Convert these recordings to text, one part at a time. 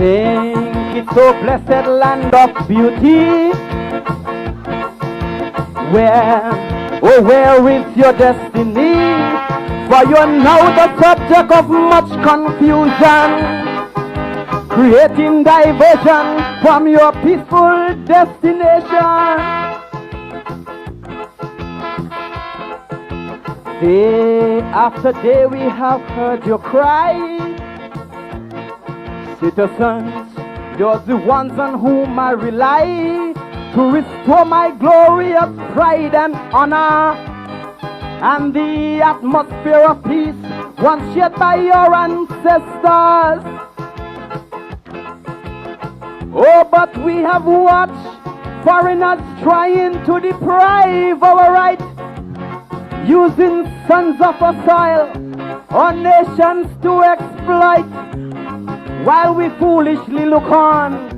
Think it's so blessed land of beauty. Where is your destiny? For you're now the subject of much confusion, creating diversion from your peaceful destination. Day after day we have heard your cry. Citizens, you're the ones on whom I rely to restore my glorious pride and honor, and the atmosphere of peace once shared by your ancestors. Oh, but we have watched foreigners trying to deprive our right, using sons of our soil, our nations to exploit, while we foolishly look on,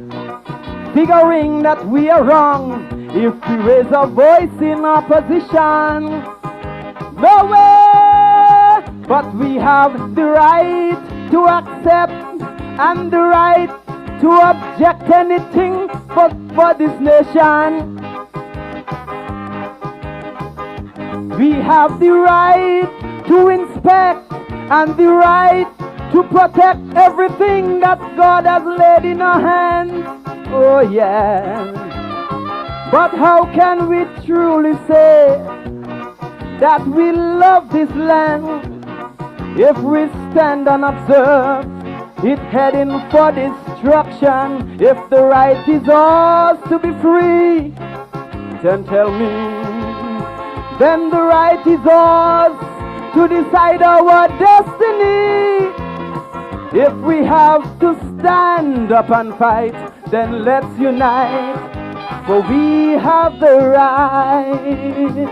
figuring that we are wrong if we raise our voice in opposition. No way! But we have the right to accept and the right to object anything but for this nation. We have the right to inspect and the right to protect everything that God has laid in our hands. Oh yeah. But how can we truly say that we love this land if we stand and observe it heading for destruction? If the right is ours to be free, then tell me, then the right is ours to decide our destiny. If we have to stand up and fight, then let's unite, for we have the right.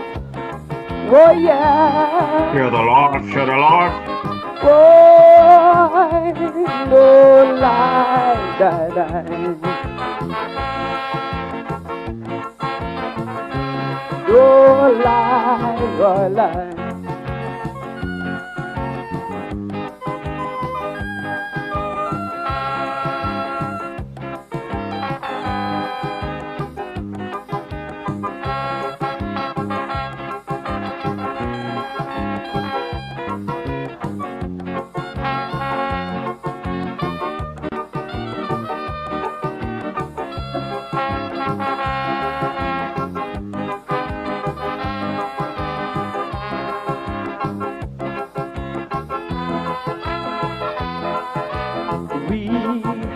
Oh yeah. Fear the Lord, fear the Lord. Oh, no lie, die, die. Oh lie, oh lie.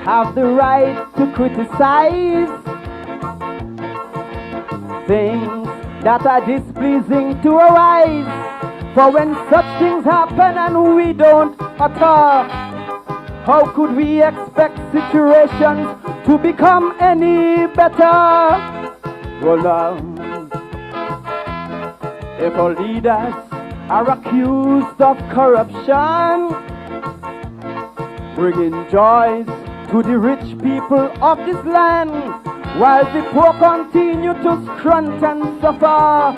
Have the right to criticize things that are displeasing to our eyes. For when such things happen and we don't utter, how could we expect situations to become any better? Well now, if our leaders are accused of corruption, bringing joys to the rich people of this land, while the poor continue to scrunch and suffer.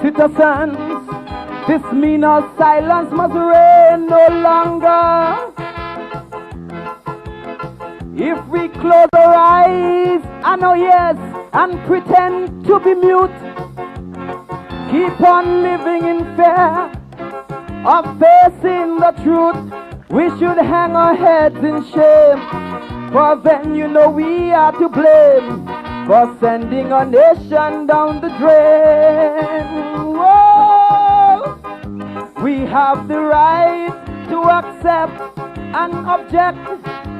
Citizens, this means our silence must reign no longer. If we close our eyes and our ears and pretend to be mute, keep on living in fear of facing the truth, we should hang our heads in shame, for then you know we are to blame for sending our nation down the drain. Whoa! We have the right to accept and object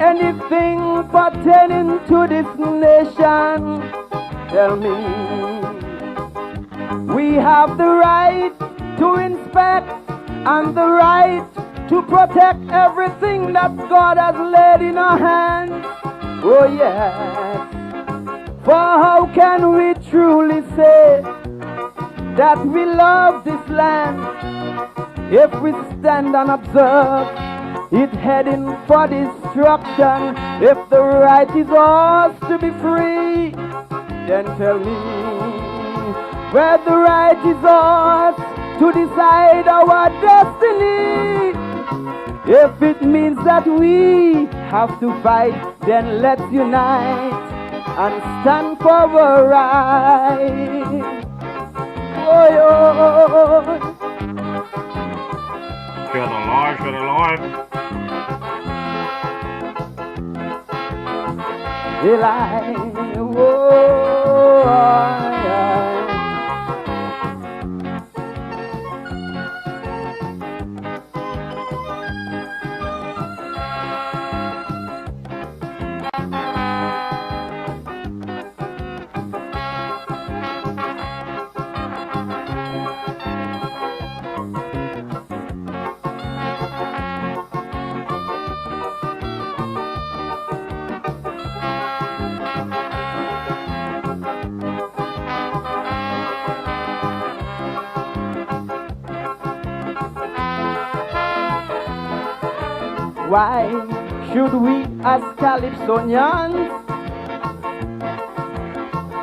anything pertaining to this nation. Tell me, we have the right to inspect and the right to protect everything that God has laid in our hands. Oh yes. For how can we truly say that we love this land if we stand and observe it heading for destruction? If the right is ours to be free, then tell me where the right is ours to decide our destiny. If it means that we have to fight, then let's unite and stand for our right. Oh, Feel alive, feel alive. Why should we as Calypsonians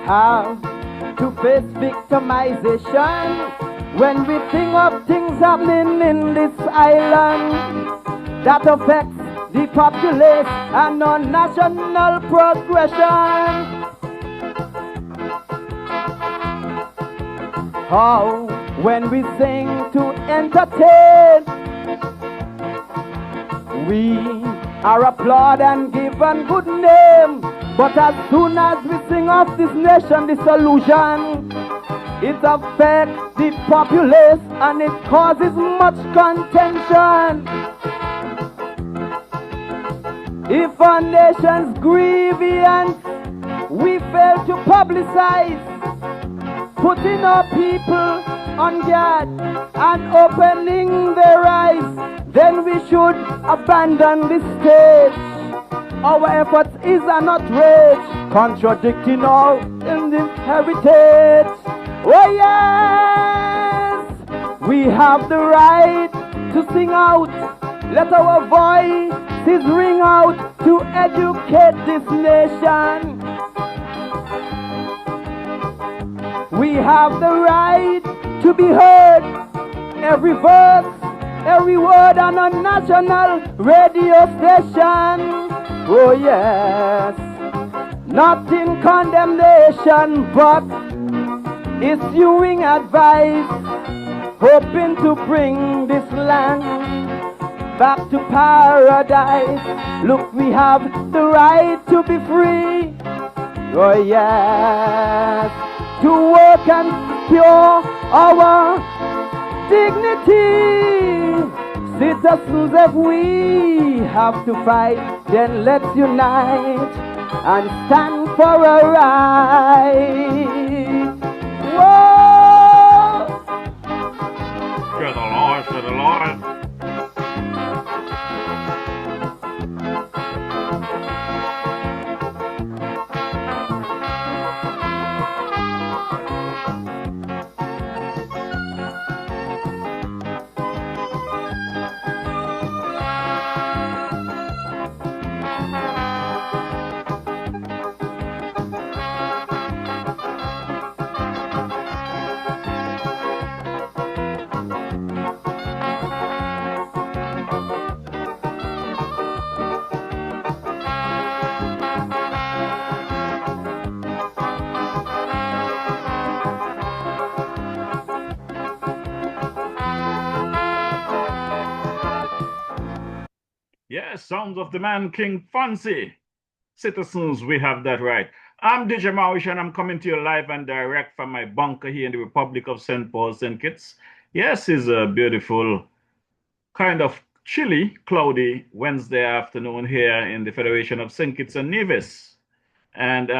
have to face victimization when we think of things happening in this island that affects the populace and our national progression? How when we sing to entertain, we are applauded and given good name, but as soon as we sing of this nation dissolution, it affects the populace and it causes much contention. If our nation's grievance we fail to publicize, putting our people on guard and opening their eyes, then we should abandon this stage. Our efforts is an outrage, contradicting our Indian heritage. Oh yes, we have the right to sing out. Let our voices ring out to educate this nation. We have the right to be heard. Every verse, every word on a national radio station. Oh yes, not in condemnation, but issuing advice, hoping to bring this land back to paradise. Look, we have the right to be free. Oh yes, to work and secure our dignity. Citizens, if we have to fight, then let's unite and stand for our right. Whoa! For the Lord, for the Lord. Yes, sounds of the man King Fancy. Citizens, we have that right. I'm DJ Mawish and I'm coming to you live and direct from my bunker here in the Republic of St. Paul, St. Kitts. Yes, it's a beautiful, kind of chilly, cloudy Wednesday afternoon here in the Federation of St. Kitts and Nevis. And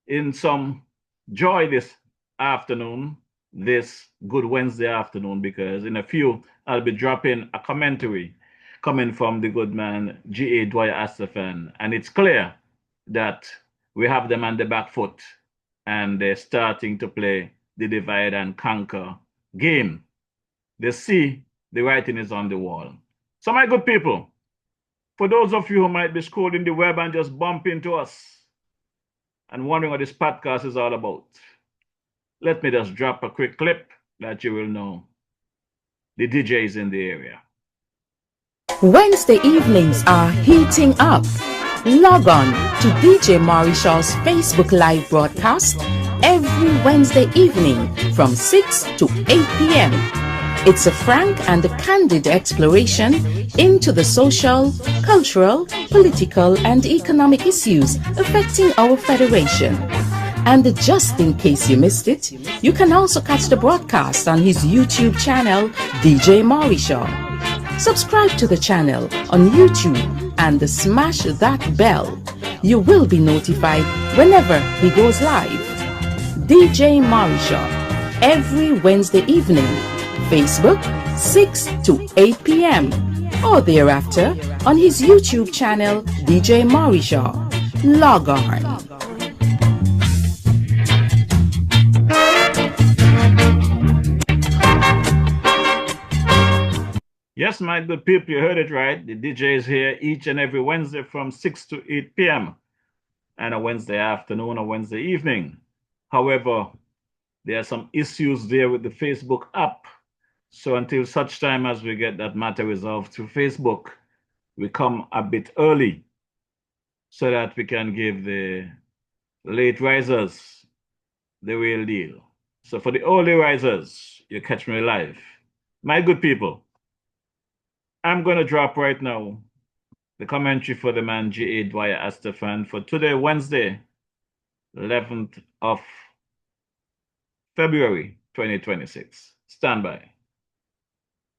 in some joy this afternoon, this good Wednesday afternoon, because in a few I'll be dropping a commentary coming from the good man G.A. Dwyer Astafan, and it's clear that we have them on the back foot and they're starting to play the divide and conquer game. They see the writing is on the wall. So my good people, for those of you who might be scrolling the web and just bump into us and wondering what this podcast is all about, let me just drop a quick clip that you will know the DJs in the area. Wednesday evenings are heating up. Log on to DJ Marishall's Facebook Live broadcast every Wednesday evening from 6 to 8 p.m. It's a frank and a candid exploration into the social, cultural, political, and economic issues affecting our federation. And just in case you missed it, you can also catch the broadcast on his YouTube channel, DJ Marishall. Subscribe to the channel on YouTube and smash that bell. You will be notified whenever he goes live. DJ Marishall, every Wednesday evening, Facebook 6 to 8 p.m. or thereafter on his YouTube channel, DJ Marishall. Log on. Yes, my good people, you heard it right. The DJ is here each and every Wednesday from 6 to 8 p.m. and a Wednesday afternoon or Wednesday evening. However, there are some issues there with the Facebook app. So until such time as we get that matter resolved through Facebook, we come a bit early so that we can give the late risers the real deal. So for the early risers, you catch me live. My good people, I'm going to drop right now the commentary for the man G.A. Dwyer Astafan for today, Wednesday, 11th of February 2026. Stand by.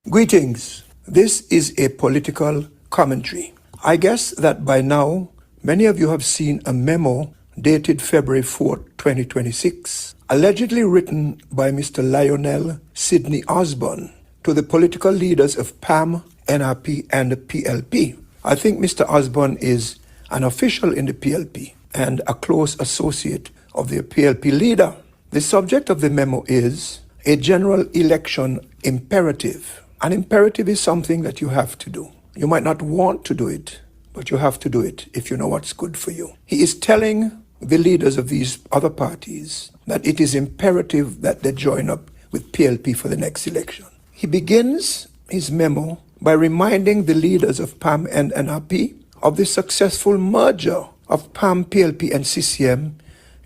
Greetings. This is a political commentary. I guess that by now, many of you have seen a memo dated February 4th, 2026, allegedly written by Mr. Lionel Sidney Osborne to the political leaders of PAM, NRP, and the PLP. I think Mr. Osborne is an official in the PLP and a close associate of the PLP leader. The subject of the memo is a general election imperative. An imperative is something that you have to do. You might not want to do it, but you have to do it if you know what's good for you. He is telling the leaders of these other parties that it is imperative that they join up with PLP for the next election. He begins his memo by reminding the leaders of PAM and NRP of the successful merger of PAM, PLP, and CCM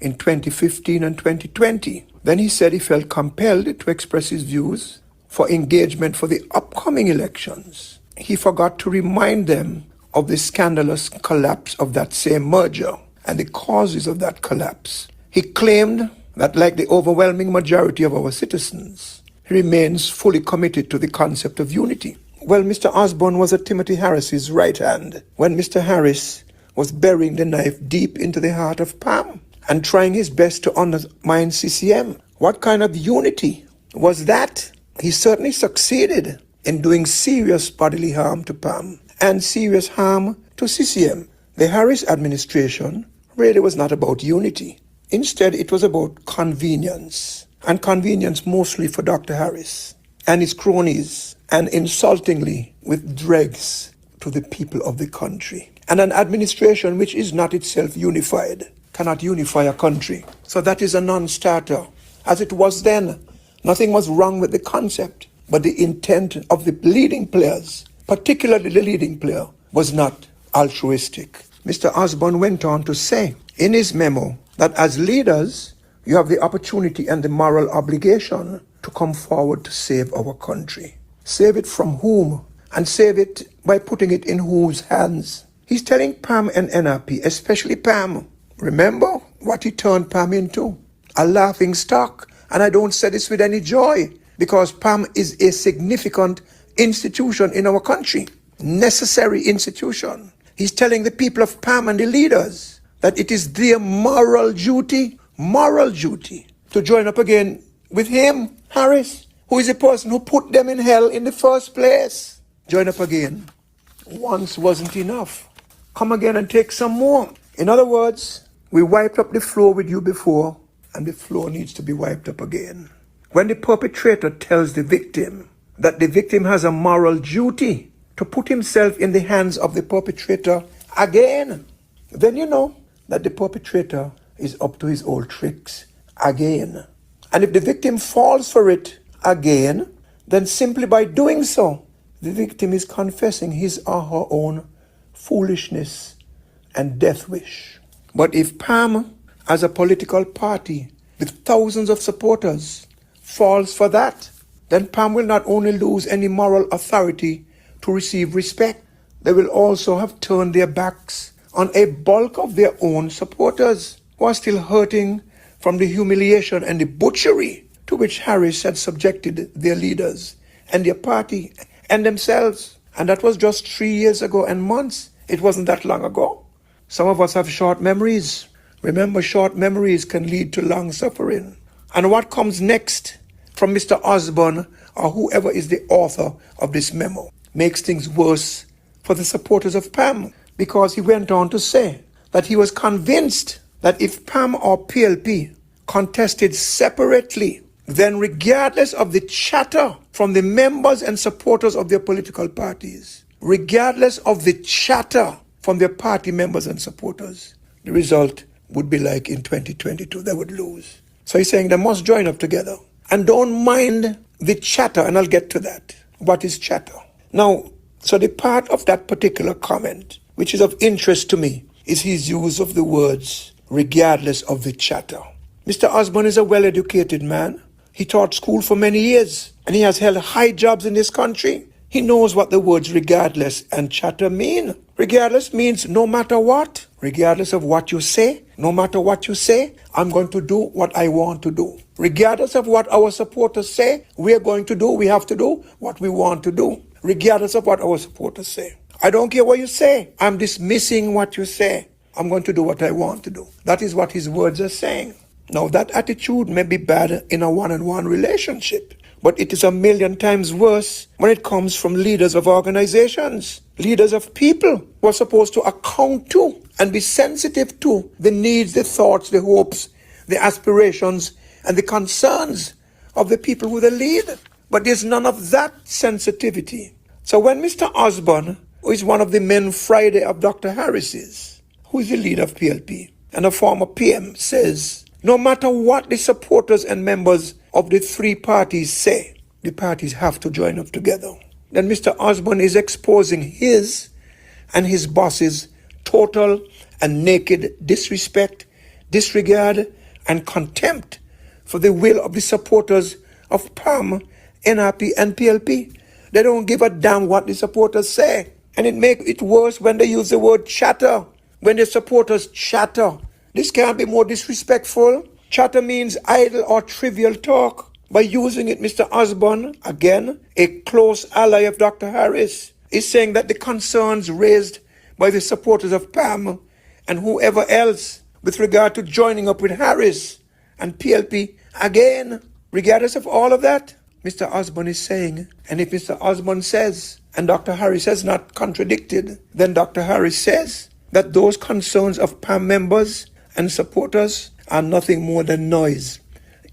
in 2015 and 2020. Then he said he felt compelled to express his views for engagement for the upcoming elections. He forgot to remind them of the scandalous collapse of that same merger and the causes of that collapse. He claimed that, like the overwhelming majority of our citizens, he remains fully committed to the concept of unity. Well, Mr. Osborne was at Timothy Harris's right hand when Mr. Harris was burying the knife deep into the heart of PAM and trying his best to undermine CCM. What kind of unity was that? He certainly succeeded in doing serious bodily harm to PAM and serious harm to CCM. The Harris administration really was not about unity. Instead, it was about convenience, and convenience mostly for Dr. Harris and his cronies, and insultingly with dregs to the people of the country. And an administration which is not itself unified cannot unify a country. So that is a non-starter. As it was then, nothing was wrong with the concept, but the intent of the leading players, particularly the leading player, was not altruistic. Mr. Osborne went on to say in his memo that as leaders, you have the opportunity and the moral obligation to come forward to save our country. Save it from whom? And save it by putting it in whose hands? He's telling PAM and NRP, especially PAM, remember what he turned PAM into? A laughing stock. And I don't say this with any joy, because PAM is a significant institution in our country, necessary institution. He's telling the people of PAM and the leaders that it is their moral duty to join up again with him, Harris, who is the person who put them in hell in the first place. Join up again. Once wasn't enough. Come again and take some more. In other words, we wiped up the floor with you before, and the floor needs to be wiped up again. When the perpetrator tells the victim that the victim has a moral duty to put himself in the hands of the perpetrator again, then you know that the perpetrator is up to his old tricks again. And if the victim falls for it again, then simply by doing so, the victim is confessing his or her own foolishness and death wish. But if PAM, as a political party with thousands of supporters, falls for that, then PAM will not only lose any moral authority to receive respect, they will also have turned their backs on a bulk of their own supporters who are still hurting from the humiliation and the butchery to which Harris had subjected their leaders and their party and themselves. And that was just 3 years ago and months. It wasn't that long ago. Some of us have short memories. Remember, short memories can lead to long suffering. And what comes next from Mr. Osborne or whoever is the author of this memo makes things worse for the supporters of PAM, because he went on to say that he was convinced that if PAM or PLP contested separately, then regardless of the chatter from the members and supporters of their political parties, regardless of the chatter from their party members and supporters, the result would be like in 2022, they would lose. So he's saying they must join up together. And don't mind the chatter, and I'll get to that. What is chatter? Now, so the part of that particular comment, which is of interest to me, is his use of the words, regardless of the chatter. Mr. Osborne is a well-educated man. He taught school for many years, and he has held high jobs in this country. He knows what the words regardless and chatter mean. Regardless means no matter what. Regardless of what you say, no matter what you say, I'm going to do what I want to do. Regardless of what our supporters say, we have to do what we want to do. Regardless of what our supporters say. I don't care what you say. I'm dismissing what you say. I'm going to do what I want to do. That is what his words are saying. Now, that attitude may be bad in a one-on-one relationship, but it is a million times worse when it comes from leaders of organizations, leaders of people who are supposed to account to and be sensitive to the needs, the thoughts, the hopes, the aspirations, and the concerns of the people who they lead. But there's none of that sensitivity. So when Mr. Osborne, who is one of the men Friday of Dr. Harris's, who is the leader of PLP and a former PM, says, no matter what the supporters and members of the three parties say, the parties have to join up together, then Mr. Osborne is exposing his and his boss's total and naked disrespect, disregard, and contempt for the will of the supporters of PAM, NRP, and PLP. They don't give a damn what the supporters say. And it makes it worse when they use the word chatter, when the supporters chatter. This can't be more disrespectful. Chatter means idle or trivial talk. By using it, Mr. Osborne, again, a close ally of Dr. Harris, is saying that the concerns raised by the supporters of PAM and whoever else with regard to joining up with Harris and PLP, again, regardless of all of that, Mr. Osborne is saying, and if Mr. Osborne says, and Dr. Harris has not contradicted, then Dr. Harris says that those concerns of PAM members and supporters are nothing more than noise.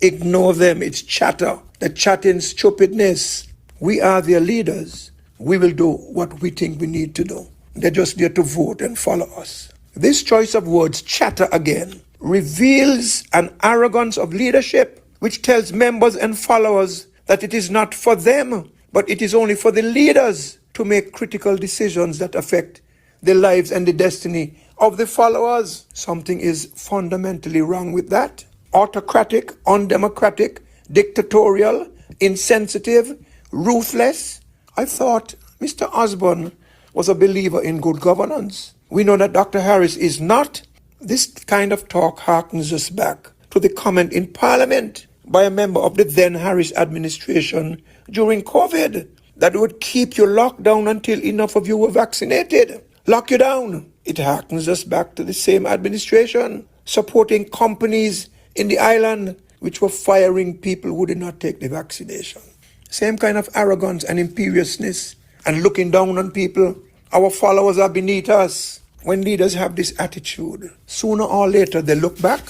Ignore them, it's chatter, the chatting stupidness. We are their leaders. We will do what we think we need to do. They're just there to vote and follow us. This choice of words, chatter again, reveals an arrogance of leadership which tells members and followers that it is not for them, but it is only for the leaders to make critical decisions that affect the lives and the destiny of the followers. Something is fundamentally wrong with that. Autocratic, undemocratic, dictatorial, insensitive, ruthless. I thought Mr. Osborne was a believer in good governance. We know that Dr. Harris is not. This kind of talk harkens us back to the comment in Parliament by a member of the then Harris administration during COVID that would keep you locked down until enough of you were vaccinated. Lock you down. It harkens us back to the same administration supporting companies in the island which were firing people who did not take the vaccination. Same kind of arrogance and imperiousness and looking down on people. Our followers are beneath us. When leaders have this attitude, sooner or later they look back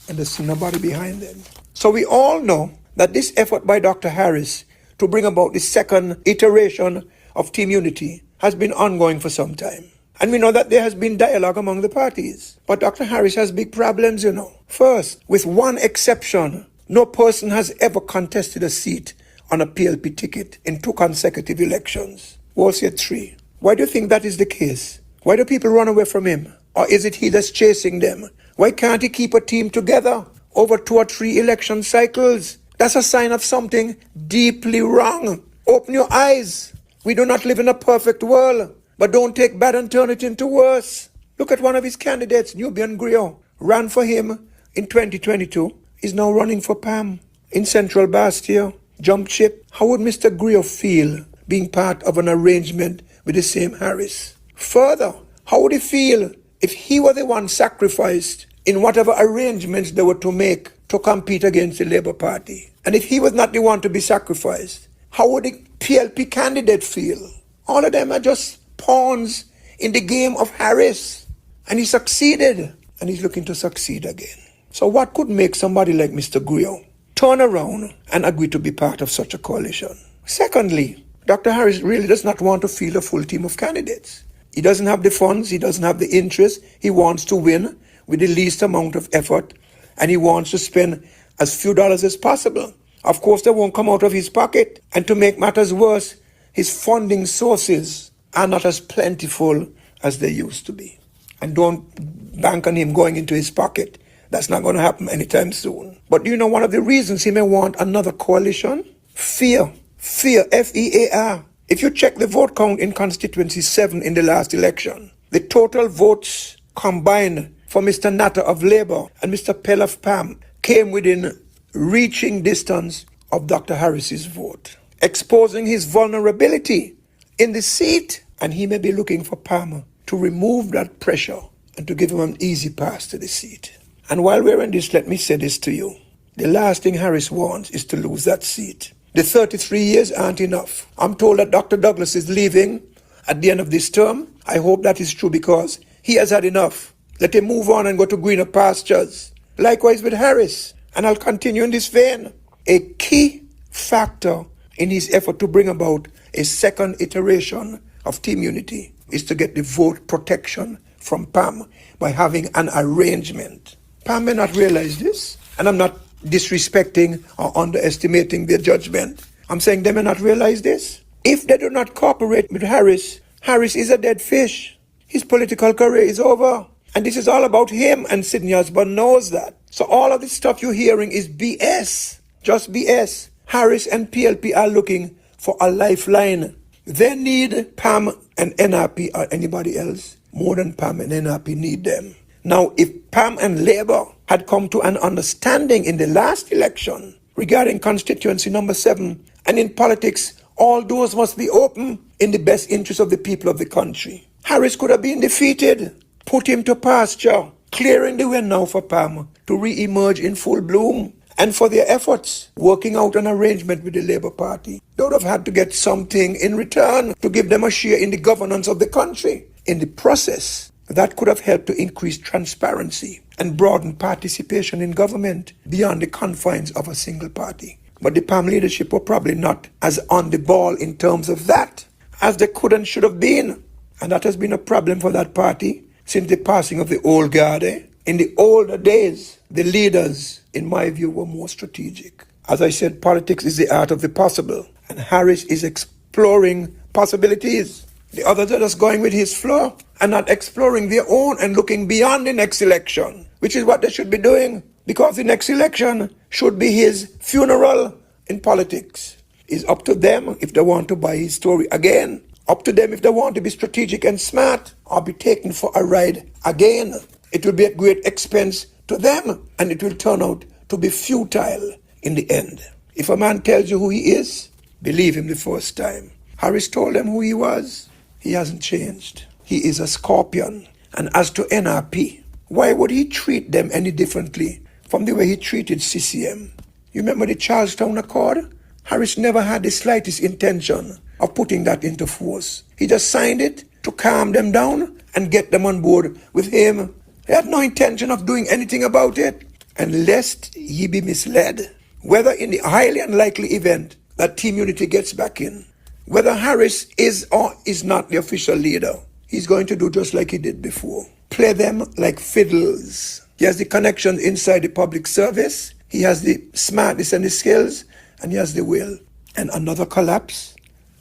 and they see nobody behind them. So we all know that this effort by Dr. Harris to bring about the second iteration of Team Unity has been ongoing for some time. And we know that there has been dialogue among the parties. But Dr. Harris has big problems, you know. First, with one exception, no person has ever contested a seat on a PLP ticket in 2 consecutive elections. Wall said 3. Why do you think that is the case? Why do people run away from him? Or is it he that's chasing them? Why can't he keep a team together over 2 or 3 election cycles? That's a sign of something deeply wrong. Open your eyes. We do not live in a perfect world, but don't take bad and turn it into worse. Look at one of his candidates, Nubian Griot, ran for him in 2022. Is now running for PAM in Central Bastia. Jumped ship. How would Mr. Griot feel being part of an arrangement with the same Harris? Further, how would he feel if he were the one sacrificed in whatever arrangements they were to make to compete against the Labour Party? And if he was not the one to be sacrificed, how would the PLP candidate feel? All of them are just pawns in the game of Harris. And he succeeded, and he's looking to succeed again. So what could make somebody like Mr. Griot turn around and agree to be part of such a coalition? Secondly, Dr. Harris really does not want to field a full team of candidates. He doesn't have the funds, he doesn't have the interest. He wants to win with the least amount of effort, and he wants to spend as few dollars as possible. Of course, they won't come out of his pocket. And to make matters worse, his funding sources are not as plentiful as they used to be. And don't bank on him going into his pocket. That's not going to happen anytime soon. But do you know one of the reasons he may want another coalition? Fear. Fear. F-E-A-R. If you check the vote count in Constituency 7 in the last election, the total votes combined for Mr. Natter of Labour and Mr. Pell of PAM came within reaching distance of Dr. Harris's vote, exposing his vulnerability in the seat. And he may be looking for PAM to remove that pressure and to give him an easy pass to the seat. And while we're in this, let me say this to you. The last thing Harris wants is to lose that seat. The 33 years aren't enough. I'm told that Dr. Douglas is leaving at the end of this term. I hope that is true because he has had enough. Let him move on and go to greener pastures. Likewise with Harris. And I'll continue in this vein. A key factor in his effort to bring about a second iteration of Team Unity is to get the vote protection from PAM by having an arrangement. PAM may not realize this, and I'm not disrespecting or underestimating their judgment. I'm saying they may not realize this. If they do not cooperate with Harris, Harris is a dead fish. His political career is over. And this is all about him, and Sidney Osborne knows that. So all of this stuff you're hearing is BS. Just BS. Harris and PLP are looking for a lifeline. They need PAM and NRP or anybody else more than PAM and NRP need them. Now, if PAM and Labour had come to an understanding in the last election regarding constituency number 7, and in politics, all doors must be open in the best interest of the people of the country. Harris could have been defeated, put him to pasture, clearing the way now for PAM to re-emerge in full bloom. And for their efforts, working out an arrangement with the Labour Party, they would have had to get something in return to give them a share in the governance of the country. In the process, that could have helped to increase transparency and broaden participation in government beyond the confines of a single party. But the PAM leadership were probably not as on the ball in terms of that as they could and should have been. And that has been a problem for that party since the passing of the old guard. In the older days, the leaders, in my view, were more strategic. As I said, politics is the art of the possible, and Harris is exploring possibilities. The others are just going with his flow and not exploring their own and looking beyond the next election, which is what they should be doing, because the next election should be his funeral in politics. It's up to them if they want to buy his story again. Up to them if they want to be strategic and smart or be taken for a ride again. It will be at great expense to them, and it will turn out to be futile in the end. If a man tells you who he is, believe him the first time. Harris told them who he was. He hasn't changed. He is a scorpion. And as to NRP, why would he treat them any differently from the way he treated CCM? You remember the Charlestown Accord? Harris never had the slightest intention of putting that into force. He just signed it to calm them down and get them on board with him. He had no intention of doing anything about it. And lest ye be misled, whether in the highly unlikely event that Team Unity gets back in, whether Harris is or is not the official leader, he's going to do just like he did before. Play them like fiddles. He has the connections inside the public service, he has the smartness and the skills, and he has the will. And another collapse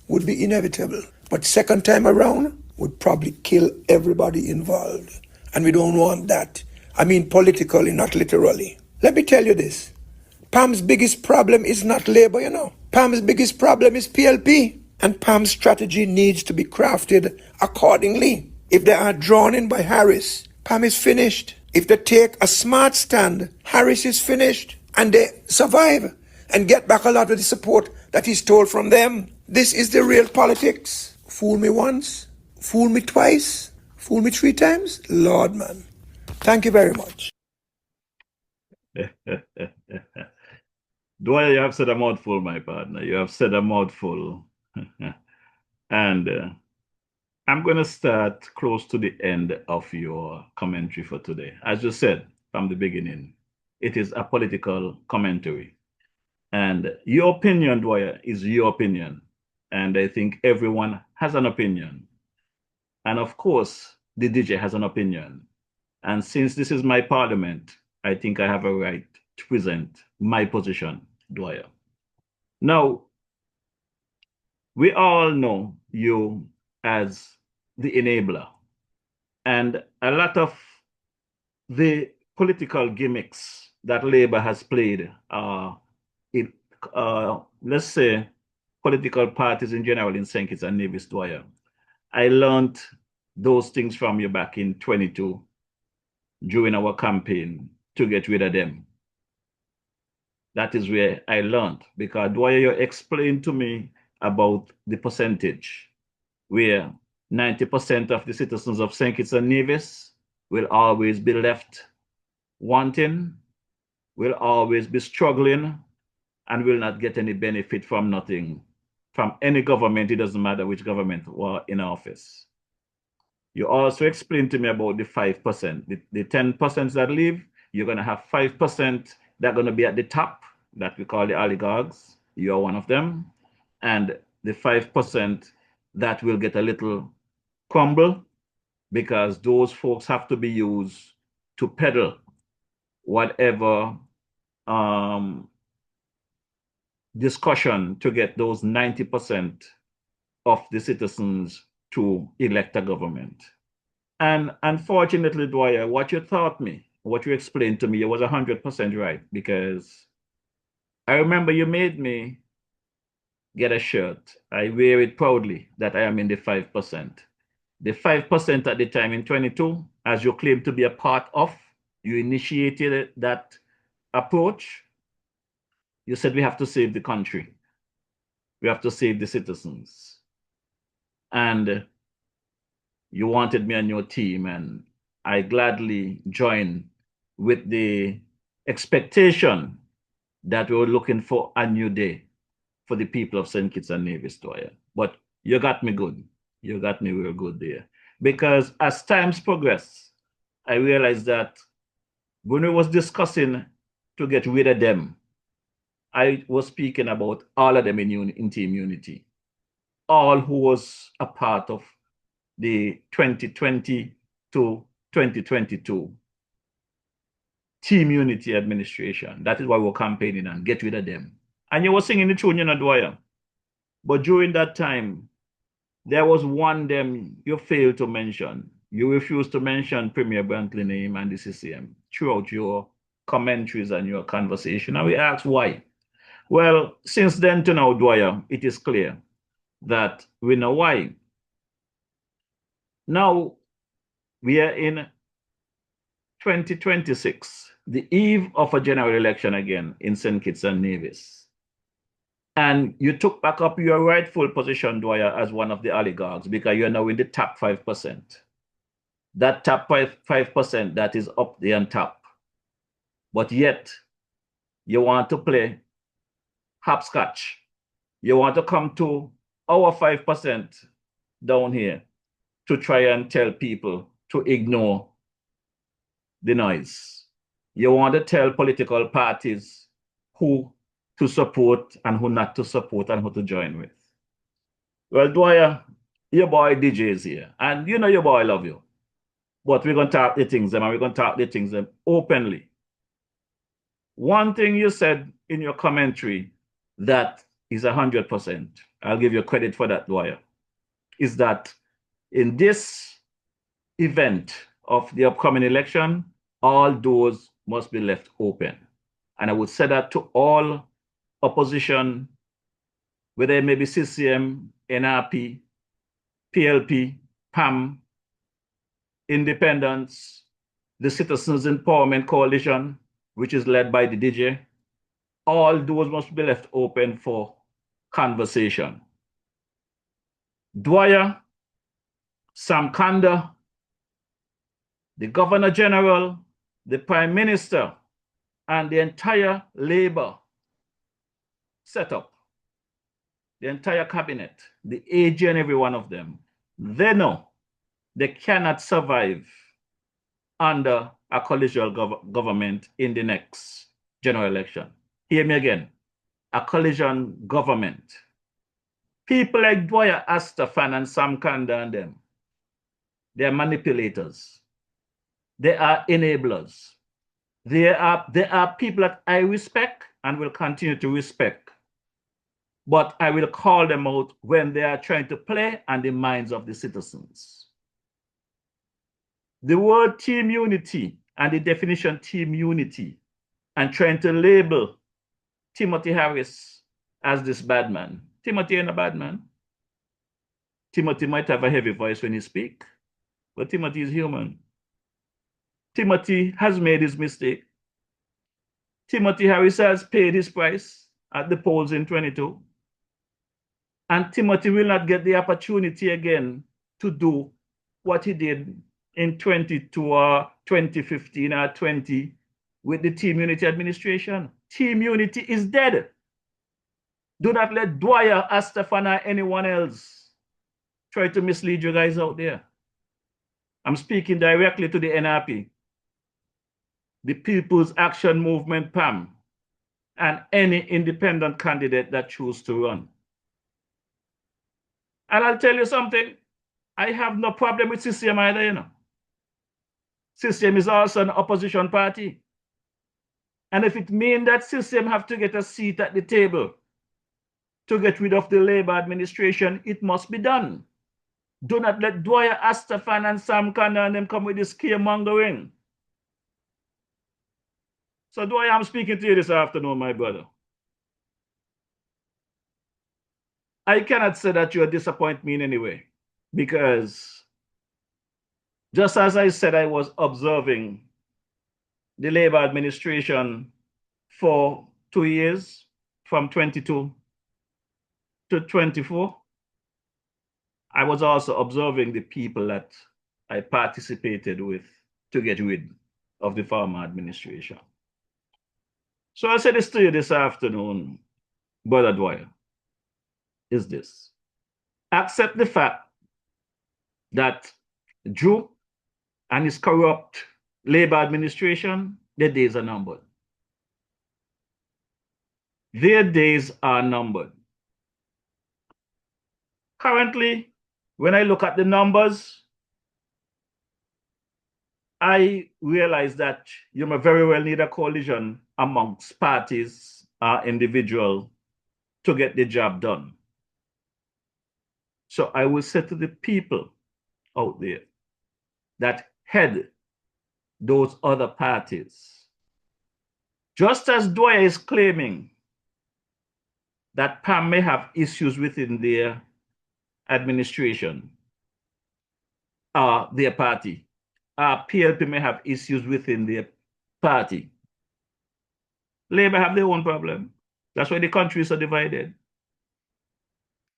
would be inevitable. But second time around would probably kill everybody involved. And we don't want that. I mean politically, not literally. Let me tell you this. Pam's biggest problem is not labor, you know. Pam's biggest problem is PLP. And Pam's strategy needs to be crafted accordingly. If they are drawn in by Harris, Pam is finished. If they take a smart stand, Harris is finished. And they survive and get back a lot of the support that he stole from them. This is the real politics. Fool me once, fool me twice, fool me 3 times. Lord, man. Thank you very much. Dwyer, you have said a mouthful, my partner. You have said a mouthful. And I'm going to start close to the end of your commentary for today. As you said from the beginning, it is a political commentary. And your opinion, Dwyer, is your opinion. And I think everyone has an opinion. And of course, the DJ has an opinion. And since this is my parliament, I think I have a right to present my position, Dwyer. Now, we all know you as the enabler. And a lot of the political gimmicks that Labour has played let's say, political parties in general in St. Kitts and Nevis, Dwyer. I learned those things from you back in 22 during our campaign to get rid of them. That is where I learned, because Dwyer, you explained to me about the percentage where 90% of the citizens of St. Kitts and Nevis will always be left wanting, will always be struggling, and will not get any benefit from nothing, from any government. It doesn't matter which government were in office. You also explained to me about the 5%. The 10% that leave, you're going to have 5% that are going to be at the top, that we call the oligarchs. You are one of them. And the 5% that will get a little crumble, because those folks have to be used to peddle whatever discussion to get those 90% of the citizens to elect a government. And unfortunately, Dwyer, what you taught me, what you explained to me, it was 100% right, because I remember you made me get a shirt. I wear it proudly that I am in the 5%. The 5% at the time in 22, as you claim to be a part of, you initiated that approach. You said we have to save the country. We have to save the citizens. And you wanted me on your team, and I gladly joined with the expectation that we were looking for a new day for the people of St. Kitts and Nevis, Dwyer. But you got me good. You got me real good there. Because as times progress, I realized that when we was discussing to get rid of them, I was speaking about all of them in team unity. All who was a part of the 2020 to 2022 team unity administration. That is why we're campaigning and get rid of them. And you were singing the tune, you know, Dwyer. But during that time, there was one them you failed to mention. You refused to mention Premier Brantley name and the CCM throughout your commentaries and your conversation. And we asked why. Well, since then to now, Dwyer, it is clear that we know why. Now, we are in 2026, the eve of a general election again in St. Kitts and Nevis. And you took back up your rightful position, Dwyer, as one of the oligarchs, because you're now in the top 5%. That top 5% that is up there on top. But yet, you want to play hopscotch. You want to come to our 5% down here to try and tell people to ignore the noise. You want to tell political parties who to support and who not to support and who to join with. Well, Dwyer, your boy DJ is here. And you know your boy love you. But we're going to talk the things them, and we're going to talk the things them openly. One thing you said in your commentary that is 100%. I'll give you credit for that, Dwyer. is that in this event of the upcoming election, all doors must be left open. And I would say that to all opposition, whether it may be CCM, NRP, PLP, PAM, independents, the Citizens Empowerment Coalition, which is led by the DJ, all doors must be left open for conversation. Dwyer, Sam Kanda, the Governor General, the Prime Minister, and the entire Labour setup, the entire cabinet, the AG and every one of them, they know they cannot survive under a coalition government in the next general election. Hear me again, a coalition government. People like Dwyer Astafan and Sam Kanda and them, they are manipulators. They are enablers. They are people that I respect and will continue to respect. But I will call them out when they are trying to play on the minds of the citizens. The word team unity and the definition team unity and trying to label Timothy Harris as this bad man. Timothy ain't a bad man. Timothy might have a heavy voice when he speaks, but Timothy is human. Timothy has made his mistake. Timothy Harris has paid his price at the polls in 22. And Timothy will not get the opportunity again to do what he did in 22 or 2015 or 20 with the Team Unity administration. Team Unity is dead. Do not let Dwyer, Astafan, or anyone else try to mislead you guys out there. I'm speaking directly to the NRP, the People's Action Movement, PAM, and any independent candidate that chooses to run. And I'll tell you something, I have no problem with CCM either, you know. CCM is also an opposition party. And if it means that CCM have to get a seat at the table to get rid of the Labour administration, it must be done. Do not let Dwyer Astafan and Sam Kanda and them come with this scaremongering. So Dwyer, I'm speaking to you this afternoon, my brother. I cannot say that you disappoint me in any way, because just as I said, I was observing the Labour administration for 2 years, from 22 to 24. I was also observing the people that I participated with to get rid of the former administration. So I said this to you this afternoon, Brother Dwyer, is this. Accept the fact that Drew and his corrupt Labour administration, their days are numbered. Their days are numbered. Currently, when I look at the numbers, I realize that you may very well need a coalition amongst parties or individuals to get the job done. So I will say to the people out there that head those other parties, just as Dwyer is claiming that PAM may have issues within their administration, their party, PLP may have issues within their party. Labour have their own problem. That's why the country is so divided.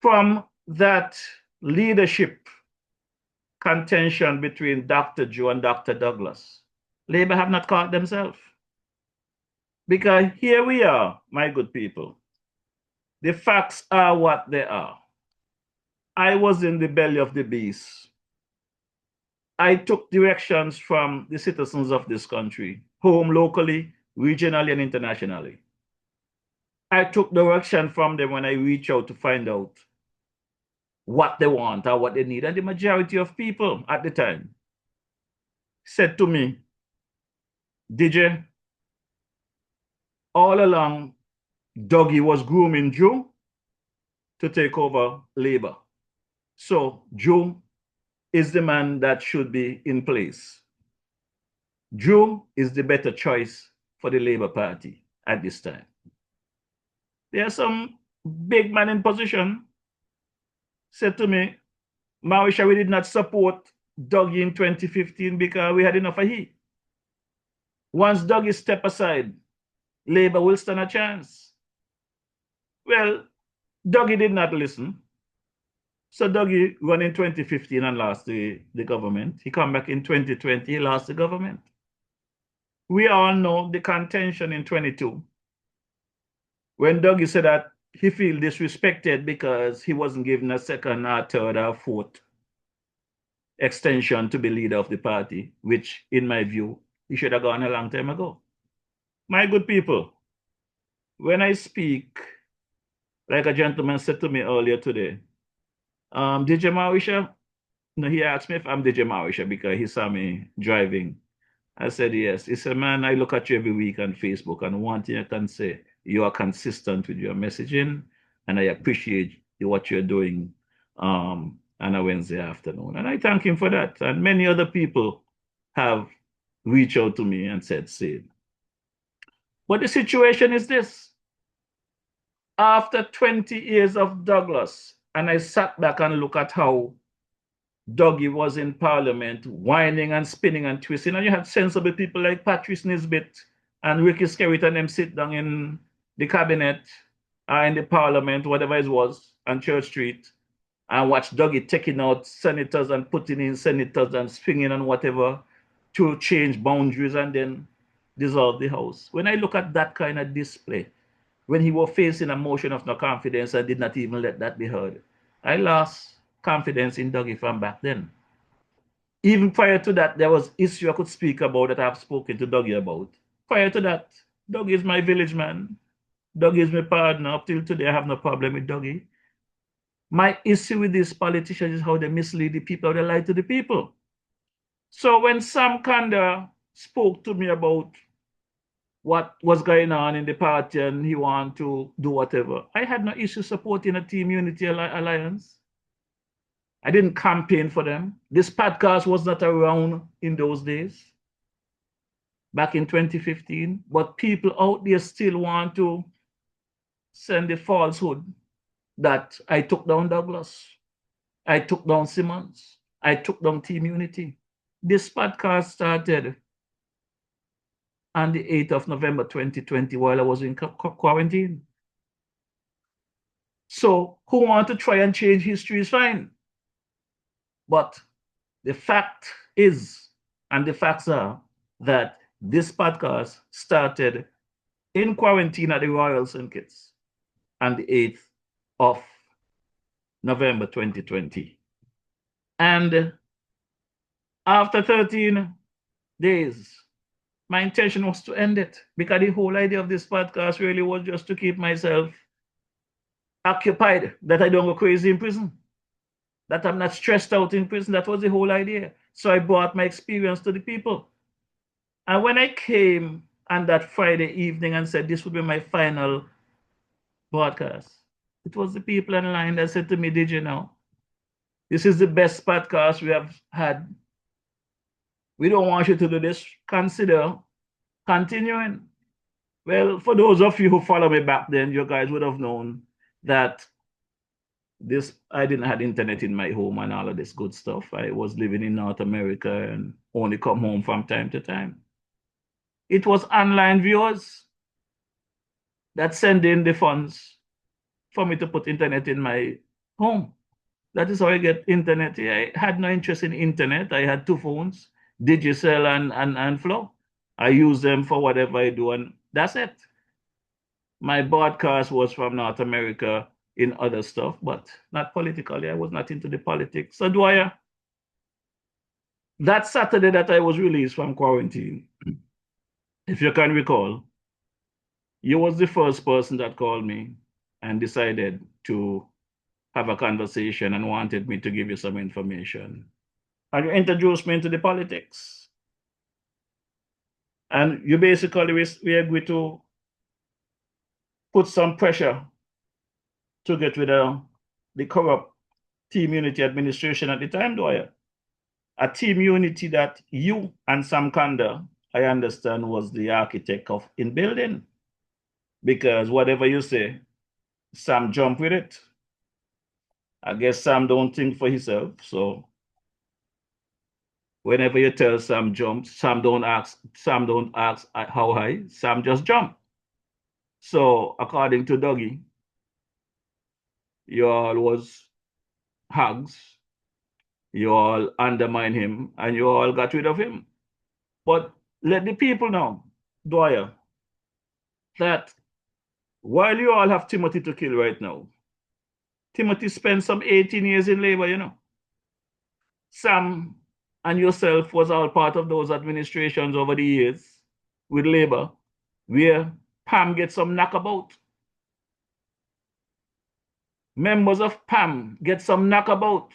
From that leadership contention between Dr. Joe and Dr. Douglas, Labour have not caught themselves. Because here we are, my good people. The facts are what they are. I was in the belly of the beast. I took directions from the citizens of this country, home locally, regionally, and internationally. I took direction from them when I reach out to find out what they want or what they need. And the majority of people at the time said to me, DJ, all along, Dougie was grooming Joe to take over Labour. So Joe is the man that should be in place. Joe is the better choice for the Labour Party at this time. There are some big men in position said to me, Marisha, we did not support Dougie in 2015 because we had enough of heat. Once Dougie step aside, Labour will stand a chance. Well, Dougie did not listen. So Dougie won in 2015 and lost the government. He come back in 2020, he lost the government. We all know the contention in 22 when Dougie said that he feel disrespected because he wasn't given a second or third or fourth extension to be leader of the party, which in my view, he should have gone a long time ago. My good people, when I speak, like a gentleman said to me earlier today, DJ Marisha, no, he asked me if I'm DJ Marisha because he saw me driving. I said, yes. He said, man, I look at you every week on Facebook, and one thing I can say, you are consistent with your messaging, and I appreciate what you're doing on a Wednesday afternoon. And I thank him for that. And many other people have reached out to me and said same. But the situation is this. After 20 years of Douglas, and I sat back and look at how Dougie was in Parliament, whining and spinning and twisting, and you had sensible people like Patrice Nisbet and Ricky Skerritt and them sit down in the cabinet or in the Parliament, whatever it was, on Church Street, and watch Dougie taking out senators and putting in senators and swinging and whatever to change boundaries and then dissolve the House. When I look at that kind of display, when he was facing a motion of no confidence and did not even let that be heard, I lost confidence in Dougie from back then. Even prior to that, there was issue I could speak about that I've spoken to Dougie about. Prior to that, Dougie is my village man. Dougie is my partner. Up till today, I have no problem with Dougie. My issue with these politicians is how they mislead the people, how they lie to the people. So when Sam Kanda spoke to me about what was going on in the party and he wanted to do whatever, I had no issue supporting a Team Unity Alliance. I didn't campaign for them. This podcast was not around in those days, back in 2015. But people out there still want to send the falsehood that I took down Douglas, I took down Simmons, I took down Team Unity. This podcast started on the 8th of November 2020 while I was in quarantine. So who want to try and change history is fine. But the fact is, and the facts are, that this podcast started in quarantine at the Royal St. Kitts on the 8th of November 2020. And after 13 days, my intention was to end it because the whole idea of this podcast really was just to keep myself occupied, that I don't go crazy in prison, that I'm not stressed out in prison. That was the whole idea. So I brought my experience to the people. And when I came on that Friday evening and said this would be my final broadcast, it was the people in line that said to me, did you know, this is the best podcast we have had. We don't want you to do this. Consider continuing. Well, for those of you who follow me back then, you guys would have known that I didn't have internet in my home and all of this good stuff. I was living in North America and only come home from time to time. It was online viewers that send in the funds for me to put internet in my home. That is how I get internet. I had no interest in internet. I had two phones, Digicel and Flow. I use them for whatever I do, and that's it. My broadcast was from North America in other stuff, but not politically. I was not into the politics. So Dwyer, that Saturday that I was released from quarantine, if you can recall, you was the first person that called me and decided to have a conversation and wanted me to give you some information. And you introduced me into the politics. And you basically, we agreed to put some pressure to get rid of the corrupt Team Unity administration at the time, Dwyer. A Team Unity that you and Sam Kanda, I understand, was the architect of in building. Because whatever you say, Sam jump with it. I guess Sam don't think for himself. So whenever you tell Sam jump, Sam don't ask how high, Sam just jump. So according to Dougie, you all was hugs, you all undermine him, and you all got rid of him. But let the people know, Dwyer, that while you all have Timothy to kill right now, Timothy spent some 18 years in labor, you know. Sam and yourself was all part of those administrations over the years with labor, where Pam gets some knockabout. Members of Pam get some knockabout.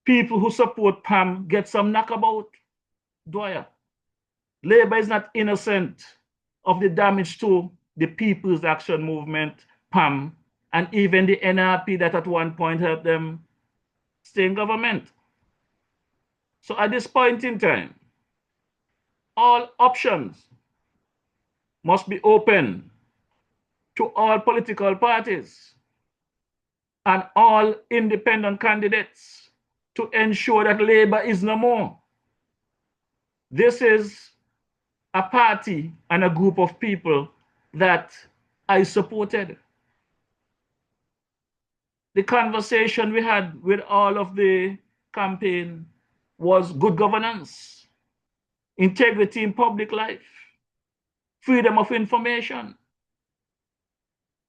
People who support Pam get some knockabout. Dwyer. Labor is not innocent of the damage to the People's Action Movement, PAM, and even the NRP that at one point helped them stay in government. So at this point in time, all options must be open to all political parties and all independent candidates to ensure that Labour is no more. This is a party and a group of people that I supported. The conversation we had with all of the campaign was good governance, integrity in public life, freedom of information.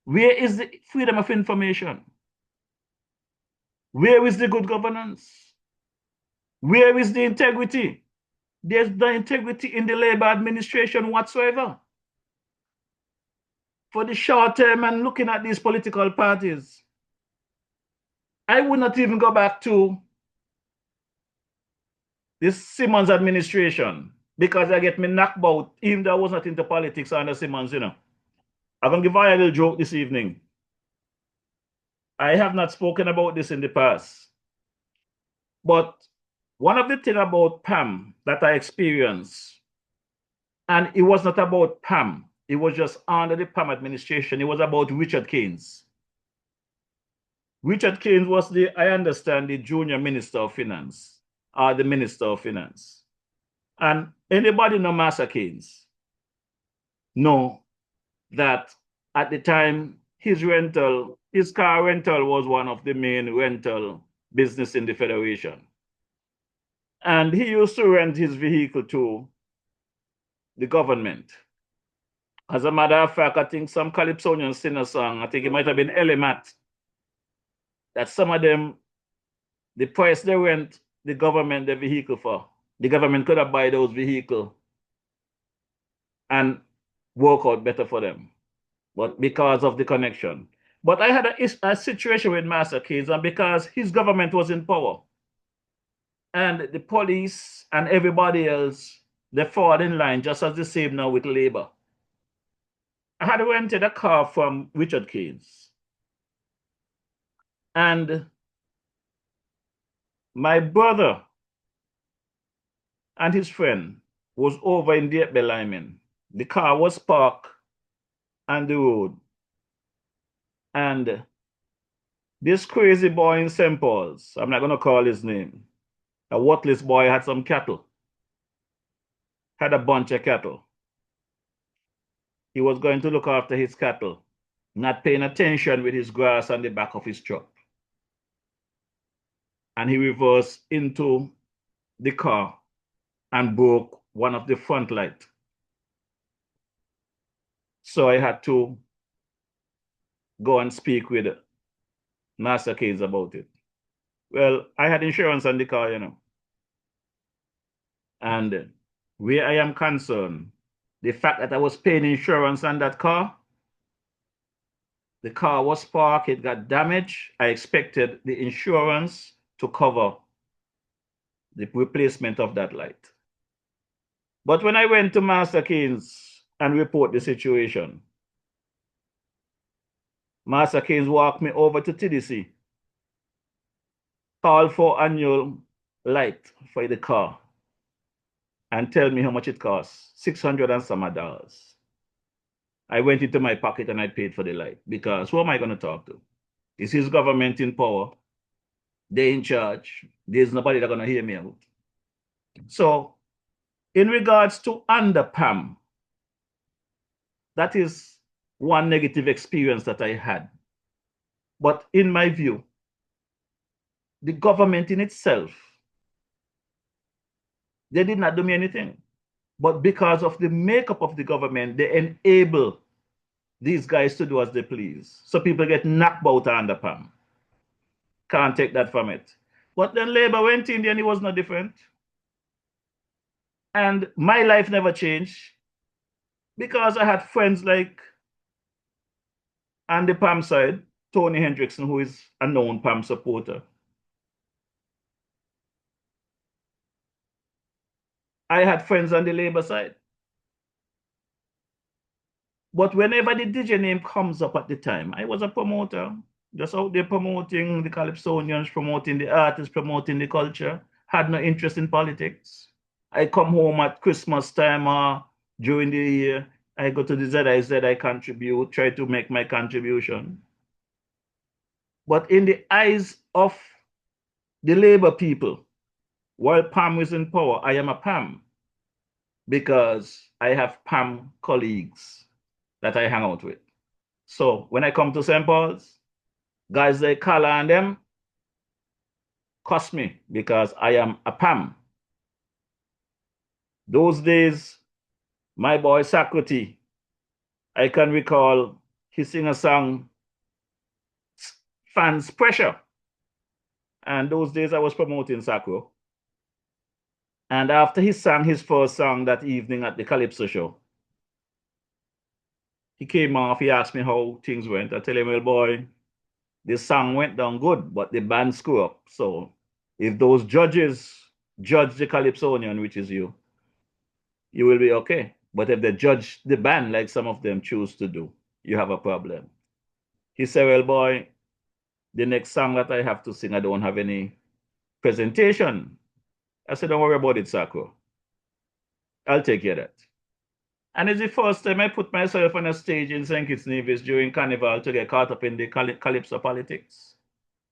Where is the freedom of information? Where is the good governance? Where is the integrity? There's no integrity in the Labour administration whatsoever. For the short term and looking at these political parties, I would not even go back to this Simmons administration because I get me knocked out, even though I was not into politics under Simmons, you know. I'm going to give you a little joke this evening. I have not spoken about this in the past, but one of the things about Pam that I experienced, and it was not about Pam, it was just under the Pam administration, it was about Richard Keynes. Richard Keynes was I understand, the junior minister of finance, or the minister of finance. And anybody know Master Keynes know that at the time, his car rental was one of the main rental business in the Federation. And he used to rent his vehicle to the government. As a matter of fact, I think some Calypsonians sing a song, I think it might have been Elimat, that some of them, the price they rent the government the vehicle for, the government could have buy those vehicles and work out better for them. But because of the connection. But I had a situation with Master Keynes, and because his government was in power, and the police and everybody else, they fall in line just as the same now with Labour. I had rented a car from Richard Keynes. And my brother and his friend was over in Deep Belimen. The car was parked on the road. And this crazy boy in St. Paul's, I'm not going to call his name, a worthless boy, had some cattle, had a bunch of cattle. He was going to look after his cattle, not paying attention with his grass on the back of his truck. And he reversed into the car and broke one of the front lights. So I had to go and speak with Master Keynes about it. Well, I had insurance on the car, you know. And where I am concerned, the fact that I was paying insurance on that car, the car was parked, it got damaged. I expected the insurance to cover the replacement of that light. But when I went to Master Keynes and report the situation, Master Keynes walked me over to TDC call for annual light for the car and tell me how much it costs, 600 and some odd dollars. I went into my pocket and I paid for the light because who am I going to talk to? Is his government in power? They're in charge. There's nobody that's going to hear me out. So, in regards to underpam, that is one negative experience that I had. But in my view, the government in itself, they did not do me anything. But because of the makeup of the government, they enable these guys to do as they please. So people get knocked out under PAM. Can't take that from it. But then Labour went in there and it was no different. And my life never changed because I had friends like on the PAM side, Tony Hendrickson, who is a known PAM supporter. I had friends on the Labour side. But whenever the DJ name comes up at the time, I was a promoter, just out there promoting the Calypsonians, promoting the artists, promoting the culture, had no interest in politics. I come home at Christmas time or during the year, I go to the ZIZ, I contribute, try to make my contribution. But in the eyes of the Labour people, while PAM is in power, I am a PAM because I have PAM colleagues that I hang out with. So when I come to St. Paul's, guys like Kala and them cost me because I am a PAM. Those days, my boy Sakrati, I can recall he sing a song, Fans Pressure. And those days I was promoting Sacro. And after he sang his first song that evening at the Calypso show, he came off, he asked me how things went. I tell him, well, boy, the song went down good, but the band screw up. So if those judges judge the Calypsonian, which is you will be okay. But if they judge the band like some of them choose to do, you have a problem. He said, well, boy, the next song that I have to sing, I don't have any presentation. I said, don't worry about it, Sacro. I'll take care of that. And it's the first time I put myself on a stage in St. Kitts Nevis during Carnival to get caught up in the Calypso politics.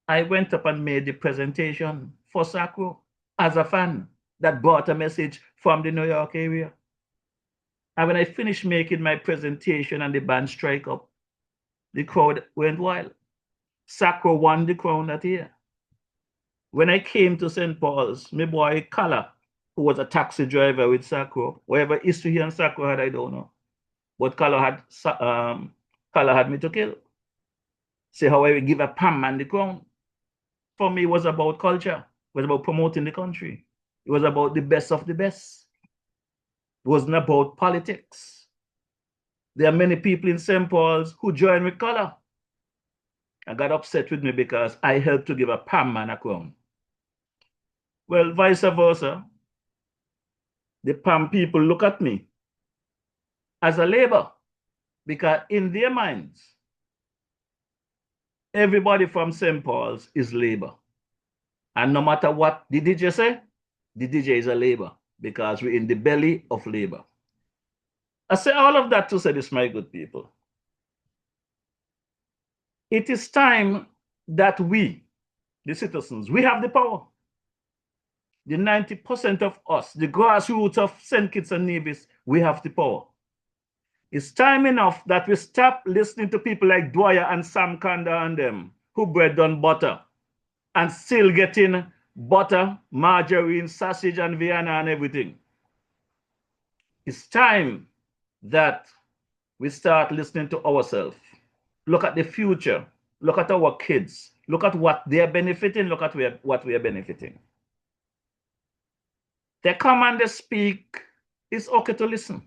I went up and made the presentation for Sacro as a fan that brought a message from the New York area. And when I finished making my presentation and the band strike up, the crowd went wild. Sacro won the crown that year. When I came to St. Paul's, my boy Kala, who was a taxi driver with Sacro, whatever history he and Sacro had, I don't know. But Kala had me to kill. Say how I would give a PAM man the crown. For me, it was about culture. It was about promoting the country. It was about the best of the best. It wasn't about politics. There are many people in St. Paul's who joined with Kala and got upset with me because I helped to give a PAM man a crown. Well, vice versa, the PAM people look at me as a labor because in their minds, everybody from St. Paul's is labor. And no matter what the DJ say, the DJ is a labor because we're in the belly of labor. I say all of that to say this, my good people. It is time that we, the citizens, we have the power. The 90% of us, the grassroots of St. Kitts and Nevis, we have the power. It's time enough that we stop listening to people like Dwyer and Sam Kanda and them who bread on butter and still getting butter, margarine, sausage, and Vienna and everything. It's time that we start listening to ourselves. Look at the future. Look at our kids. Look at what they're benefiting. Look at what we are benefiting. They come and they speak. It's okay to listen.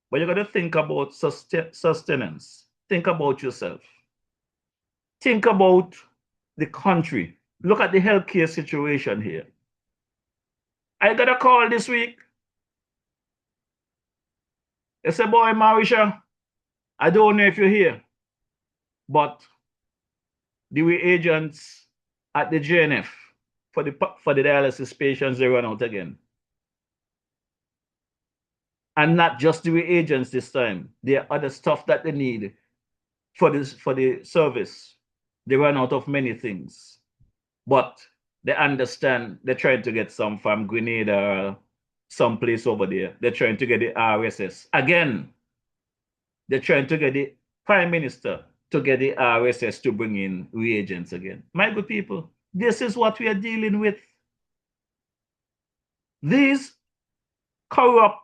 But you got to think about sustenance. Think about yourself. Think about the country. Look at the healthcare situation here. I got a call this week. They say, boy, Marisha, I don't know if you're here, but the reagents at the JNF for the dialysis patients, they run out again. And not just the reagents this time. There are other stuff that they need for the service. They run out of many things. But they understand they're trying to get some from Guinea or someplace over there. They're trying to get the RSS. Again, they're trying to get the Prime Minister to get the RSS to bring in reagents again. My good people, this is what we are dealing with. These corrupt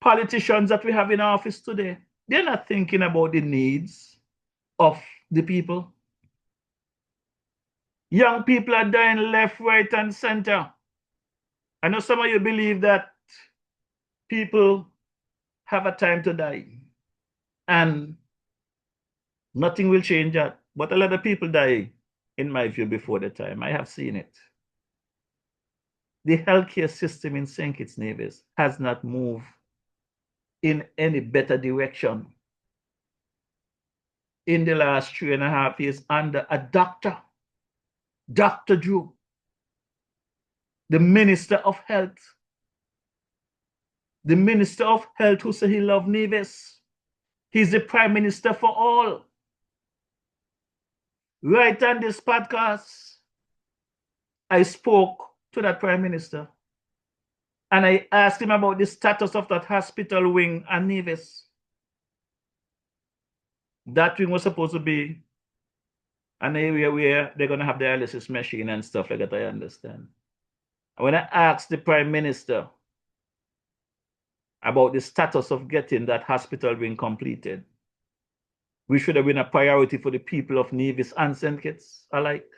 politicians that we have in office today, they're not thinking about the needs of the people. Young people are dying left, right, and center. I know some of you believe that people have a time to die and nothing will change that. But a lot of people die, in my view, before the time. I have seen it. The healthcare system in St. Kitts Nevis has not moved in any better direction in the last 3.5 years under a doctor, Dr. Drew, the Minister of Health. The Minister of Health who said he loved Nevis. He's the Prime Minister for all. Right on this podcast, I spoke to that Prime Minister and I asked him about the status of that hospital wing at Nevis. That wing was supposed to be an area where they're going to have dialysis machine and stuff like that, I understand. And when I asked the Prime Minister about the status of getting that hospital wing completed, which should have been a priority for the people of Nevis and St. Kitts alike,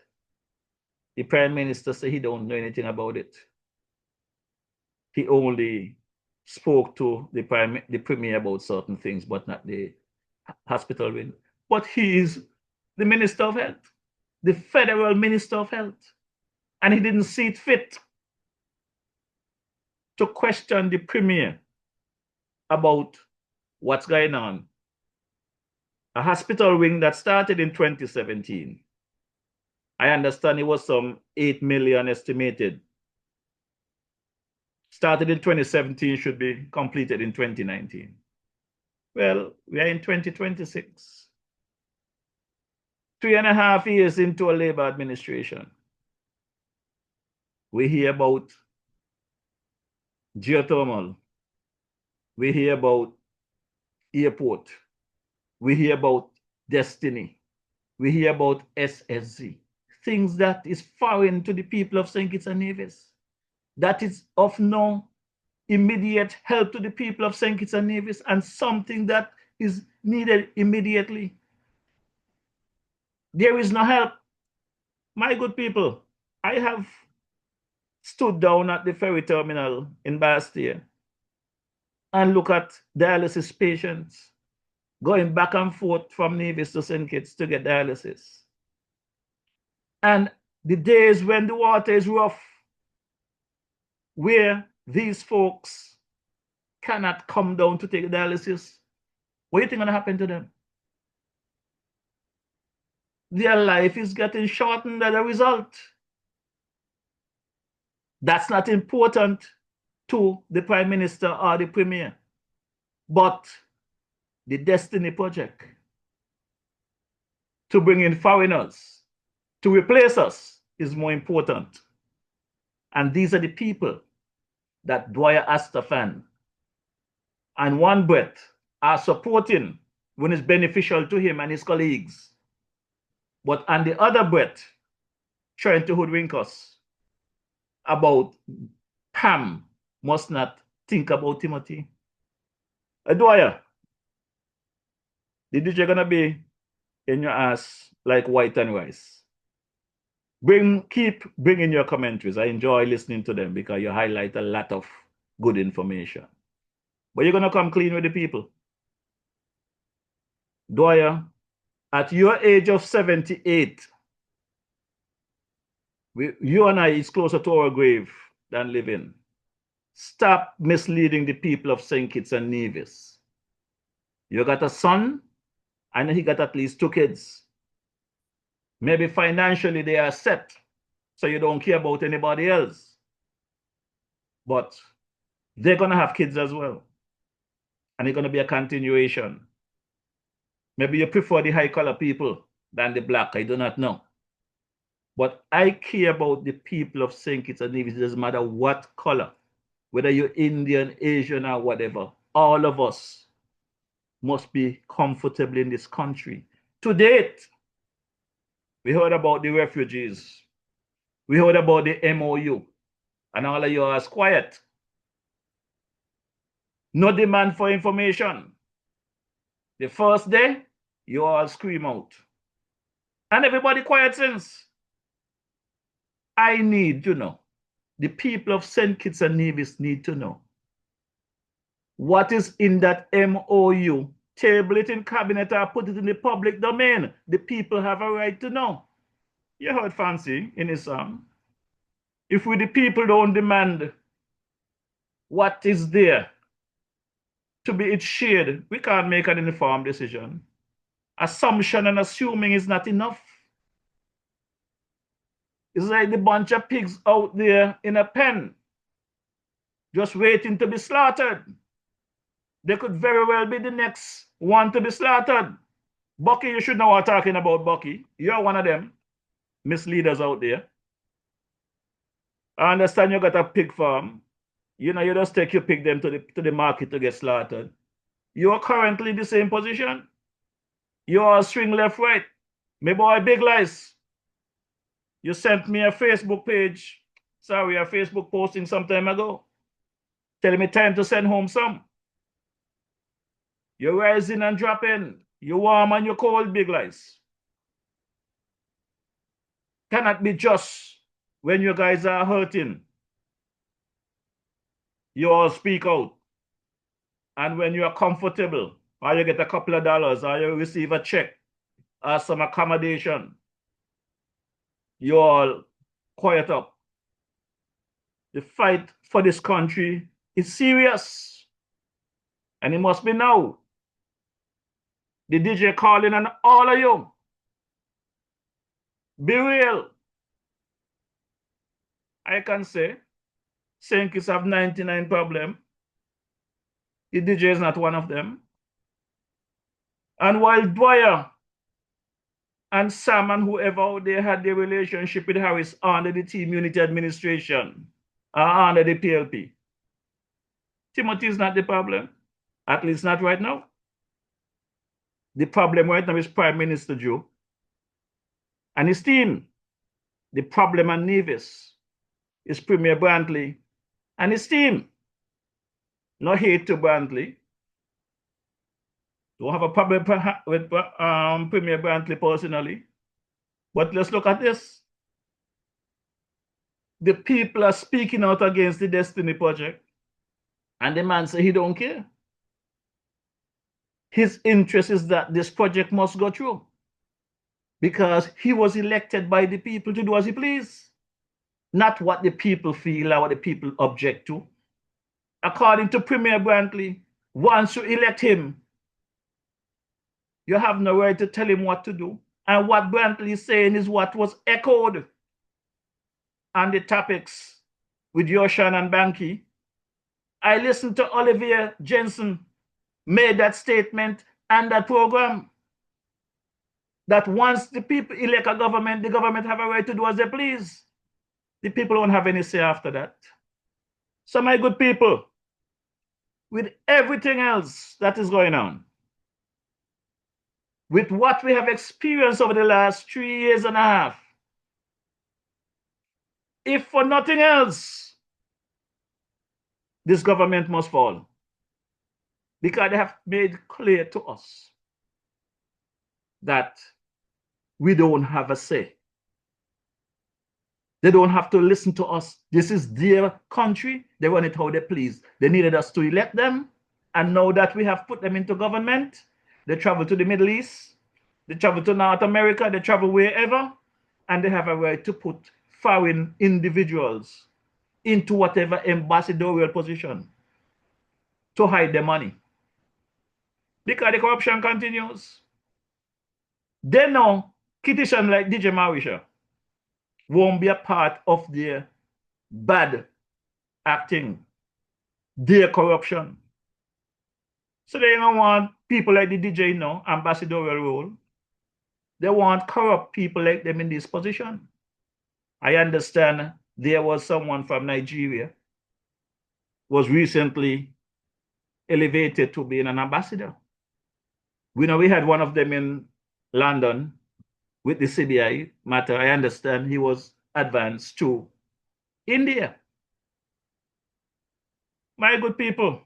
the Prime Minister said he don't know anything about it. He only spoke to the Premier about certain things, but not the hospital wing. But he is the Minister of Health, the Federal Minister of Health, and he didn't see it fit to question the Premier about what's going on. A hospital wing that started in 2017. I understand it was some 8 million estimated. Started in 2017, should be completed in 2019. Well, we are in 2026. 3.5 years into a Labour administration. We hear about geothermal. We hear about airport. We hear about Destiny. We hear about SSZ. Things that is foreign to the people of St. Kitts and Nevis. That is of no immediate help to the people of St. Kitts and Nevis, and something that is needed immediately. There is no help. My good people, I have stood down at the ferry terminal in Bastia and look at dialysis patients going back and forth from Nevis to St. Kitts to get dialysis. And the days when the water is rough, where these folks cannot come down to take dialysis, what do you think is going to happen to them? Their life is getting shortened as a result. That's not important to the Prime Minister or the Premier, but the Destiny Project to bring in foreigners to replace us is more important. And these are the people that Dwyer Astafan and One Breath are supporting when it's beneficial to him and his colleagues. But on the other breath, trying to hoodwink us about Pam must not think about Timothy. Dwyer, the DJ gonna be in your ass like white and rice. Keep bringing your commentaries. I enjoy listening to them because you highlight a lot of good information. But you're gonna come clean with the people. Dwyer, at your age of 78, you and I is closer to our grave than living. Stop misleading the people of St. Kitts and Nevis. You got a son, and he got at least 2 kids. Maybe financially they are set, so you don't care about anybody else. But they're going to have kids as well. And it's going to be a continuation. Maybe you prefer the high color people than the black. I do not know. But I care about the people of St. Kitts and Nevis. It doesn't matter what color, whether you're Indian, Asian, or whatever. All of us must be comfortable in this country. To date, we heard about the refugees. We heard about the MOU. And all of you are quiet. No demand for information. The first day, you all scream out. And everybody quiet since. I need to know. The people of St. Kitts and Nevis need to know. What is in that MOU? Table it in cabinet or put it in the public domain. The people have a right to know. You heard Fancy in his song. If we the people don't demand what is there to be it shared, we can't make an informed decision. Assumption and assuming is not enough. It's like the bunch of pigs out there in a pen, just waiting to be slaughtered. They could very well be the next one to be slaughtered. Bucky, you should know what I'm talking about, Bucky. You're one of them misleaders out there. I understand you got a pig farm. You know, you just take your pig them to the market to get slaughtered. You are currently in the same position. You are swing left, right. My boy, Big Lies. You sent me a Facebook page. Sorry, a Facebook posting some time ago. Telling me time to send home some. You're rising and dropping. You warm and you cold, Big Lies. Cannot be just when you guys are hurting. You all speak out. And when you are comfortable, or you get a couple of dollars, or you receive a check, or some accommodation, you all quiet up. The fight for this country is serious. And it must be now. The DJ calling on all of you. Be real. I can say, St. Kitts have 99 problems. The DJ is not one of them. And while Dwyer and Sam and whoever they had their relationship with Harris under the Team Unity Administration, under the PLP, Timothy is not the problem. At least not right now. The problem right now is Prime Minister Joe and his team. The problem at Nevis is Premier Brantley and his team. No hate to Brantley. Don't have a problem with Premier Brantley personally. But let's look at this. The people are speaking out against the Destiny Project. And the man said he don't care. His interest is that this project must go through. Because he was elected by the people to do as he please. Not what the people feel or what the people object to. According to Premier Brantley, once you elect him, you have no right to tell him what to do. And what Brantley is saying is what was echoed on the topics with Yoshan and Banky. I listened to Olivier Jensen made that statement and that program that once the people elect a government, the government have a right to do as they please. The people don't have any say after that. So my good people, with everything else that is going on, with what we have experienced over the last 3 years and a half, if for nothing else, this government must fall. Because they have made clear to us that we don't have a say. They don't have to listen to us. This is their country. They run it how they please. They needed us to elect them. And now that we have put them into government, they travel to the Middle East. They travel to North America. They travel wherever. And they have a right to put foreign individuals into whatever ambassadorial position to hide their money. Because the corruption continues. They know Kitty like DJ Marisha won't be a part of their bad acting, their corruption. So they don't want people like the DJ now, ambassadorial role. They want corrupt people like them in this position. I understand there was someone from Nigeria was recently elevated to being an ambassador. We know we had one of them in London with the CBI matter. I understand he was advanced to India. My good people,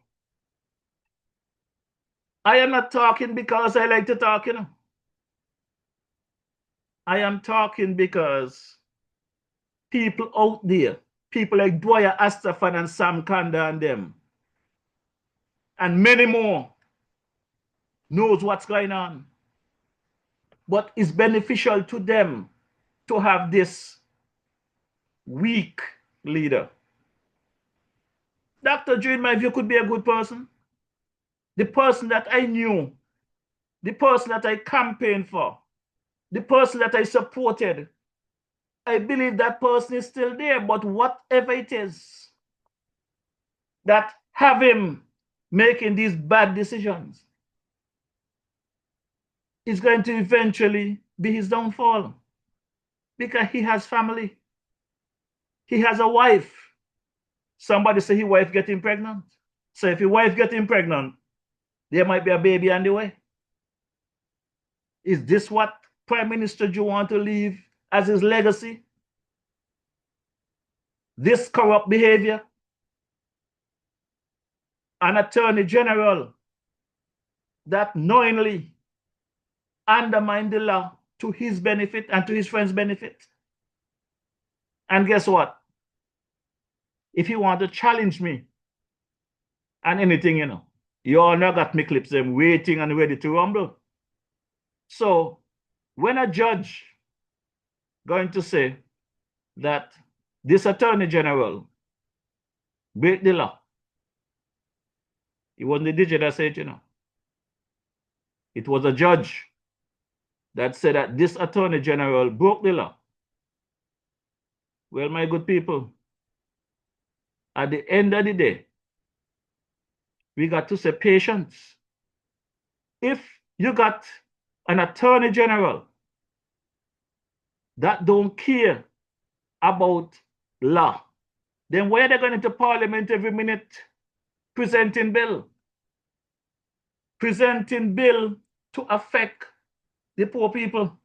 I am not talking because I like to talk, you know. I am talking because people out there, people like Dwyer Astafan and Sam Kanda and them, and many more, knows what's going on. But it's beneficial to them to have this weak leader. Dr. Dre, in my view, could be a good person. The person that I knew, the person that I campaigned for, the person that I supported, I believe that person is still there. But whatever it is that have him making these bad decisions, is going to eventually be his downfall, because he has family. He has a wife. Somebody say his wife getting pregnant. So if your wife getting pregnant, there might be a baby on the way. Is this what Prime Minister you want to leave as his legacy? This corrupt behavior? An attorney general that knowingly undermined the law to his benefit and to his friends' benefit. And guess what? If you want to challenge me and anything, you know, you all know got me clips them waiting and ready to rumble. So when a judge going to say that this attorney general break the law, it wasn't the DJ that said, you know. It was a judge that said that this attorney general broke the law. Well, my good people, at the end of the day, we got to say patience. If you got an attorney general that don't care about law, then why are they going into parliament every minute presenting bill to affect the poor people?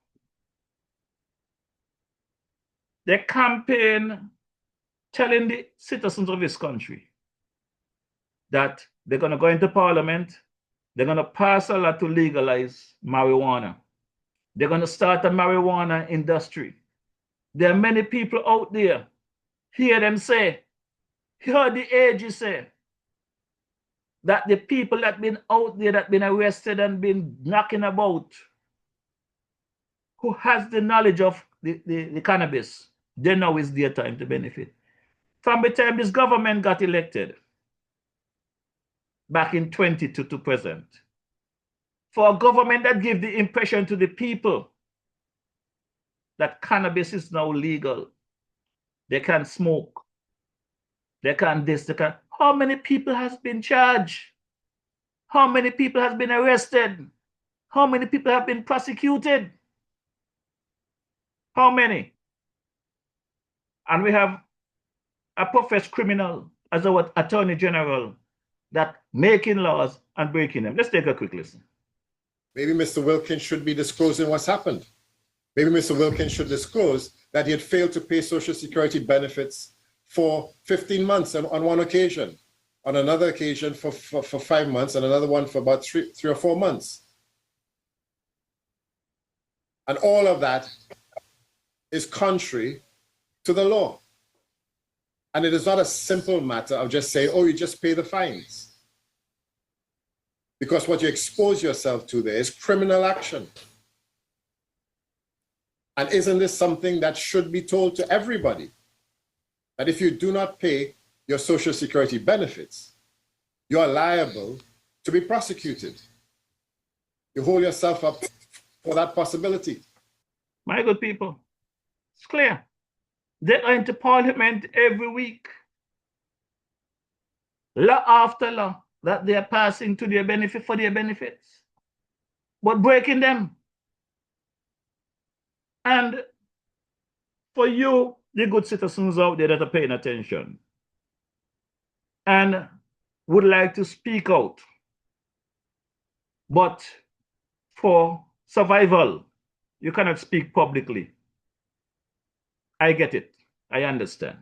They campaign telling the citizens of this country that they're going to go into parliament, they're going to pass a law to legalize marijuana. They're going to start a marijuana industry. There are many people out there, hear them say, hear the AG say, that the people that been out there, that been arrested and been knocking about, who has the knowledge of the cannabis, they know it's their time to benefit. From the time this government got elected, back in 22 to present, for a government that gave the impression to the people that cannabis is now legal, they can smoke, they can this, they can. How many people has been charged? How many people has been arrested? How many people have been prosecuted? How many? And we have a professed criminal as our attorney general that making laws and breaking them. Let's take a quick listen. Maybe Mr. Wilkins should be disclosing what's happened. Maybe Mr. Wilkins should disclose that he had failed to pay Social Security benefits for 15 months on one occasion, on another occasion for 5 months, and another one for about three or 4 months. And all of that is contrary to the law. And it is not a simple matter of just saying, oh, you just pay the fines. Because what you expose yourself to there is criminal action. And isn't this something that should be told to everybody? That if you do not pay your Social Security benefits, you are liable to be prosecuted. You hold yourself up for that possibility. My good people, it's clear. They are into parliament every week. Law after law that they are passing to their benefit for their benefits, but breaking them. And for you, the good citizens out there that are paying attention and would like to speak out, but for survival, you cannot speak publicly. I get it. I understand.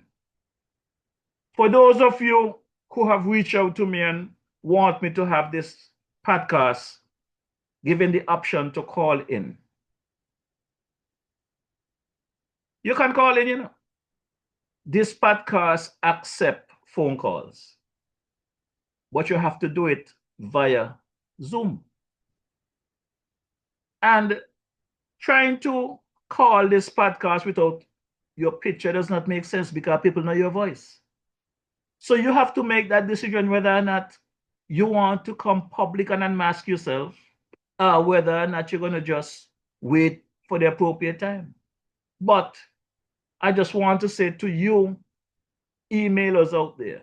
For those of you who have reached out to me and want me to have this podcast, given the option to call in, you can call in, you know. This podcast accept phone calls, but you have to do it via Zoom. And trying to call this podcast without your picture does not make sense because people know your voice. So you have to make that decision whether or not you want to come public and unmask yourself, or whether or not you're going to just wait for the appropriate time. But I just want to say to you, emailers out there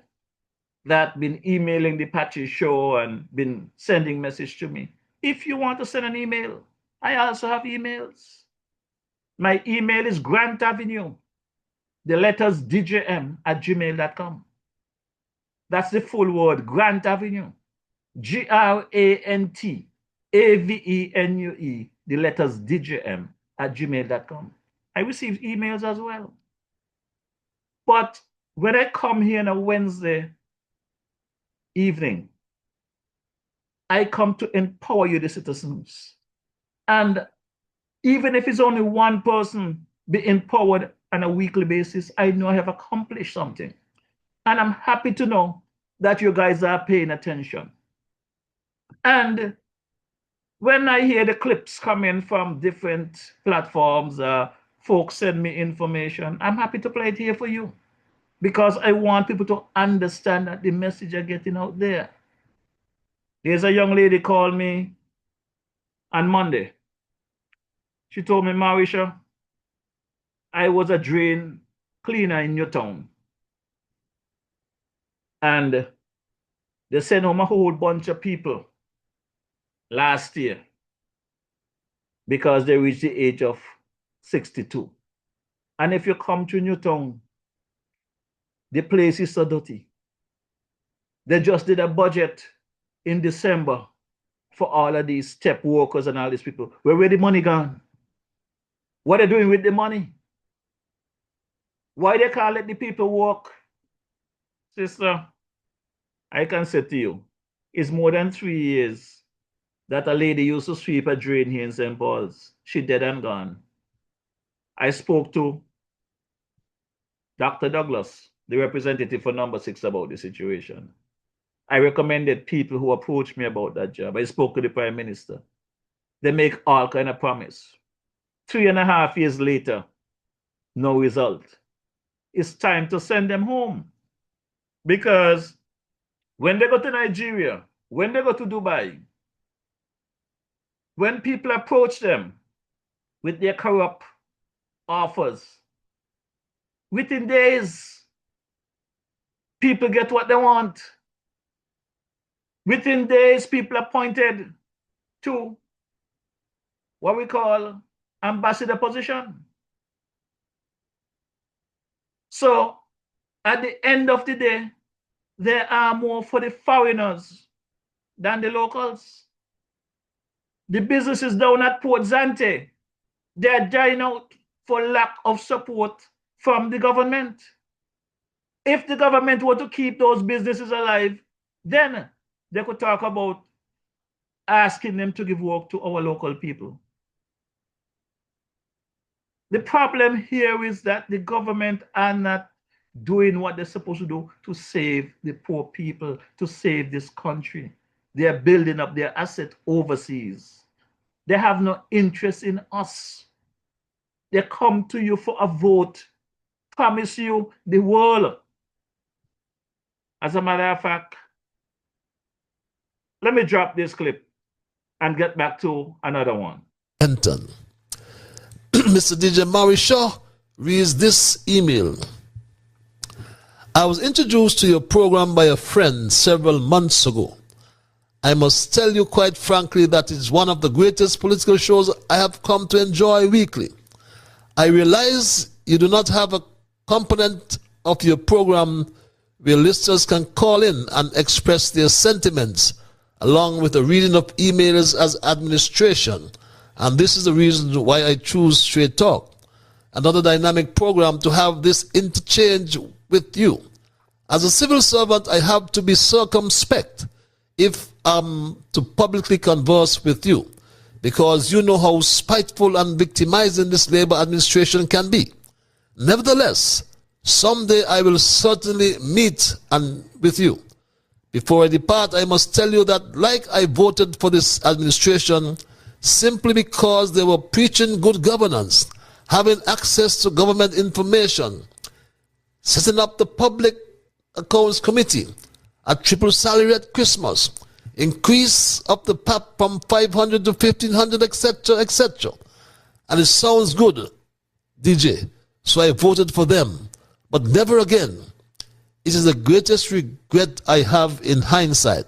that been emailing the Patchy Show and been sending message to me, if you want to send an email, I also have emails. My email is Grant Avenue, the letters djm@gmail.com. That's the full word, Grant Avenue, GRANTAVENUE, the letters djm@gmail.com. I receive emails as well. But when I come here on a Wednesday evening, I come to empower you, the citizens. And even if it's only one person be empowered on a weekly basis, I know I have accomplished something. And I'm happy to know that you guys are paying attention. And when I hear the clips coming from different platforms, folks send me information, I'm happy to play it here for you because I want people to understand that the message are getting out there. There's a young lady called me on Monday. She told me, Marisha, I was a drain cleaner in your town. And they sent home a whole bunch of people last year because they reached the age of 62. And if you come to Newtown, the place is so dirty. They just did a budget in December for all of these step workers and all these people. Where the money gone? What are they doing with the money? Why they can't let the people work? Sister, I can say to you, it's more than 3 years that a lady used to sweep a drain here in St. Paul's. She dead and gone. I spoke to Dr. Douglas, the representative for number 6, about the situation. I recommended people who approached me about that job. I spoke to the Prime Minister. They make all kind of promise. 3.5 years later, no result. It's time to send them home. Because when they go to Nigeria, when they go to Dubai, when people approach them with their corrupt offers, within days, people get what they want. Within days, people are appointed to what we call ambassador position. So at the end of the day, there are more for the foreigners than the locals. The businesses down at Port Zante, they're dying out for lack of support from the government. If the government were to keep those businesses alive, then they could talk about asking them to give work to our local people. The problem here is that the government are not doing what they're supposed to do to save the poor people, to save this country. They are building up their asset overseas. They have no interest in us. They come to you for a vote, promise you the world. As a matter of fact, let me drop this clip and get back to another one. Anton. Mr. DJ Maury Shaw reads this email. I was introduced to your program by a friend several months ago. I must tell you quite frankly that it's one of the greatest political shows I have come to enjoy weekly. I realize you do not have a component of your program where listeners can call in and express their sentiments along with the reading of emails as administration. And this is the reason why I choose Straight Talk, another dynamic program to have this interchange with you. As a civil servant, I have to be circumspect if I'm to publicly converse with you, because you know how spiteful and victimizing this Labour administration can be. Nevertheless, someday I will certainly meet with you. Before I depart, I must tell you that like I voted for this administration simply because they were preaching good governance, having access to government information, setting up the Public Accounts Committee, a triple salary at Christmas, increase of the PAP from 500 to 1500, etc., etc. And it sounds good, DJ, so I voted for them, but never again. It is the greatest regret I have in hindsight.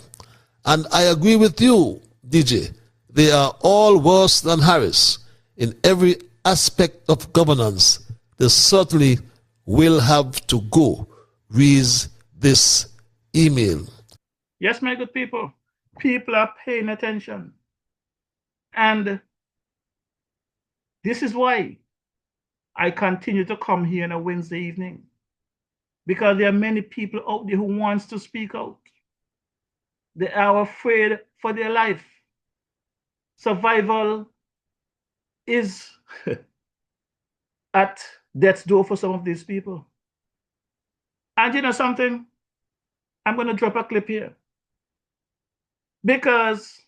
And I agree with you, DJ. They are all worse than Harris in every aspect of governance. They certainly will have to go. Reads this email. Yes, my good people. People are paying attention. And this is why I continue to come here on a Wednesday evening. Because there are many people out there who wants to speak out. They are afraid for their life. Survival is at death's door for some of these people. And you know something? I'm going to drop a clip here. Because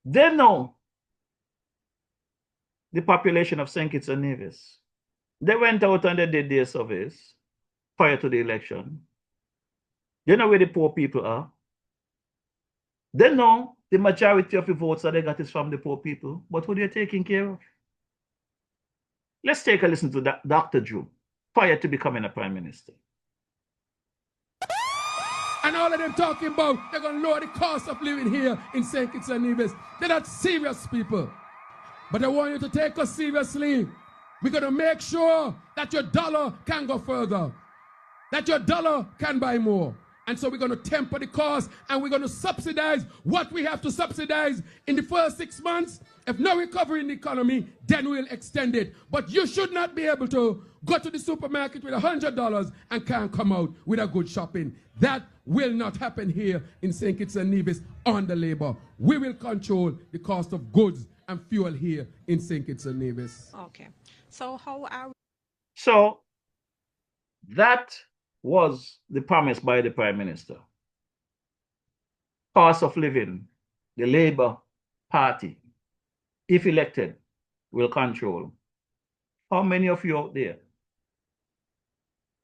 they know the population of St. Kitts and Nevis. They went out and they did their surveys prior to the election. They know where the poor people are. They know the majority of the votes that they got is from the poor people, but who they're taking care of. Let's take a listen to Dr. Drew prior to becoming a prime minister. And all of them talking about they're going to lower the cost of living here in St. Kitts and Nevis. They're not serious people. But I want you to take us seriously. We're going to make sure that your dollar can go further, that your dollar can buy more. And so we're going to temper the cost and we're going to subsidize what we have to subsidize in the first 6 months. If no recovery in the economy, then we'll extend it. But you should not be able to go to the supermarket with $100 and can't come out with a good shopping. That will not happen here in St. Kitts and Nevis under Labour. We will control the cost of goods and fuel here in St. Kitts and Nevis. Okay. So how are we? So that was the promise by the Prime Minister. Cost of living, the Labour Party, if elected, will control. How many of you out there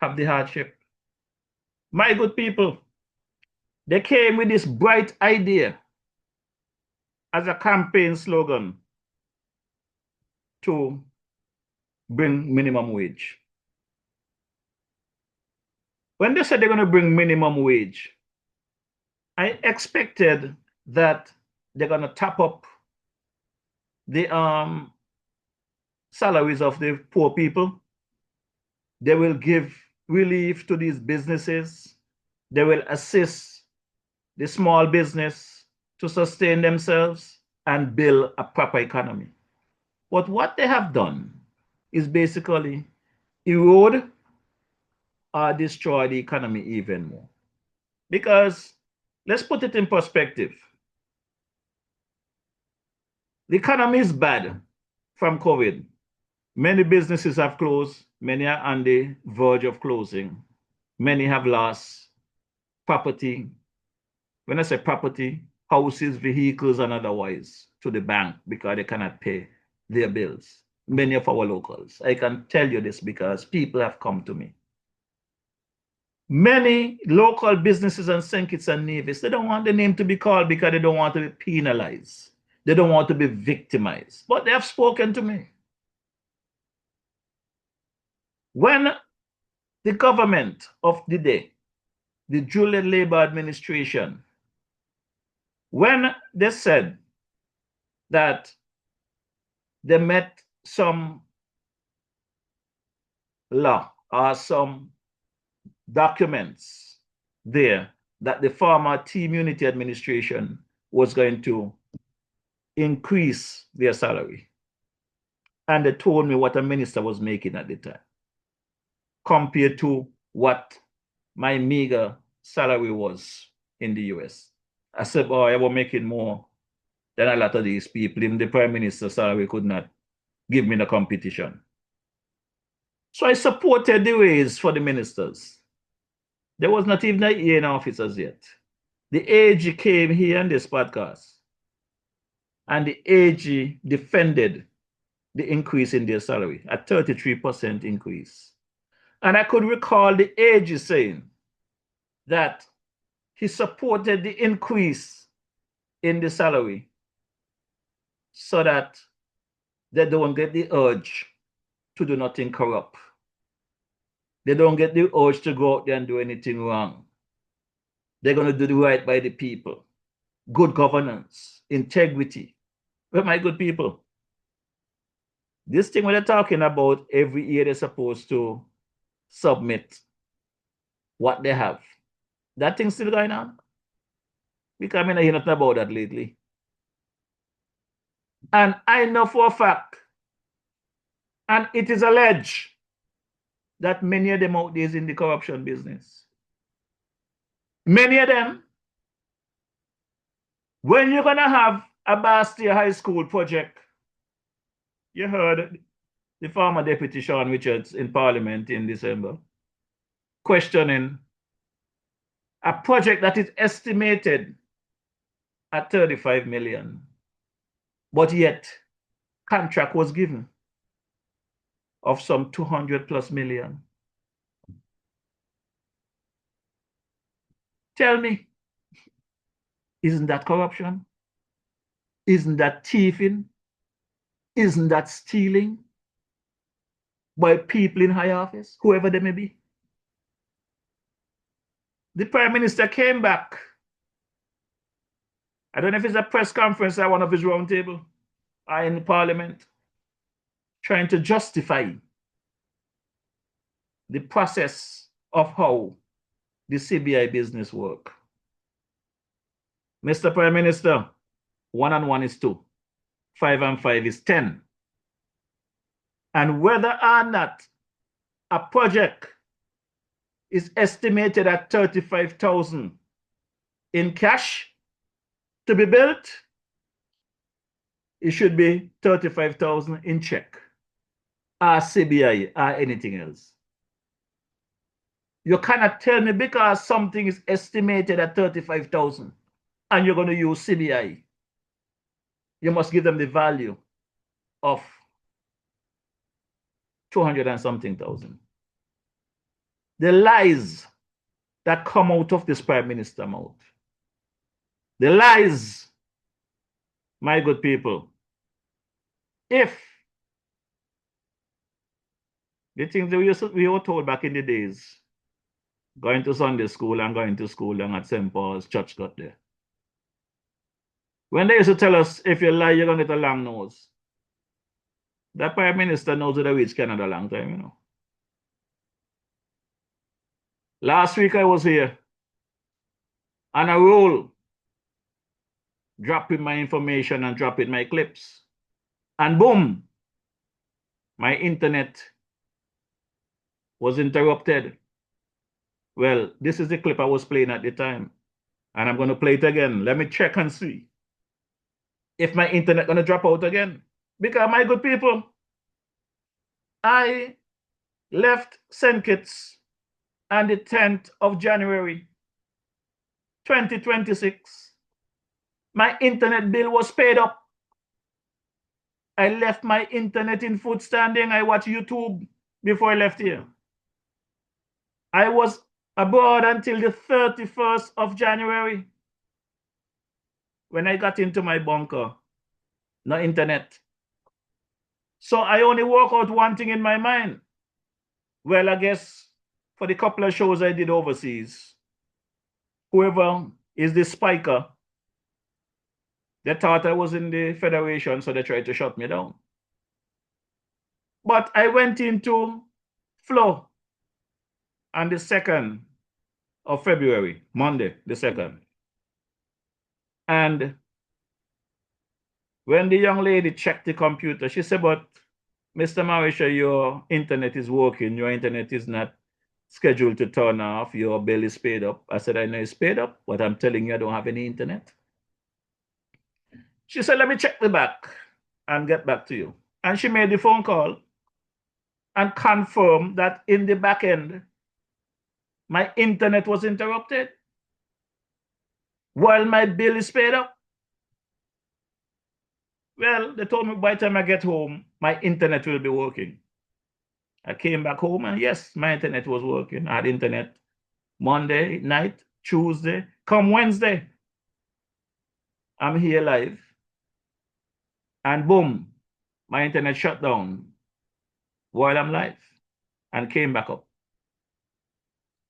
have the hardship? My good people, they came with this bright idea as a campaign slogan to bring minimum wage. When they said they're going to bring minimum wage, I expected that they're going to top up the salaries of the poor people. They will give relief to these businesses. They will assist the small business to sustain themselves and build a proper economy. But what they have done is basically erode or destroy the economy even more. Because let's put it in perspective. The economy is bad from COVID. Many businesses have closed. Many are on the verge of closing. Many have lost property. When I say property, houses, vehicles, and otherwise to the bank because they cannot pay their bills. Many of our locals. I can tell you this because people have come to me. Many local businesses in St. Kitts and Nevis, they don't want the name to be called because they don't want to be penalized. They don't want to be victimized. But they have spoken to me. When the government of the day, the Julian Labor Administration, when they said that they met some law or some documents there that the former Team Unity administration was going to increase their salary. And they told me what a minister was making at the time compared to what my meager salary was in the US. I said, boy, I was making more than a lot of these people. Even the prime minister's salary could not give me the competition. So I supported the raise for the ministers. There was not even a year in office as yet. The AG came here on this podcast, and the AG defended the increase in their salary, a 33% increase. And I could recall the AG saying that he supported the increase in the salary so that they don't get the urge to do nothing corrupt. They don't get the urge to go out there and do anything wrong. They're going to do the right by the people. Good governance, integrity. But my good people, this thing when they're talking about every year they're supposed to submit what they have, that thing's still going on? Because I mean, I hear nothing about that lately. And I know for a fact, and it is alleged, that many of them out there is in the corruption business. Many of them, when you're going to have a Bastia High School project, you heard the former Deputy Sean Richards in Parliament in December questioning a project that is estimated at 35 million, but yet contract was given of some 200 plus million. Tell me, isn't that corruption? Isn't that thieving? Isn't that stealing by people in high office, whoever they may be? The Prime Minister came back. I don't know if it's a press conference or one of his roundtable or in Parliament, trying to justify the process of how the CBI business work. Mr. Prime Minister, 1 and 1 is 2. 5 and 5 is 10. And whether or not a project is estimated at 35,000 in cash to be built, it should be 35,000 in check, or CBI, or anything else. You cannot tell me because something is estimated at 35,000 and you're going to use CBI. You must give them the value of 200 and something thousand. The lies that come out of this Prime Minister mouth. The lies, my good people. If the things that we were told back in the days, going to Sunday school and going to school and at St. Paul's Church got there. When they used to tell us, if you lie, you're going to get a long nose. That Prime Minister knows that I reached Canada a long time, you know. Last week I was here on a roll, dropping my information and dropping my clips. And boom, my internet was interrupted. Well, this is the clip I was playing at the time. And I'm going to play it again. Let me check and see if my internet going to drop out again. Because, my good people, I left St. Kitts on the 10th of January, 2026. My internet bill was paid up. I left my internet in food standing. I watched YouTube before I left here. I was abroad until the 31st of January. When I got into my bunker, no internet. So I only work out one thing in my mind. Well, I guess for the couple of shows I did overseas, whoever is the spiker, they thought I was in the federation, so they tried to shut me down. But I went into Flow on the 2nd of February, Monday, the 2nd. And when the young lady checked the computer, she said, but Mr. Marisha, your internet is working. Your internet is not scheduled to turn off. Your bill is paid up. I said, I know it's paid up, but I'm telling you, I don't have any internet. She said, let me check the back and get back to you. And she made the phone call and confirmed that in the back end, my internet was interrupted while my bill is paid up. Well, they told me by the time I get home, my internet will be working. I came back home and yes, my internet was working. I had internet Monday night, Tuesday, come Wednesday. I'm here live. And boom, my internet shut down while I'm live and came back up.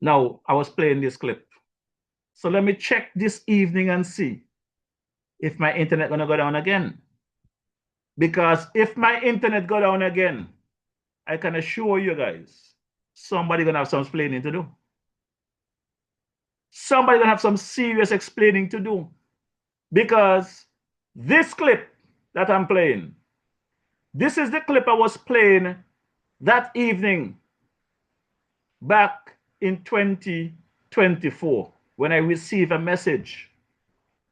Now, I was playing this clip. So let me check this evening and see if my internet gonna go down again. Because if my internet go down again, I can assure you guys, somebody gonna have some explaining to do. Somebody gonna have some serious explaining to do. Because this clip that I'm playing, this is the clip I was playing that evening back in 2024 when I received a message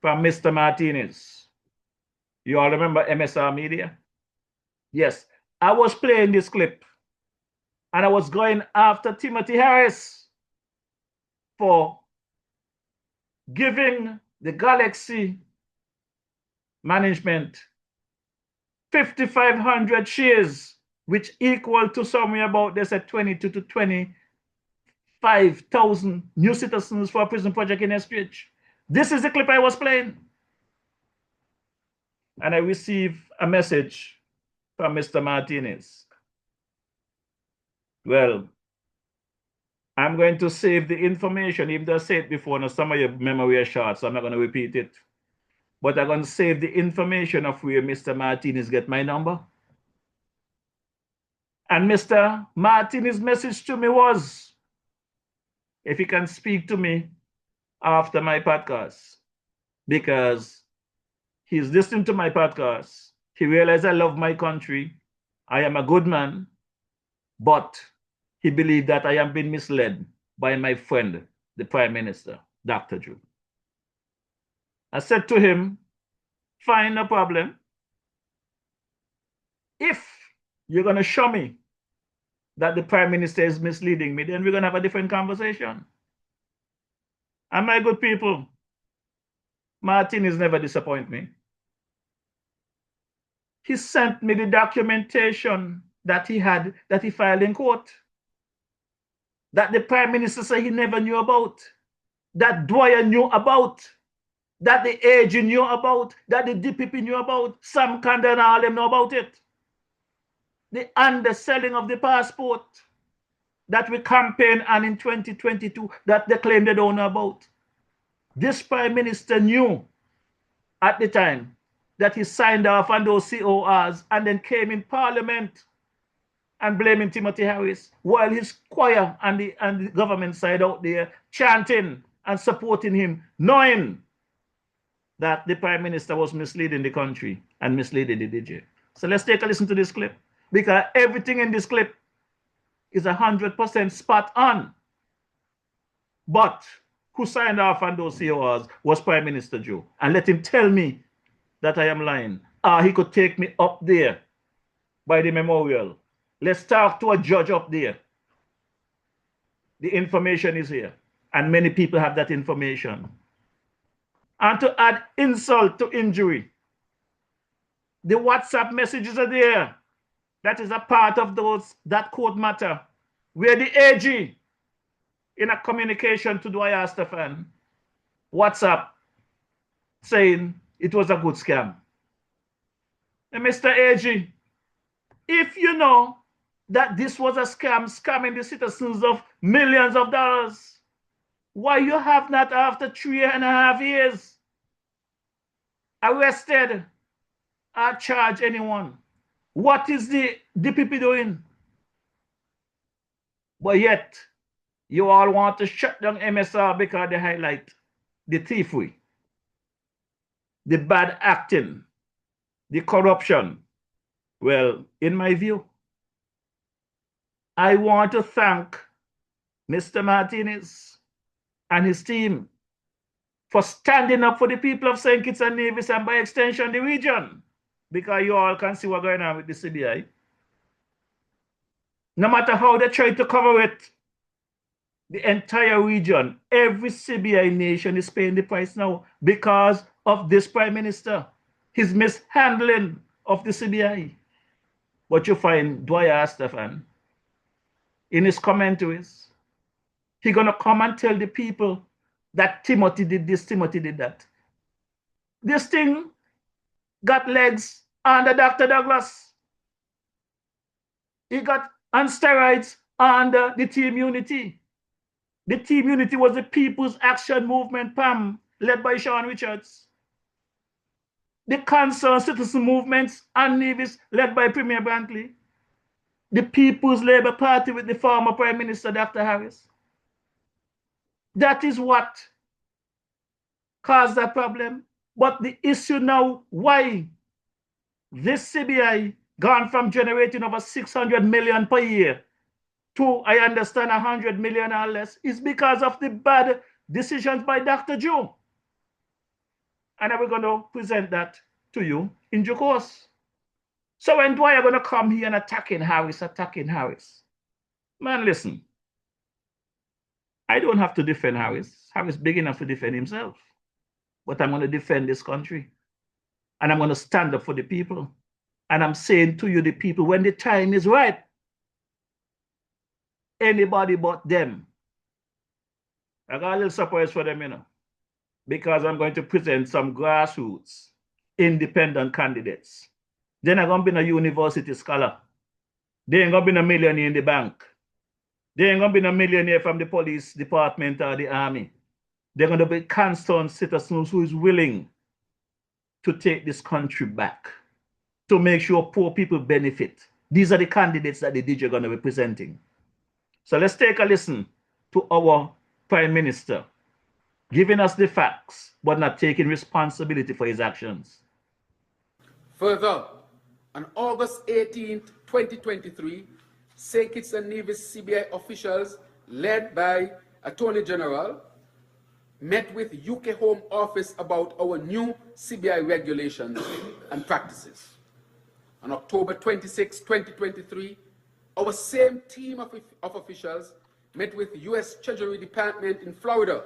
from Mr. Martinez. You all remember MSR Media? Yes, I was playing this clip and I was going after Timothy Harris for giving the Galaxy management 5,500 shares, which equal to somewhere about, they said 22 to 25,000 new citizens for a prison project in Estridge. This is the clip I was playing. And I received a message from Mr. Martinez. Well, I'm going to save the information, even though I said it before, now some of your memory are short, so I'm not going to repeat it. But I'm going to save the information of where Mr. Martinez get my number. And Mr. Martinez's message to me was, if he can speak to me after my podcast, because he's listening to my podcast, he realized I love my country, I am a good man, but he believed that I am being misled by my friend, the Prime Minister, Dr. Drew. I said to him, fine, no problem. If you're going to show me that the Prime Minister is misleading me, then we're going to have a different conversation. And my good people, Martinez never disappoint me. He sent me the documentation that he had, that he filed in court, that the Prime Minister said he never knew about, that Dwyer knew about, that the AG knew about, that the DPP knew about, Sam Kanda and all them know about it. The underselling of the passport that we campaigned on in 2022 that they claim they don't know about. This Prime Minister knew at the time that he signed off on those CORs and then came in Parliament and blaming Timothy Harris while his choir and the government side out there chanting and supporting him, knowing that the Prime Minister was misleading the country and misleading the DJ. So let's take a listen to this clip, because everything in this clip is 100% spot on. But who signed off on those CORs was Prime Minister Joe. And let him tell me that I am lying. He could take me up there by the memorial. Let's talk to a judge up there. The information is here. And many people have that information. And to add insult to injury, the WhatsApp messages are there. That is a part of that court matter, where the AG, in a communication to Dwyer Stefan, WhatsApp, saying it was a good scam. And Mr. AG, if you know that this was a scam, scamming the citizens of millions of dollars. Why you have not, after 3.5 years, arrested or charged anyone? What is the DPP doing? But yet, you all want to shut down MSR because they highlight the thievery, the bad acting, the corruption. Well, in my view, I want to thank Mr. Martinez and his team for standing up for the people of St. Kitts and Nevis and by extension the region, because you all can see what's going on with the CBI. No matter how they try to cover it, the entire region, every CBI nation is paying the price now because of this Prime Minister, his mishandling of the CBI. But you find Dwyer Stefan in his commentaries, he's going to come and tell the people that Timothy did this, Timothy did that. This thing got legs under Dr. Douglas. He got on steroids under the Team Unity. The Team Unity was the People's Action Movement, PAM, led by Sean Richards. The Concerned Citizen Movements and Nevis, led by Premier Brantley. The People's Labour Party with the former Prime Minister, Dr. Harris. That is what caused that problem. But the issue now, why this CBI gone from generating over 600 million per year to, I understand, 100 million or less, is because of the bad decisions by Dr. Joe. And we're going to present that to you in due course. So when Dwyer going to come here and attacking Harris, man, listen. I don't have to defend Harris. Harris big enough to defend himself. But I'm going to defend this country. And I'm going to stand up for the people. And I'm saying to you, the people, when the time is right, anybody but them. I got a little surprise for them, you know, because I'm going to present some grassroots, independent candidates. They're not going to be a university scholar. They ain't going to be a millionaire in the bank. They ain't going to be a millionaire from the police department or the army. They're going to be concerned citizens who is willing to take this country back, to make sure poor people benefit. These are the candidates that the DJ are going to be presenting. So let's take a listen to our Prime Minister, giving us the facts, but not taking responsibility for his actions. Further, on August 18th, 2023, St. Kitts and Nevis CBI officials, led by Attorney General, met with UK Home Office about our new CBI regulations and practices. On October 26, 2023, our same team of officials met with US Treasury Department in Florida,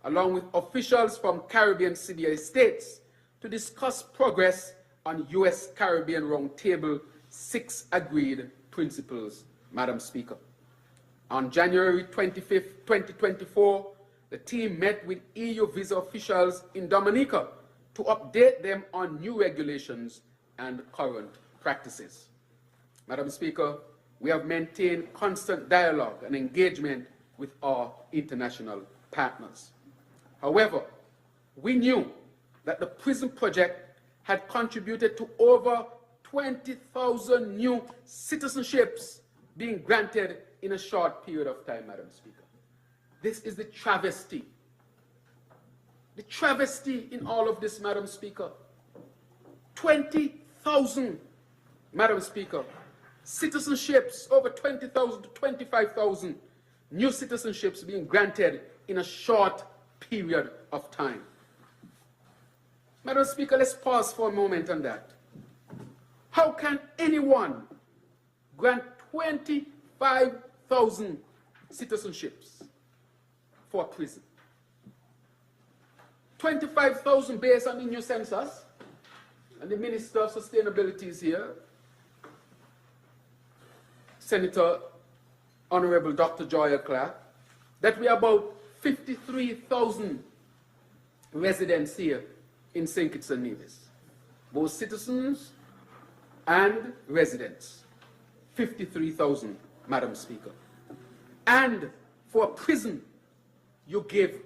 along with officials from Caribbean CBI states, to discuss progress on US Caribbean Roundtable 6 agreed principles, Madam Speaker. On January 25th, 2024, the team met with EU visa officials in Dominica to update them on new regulations and current practices. Madam Speaker, we have maintained constant dialogue and engagement with our international partners. However, we knew that the prison project had contributed to over 20,000 new citizenships being granted in a short period of time, Madam Speaker. This is the travesty. The travesty in all of this, Madam Speaker. 20,000, Madam Speaker, citizenships, over 20,000 to 25,000 new citizenships being granted in a short period of time. Madam Speaker, let's pause for a moment on that. How can anyone grant 25,000 citizenships for a prison? 25,000 based on the new census, and the Minister of Sustainability is here, Senator Honorable Dr. Joya Clark, that we are about 53,000 residents here in St. Kitts and Nevis, both citizens and residents. 53,000, Madam Speaker. And for a prison, you give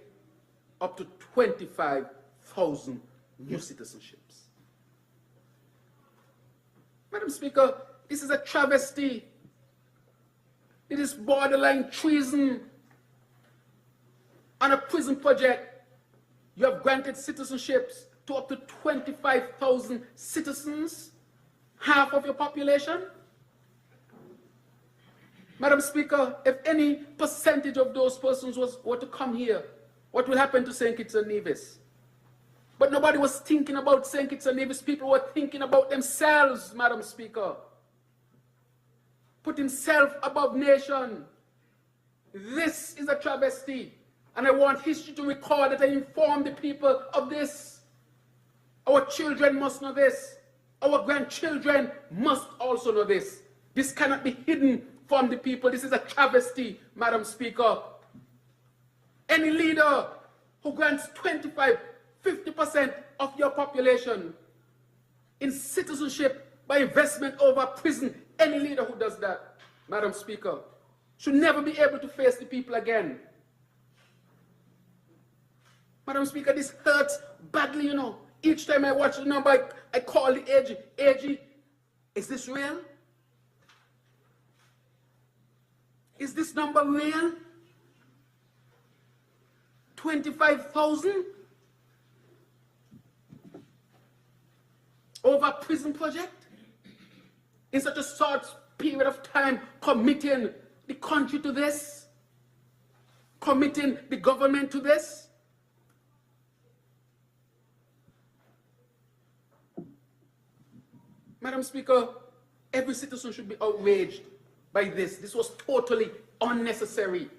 up to 25,000 new citizenships. Madam Speaker, this is a travesty. It is borderline treason. On a prison project, you have granted citizenships to up to 25,000 citizens, half of your population. Madam Speaker, if any percentage of those persons were to come here, what will happen to St. Kitts and Nevis? But nobody was thinking about St. Kitts and Nevis. People were thinking about themselves, Madam Speaker. Putting self above nation. This is a travesty. And I want history to record that I informed the people of this. Our children must know this. Our grandchildren must also know this. This cannot be hidden from the people. This is a travesty, Madam Speaker. Any leader who grants 25, 50% of your population in citizenship by investment over prison, any leader who does that, Madam Speaker, should never be able to face the people again. Madam Speaker, this hurts badly, you know. Each time I watch the number, I call the AG. AG, is this real? Is this number real? 25,000? Over a prison project? In such a short period of time, committing the country to this? Committing the government to this? Madam Speaker, every citizen should be outraged by this. This was totally unnecessary.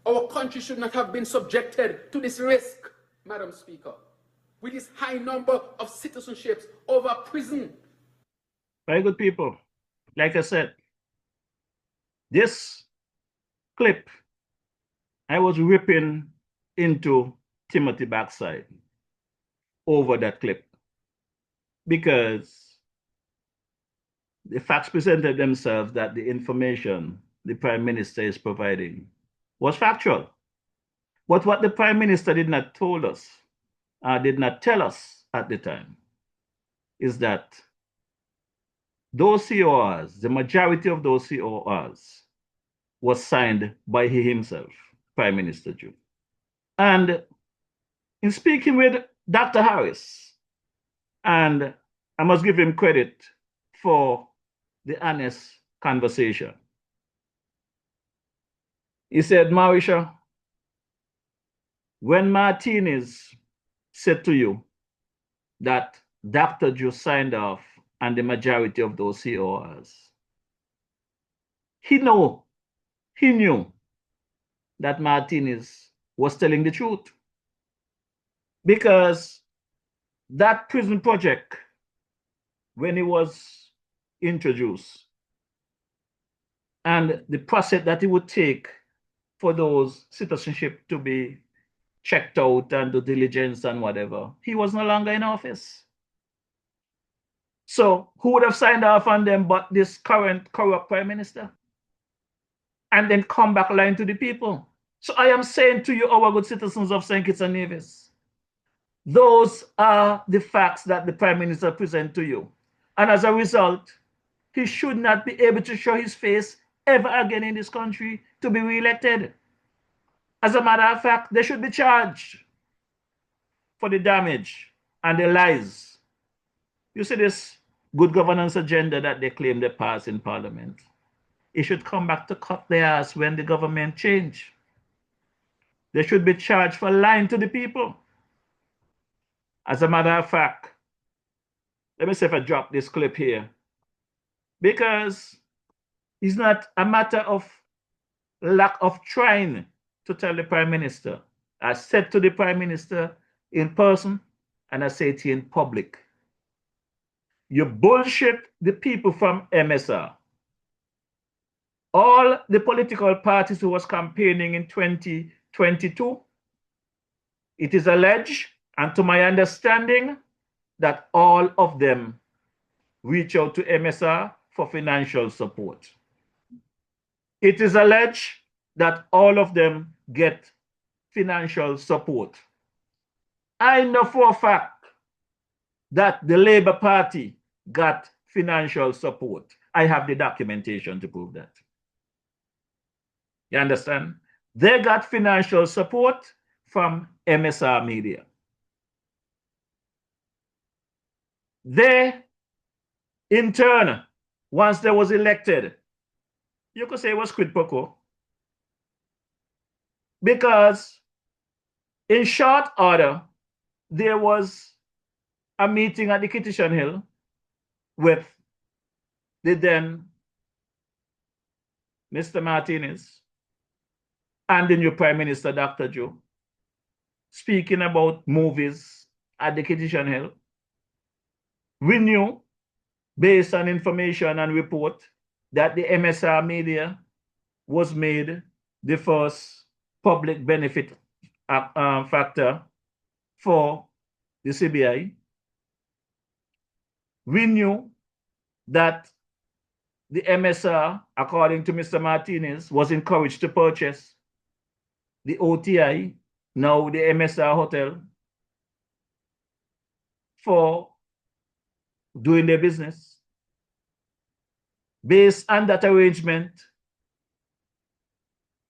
Our country should not have been subjected to this risk, Madam Speaker, with this high number of citizenships over prison. Very good, people. Like I said, this clip, I was ripping into Timothy backside over that clip because the facts presented themselves that the information the Prime Minister is providing was factual. But what the Prime Minister did not tell us at the time, is that those CORs, the majority of those CORs, was signed by he himself, Prime Minister Joe. And in speaking with Dr. Harris, and I must give him credit for the honest conversation. He said, Marisha, when Martinez said to you that Dr. Joe signed off on the majority of those CORs, he knew that Martinez was telling the truth. Because that prison project, when it was introduced, and the process that it would take for those citizenship to be checked out and due diligence and whatever, he was no longer in office. So who would have signed off on them but this current corrupt Prime Minister? And then come back lying to the people. So I am saying to you, our good citizens of St. Kitts and Nevis, those are the facts that the Prime Minister present to you. And as a result, he should not be able to show his face ever again in this country to be re-elected. As a matter of fact, they should be charged for the damage and the lies. You see this good governance agenda that they claim they pass in Parliament? It should come back to cut their ass when the government change. They should be charged for lying to the people. As a matter of fact, let me see if I drop this clip here. Because it's not a matter of lack of trying to tell the Prime Minister. I said to the Prime Minister in person, and I say to you in public, you bullshit the people from MSR. All the political parties who was campaigning in 2022, it is alleged, and to my understanding, that all of them reach out to MSR for financial support. It is alleged that all of them get financial support. I know for a fact that the Labour Party got financial support. I have the documentation to prove that. You understand? They got financial support from MSR Media. They, in turn, once they was elected, you could say it was quid pro quo. Because in short order, there was a meeting at the Kittitian Hill with the then Mr. Martinez and the new Prime Minister, Dr. Joe, speaking about movies at the Kittitian Hill. We knew, based on information and report, that the MSR Media was made the first public benefit factor for the CBI. We knew that the MSR, according to Mr. Martinez, was encouraged to purchase the OTI, now the MSR Hotel, for doing their business. Based on that arrangement,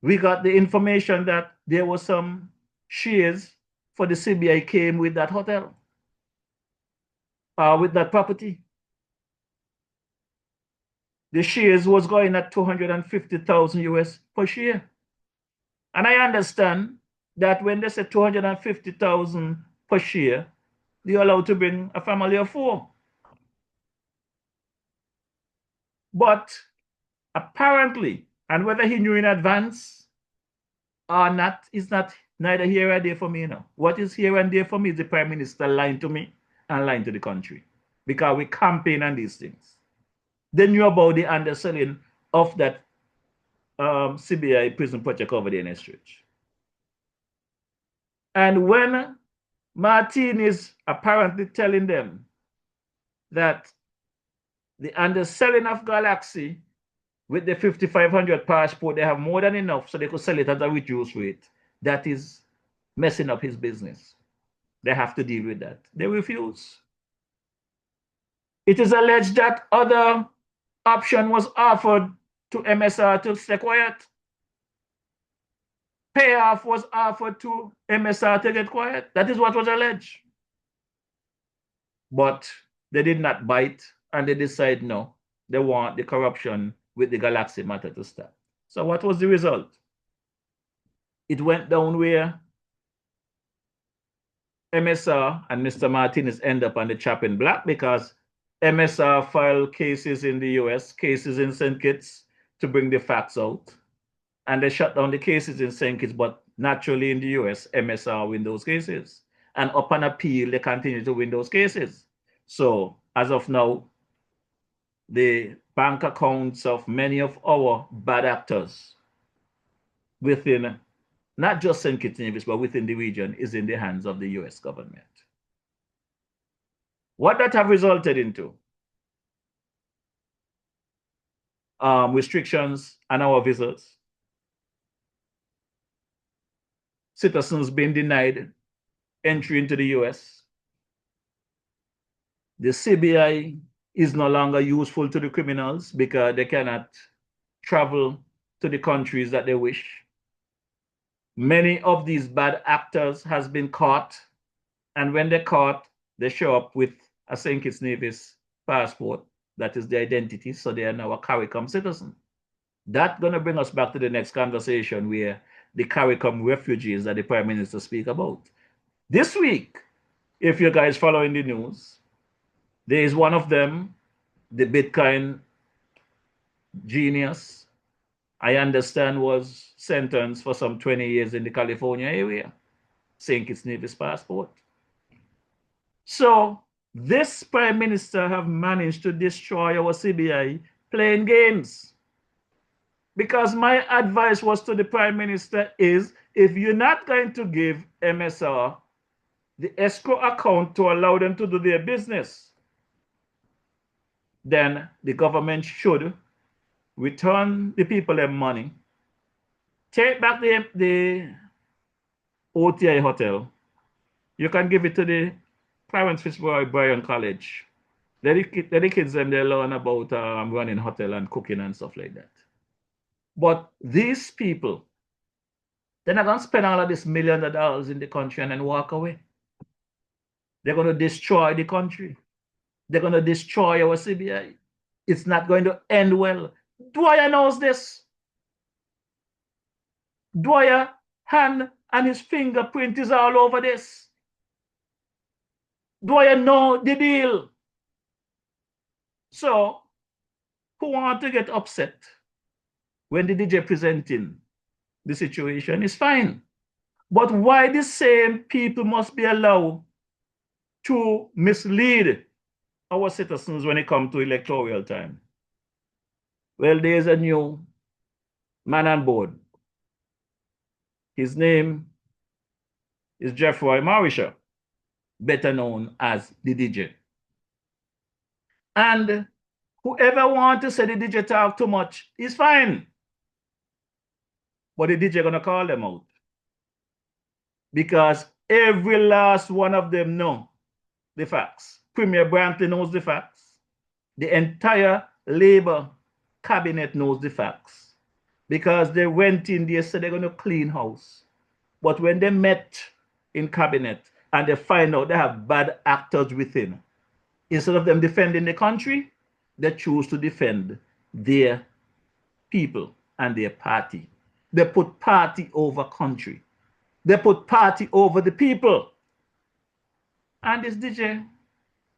we got the information that there was some shares for the CBI came with that hotel, with that property. The shares was going at 250,000 US per share. And I understand that when they say 250,000 per share, they're allowed to bring a family of 4. But apparently, and whether he knew in advance or not, is not neither here or there for me now. What is here and there for me is the Prime Minister lying to me and lying to the country, because we campaign on these things. They knew about the underselling of that CBI prison project over there in Estridge. And when Martin is apparently telling them that the underselling of Galaxy with the 5,500 passport, they have more than enough so they could sell it at a reduced rate, that is messing up his business. They have to deal with that. They refuse. It is alleged that other option was offered to MSR to stay quiet. Payoff was offered to MSR to get quiet. That is what was alleged. But they did not bite, and they decide no, they want the corruption with the Galaxy matter to stop. So what was the result? It went down where MSR and Mr. Martinez end up on the chopping block, because MSR filed cases in the US, cases in St. Kitts to bring the facts out. And they shut down the cases in St. Kitts, but naturally in the US, MSR win those cases. And upon appeal, they continue to win those cases. So as of now, the bank accounts of many of our bad actors within not just St. Kitts and Nevis, but within the region is in the hands of the US government. What that have resulted into? Restrictions on our visas. Citizens being denied entry into the US. The CBI is no longer useful to the criminals because they cannot travel to the countries that they wish. Many of these bad actors has been caught, and when they're caught, they show up with a St. Kitts Nevis passport. That is their identity, so they are now a CARICOM citizen. That's going to bring us back to the next conversation, where the CARICOM refugees that the Prime Minister speak about. This week, if you guys following the news, there is one of them, the Bitcoin genius, I understand was sentenced for some 20 years in the California area, St. Kitts Nevis passport. So this Prime Minister have managed to destroy our CBI playing games. Because my advice was to the Prime Minister is, if you're not going to give MSR the escrow account to allow them to do their business, then the government should return the people their money, take back the OTI hotel. You can give it to the Clarence Fitzroy Bryan College. Let the kids them they learn about running hotel and cooking and stuff like that. But these people, they're not going to spend all of this millions of dollars in the country and then walk away. They're going to destroy the country. They're going to destroy our CBI. It's not going to end well. Dwyer knows this. Dwyer hand and his fingerprint is all over this. Dwyer know the deal. So, who want to get upset when the DJ presenting the situation is fine. But why the same people must be allowed to mislead our citizens when it comes to electoral time? Well, there's a new man on board. His name is Jeffrey Marisha, better known as the DJ. And whoever wants to say the DJ talk too much is fine. But the DJ gonna call them out. Because every last one of them know the facts. Premier Brantley knows the facts. The entire Labour cabinet knows the facts. Because they went in there, said they're gonna clean house. But when they met in cabinet and they find out they have bad actors within, instead of them defending the country, they choose to defend their people and their party. They put party over country. They put party over the people. And this DJ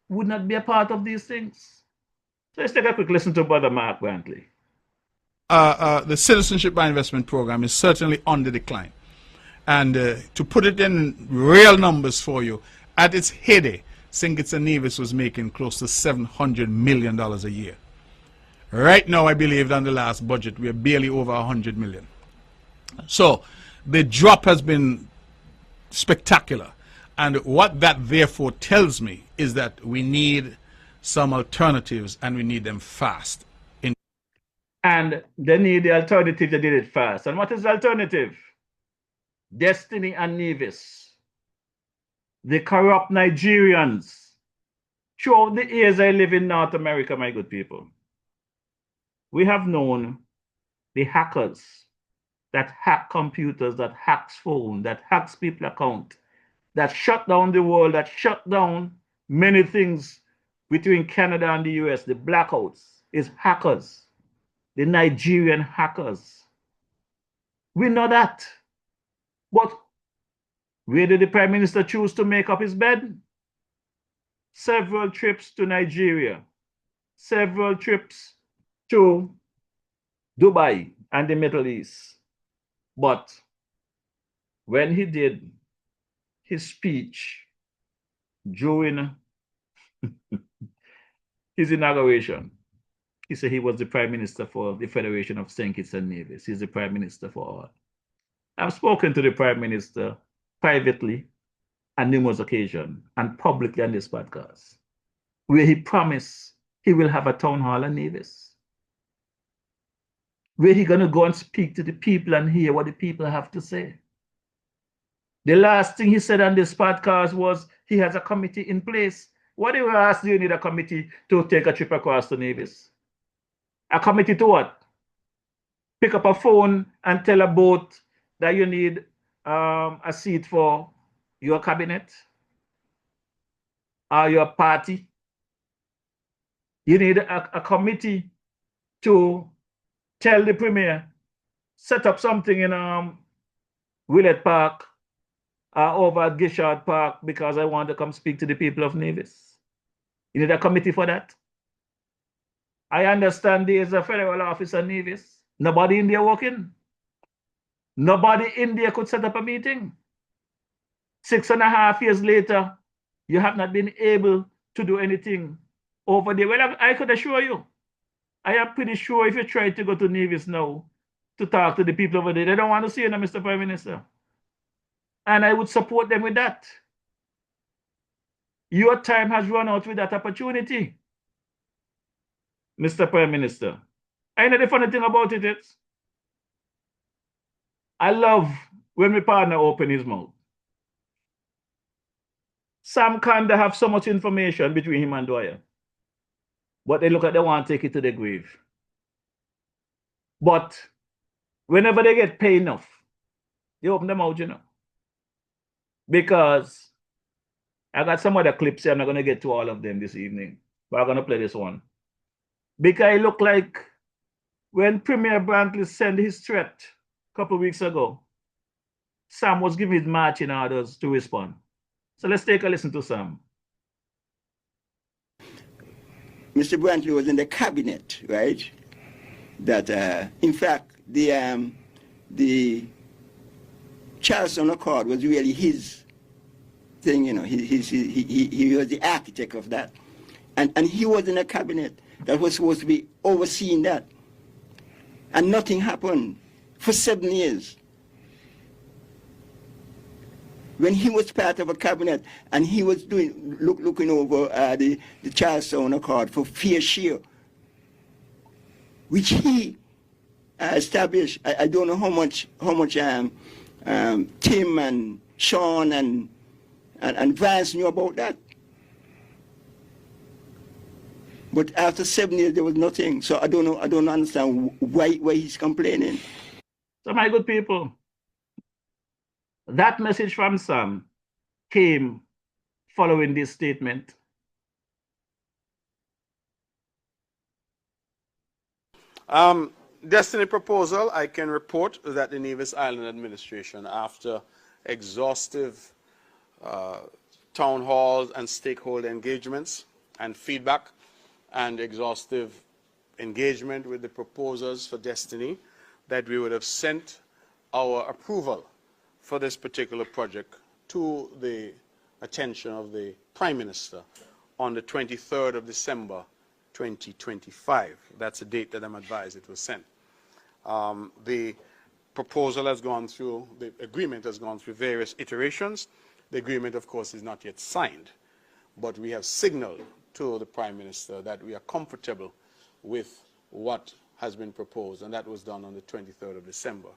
would not be a part of these things. So let's take a quick listen to Brother Mark Brantley. The Citizenship by Investment Program is certainly on the decline. And to put it in real numbers for you, at its heyday, St. Kitts and Nevis was making close to $700 million a year. Right now, I believe on the last budget, we're barely over $100 million. So the drop has been spectacular. And what that therefore tells me is that we need some alternatives and we need them fast. And they need the alternative, they did it fast. And what is the alternative? Destiny and Nevis. The corrupt Nigerians. Throughout the years I live in North America, my good people, we have known the hackers that hack computers, that hacks phone, that hacks people account, that shut down the world, that shut down many things between Canada and the US. The blackouts is hackers, the Nigerian hackers. We know that. But where did the Prime Minister choose to make up his bed? Several trips to Nigeria, several trips to Dubai and the Middle East. But when he did his speech during his inauguration, he said he was the Prime Minister for the Federation of St. Kitts and Nevis. He's the Prime Minister for all. I've spoken to the Prime Minister privately on numerous occasions and publicly on this podcast, where he promised he will have a town hall in Nevis, where he's going to go and speak to the people and hear what the people have to say. The last thing he said on this podcast was he has a committee in place. What do you ask? Do you need a committee to take a trip across to Nevis? A committee to what? Pick up a phone and tell a boat that you need a seat for your cabinet or your party. You need a committee to tell the Premier, set up something in Willett Park over at Gishard Park because I want to come speak to the people of Nevis. You need a committee for that. I understand there is a federal office in Nevis. Nobody in there working. Nobody in there could set up a meeting. 6.5 years later, you have not been able to do anything over there. Well, I could assure you, I am pretty sure if you try to go to Nevis now to talk to the people over there, they don't want to see you, Mr. Prime Minister. And I would support them with that. Your time has run out with that opportunity. Mr. Prime Minister, I know the funny thing about it is, I love when my partner open his mouth. Sam kind of have so much information between him and Dwyer. But they look at they want to take it to the grave. But whenever they get paid enough, they open them out, you know. Because I got some other clips here. I'm not going to get to all of them this evening. But I'm going to play this one. Because it looked like when Premier Brantley sent his threat a couple of weeks ago, Sam was giving his marching orders to respond. So let's take a listen to Sam. Mr. Brantley was in the cabinet, right? That, in fact, the Charleston Accord was really his thing, you know. He was the architect of that. And he was in a cabinet that was supposed to be overseeing that. And nothing happened for 7 years. When he was part of a cabinet and he was looking over the Charleston Accord for fair share, which he established. I don't know how much Tim and Sean and Vance knew about that. But after 7 years, there was nothing. So I don't understand why he's complaining. So my good people, that message from Sam came following this statement. Destiny proposal, I can report that the Nevis Island administration, after exhaustive town halls and stakeholder engagements and feedback and exhaustive engagement with the proposers for Destiny, that we would have sent our approval for this particular project to the attention of the Prime Minister on the 23rd of December 2025. That's the date that I'm advised it was sent. The proposal has gone through, the agreement has gone through various iterations. The agreement, of course, is not yet signed, but we have signaled to the Prime Minister that we are comfortable with what has been proposed, and that was done on the 23rd of December.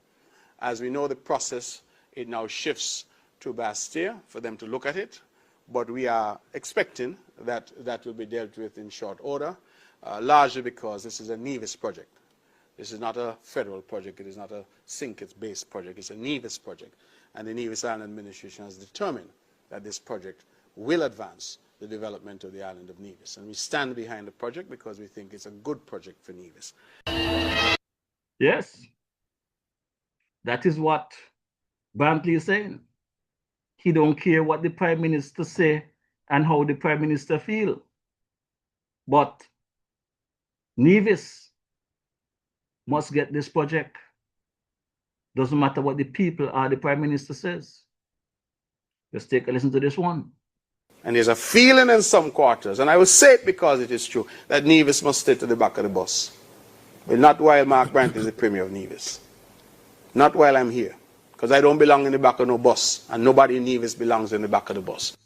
As we know the process, it now shifts to Bastille for them to look at it, but we are expecting that that will be dealt with in short order, largely because this is a Nevis project. This is not a federal project. It is not a Sinkits-based project. It's a Nevis project. And the Nevis Island administration has determined that this project will advance the development of the island of Nevis. And we stand behind the project because we think it's a good project for Nevis. Yes. That is what Brantley is saying. He don't care what the Prime Minister say and how the Prime Minister feel. But Nevis must get this project. Doesn't matter what the people or the Prime Minister says. Let's take a listen to this one. And there's a feeling in some quarters, and I will say it because it is true, that Nevis must stay to the back of the bus. But not while Mark Brantley is the Premier of Nevis. Not while I'm here. Because I don't belong in the back of no bus, and nobody in Nevis belongs in the back of the bus.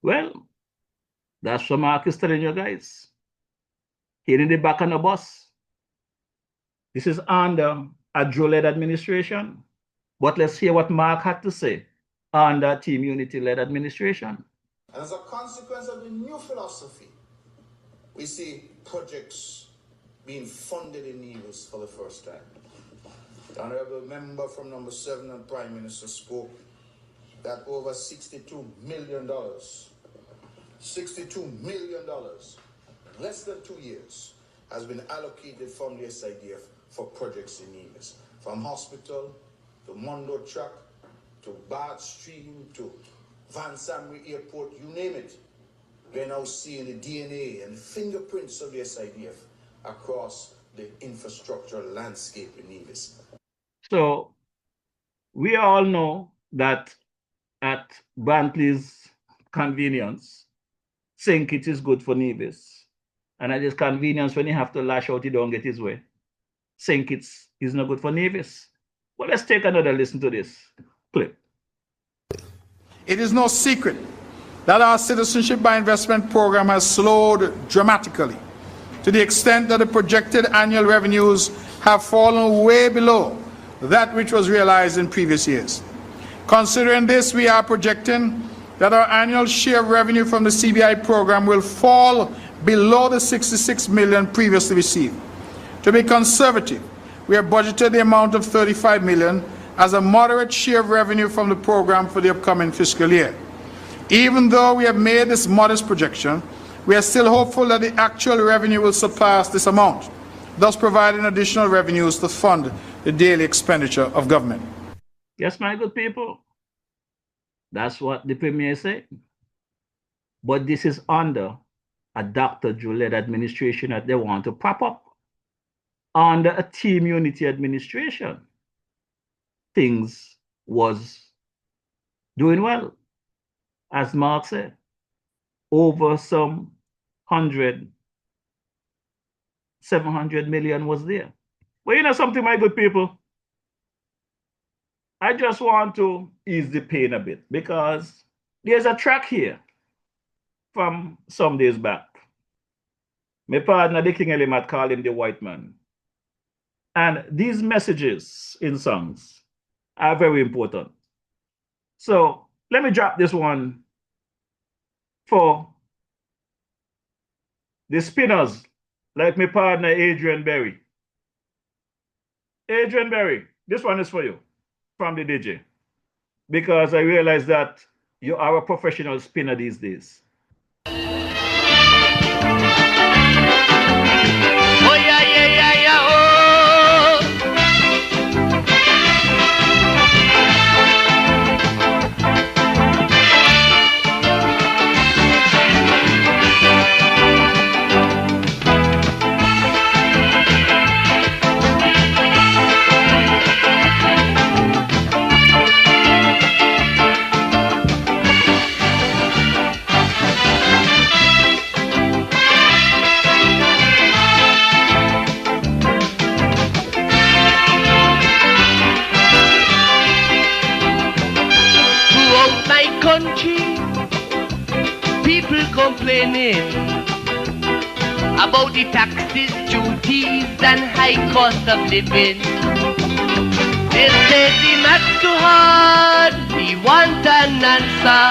Well, that's what Mark is telling you guys. Here in the back of the bus. This is under a Joe-led administration. But let's hear what Mark had to say under Team Unity-led administration. And as a consequence of the new philosophy, we see projects being funded in Nevis for the first time. The honorable member from number 7 and Prime Minister spoke that over $62 million, $62 million, less than 2 years, has been allocated from the SIDF for projects in Nevis. From hospital to Mondo Track to Bard Stream to Van Samry Airport, you name it. We're now seeing the DNA and fingerprints of the SIDF across the infrastructure landscape in Nevis. So we all know that at Brantley's convenience, Sinkit is good for Nevis. And at his convenience, when he have to lash out, he don't get his way. Sinkit is not good for Nevis. Well, let's take another listen to this clip. It is no secret that our citizenship by investment program has slowed dramatically to the extent that the projected annual revenues have fallen way below that which was realized in previous years. Considering this, we are projecting that our annual share of revenue from the CBI program will fall below the 66 million previously received. To be conservative, we have budgeted the amount of 35 million as a moderate share of revenue from the program for the upcoming fiscal year. Even though we have made this modest projection, we are still hopeful that the actual revenue will surpass this amount, thus providing additional revenues to fund the daily expenditure of government. Yes, my good people. That's what the Premier said. But this is under a Dr. Drew-led administration that they want to prop up. Under a team unity administration, things was doing well. As Mark said, over some 700 million was there. But you know something, my good people? I just want to ease the pain a bit because there's a track here from some days back. My partner, the King Elimat, called him the white man. And these messages in songs are very important. So let me drop this one for the spinners, like my partner, Adrian Berry. Adrian Berry, this one is for you from the DJ, because I realize that you are a professional spinner these days. Oh yeah, yeah, yeah, yeah, oh. Complaining about the taxes, duties, and high cost of living. They say the math's too hard, we want an answer.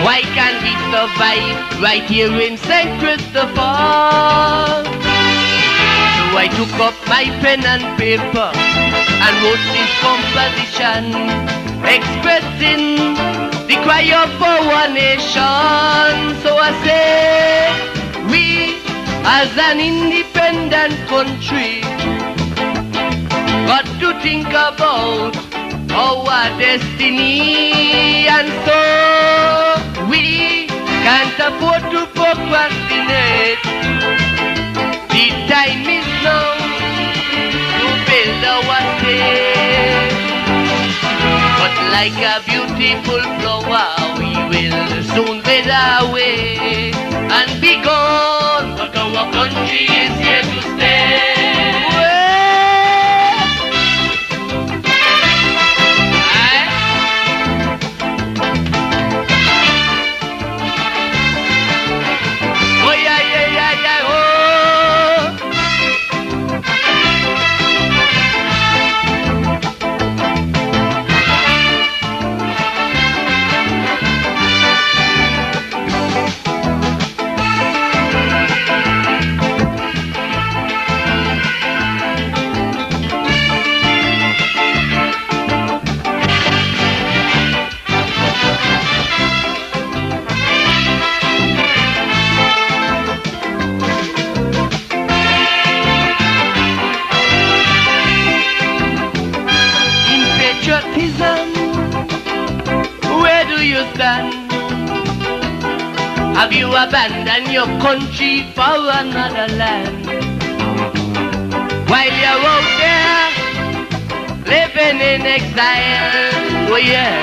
Why can't we survive right here in St. Christopher? So I took up my pen and paper and wrote this composition expressing the cry of our nation. So I say, we as an independent country got to think about our destiny, and so we can't afford to procrastinate. The time is now to build our state. But like a beautiful flower, we will soon fade away and be gone. But our country is here to stay. Oh yeah, yeah, yeah, yeah, oh. Where do you stand? Have you abandoned your country for another land? While you're out there living in exile, oh yeah,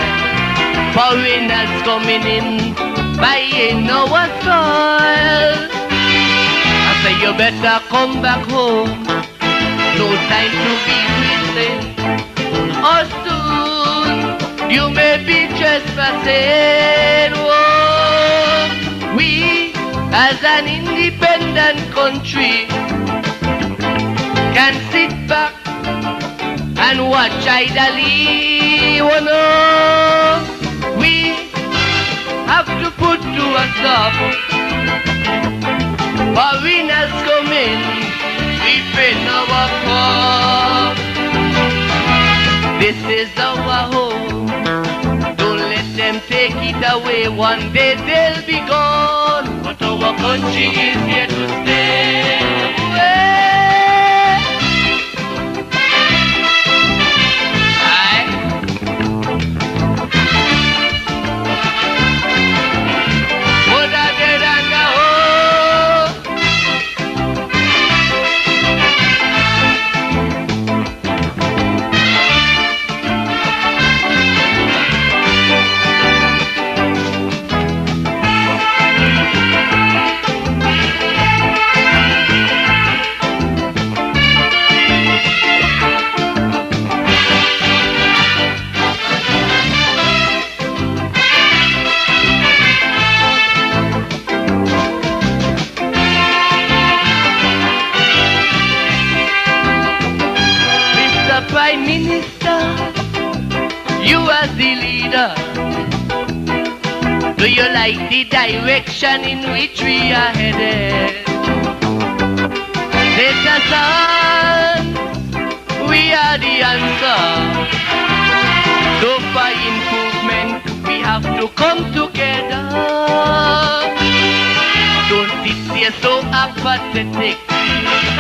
foreigners coming in, buying our soil. I say you better come back home, no time to be whistling, or soon you may be trespassing. Oh, we as an independent land and country can sit back and watch idly. Oh no, we have to put to a stop. Foreigners come in, we pay our crop. This is our home, don't let them take it away. One day they'll be gone, but our country is here to stay. Prime Minister, you as the leader, do you like the direction in which we are headed? Citizens, we are the answer. So for improvement, we have to come together. Don't sit there so apathetic.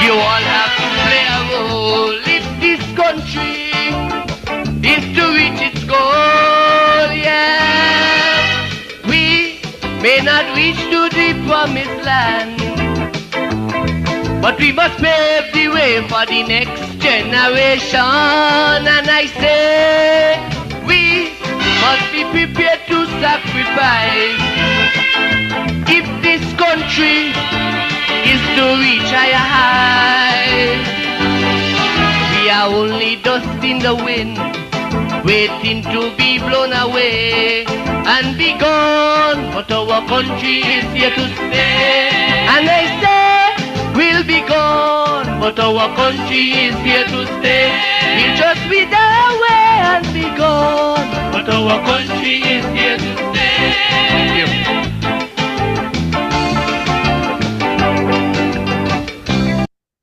You all have to play a role. If this country is to reach its goal, yeah, we may not reach to the promised land, but we must pave the way for the next generation. And I say, we must be prepared to sacrifice if this country is to reach higher heights. We are only dust in the wind, waiting to be blown away and be gone. But our country is here to stay. And I say, we'll be gone, but our country is here to stay. We'll just be that way and be gone, but our country is here to stay. Thank you.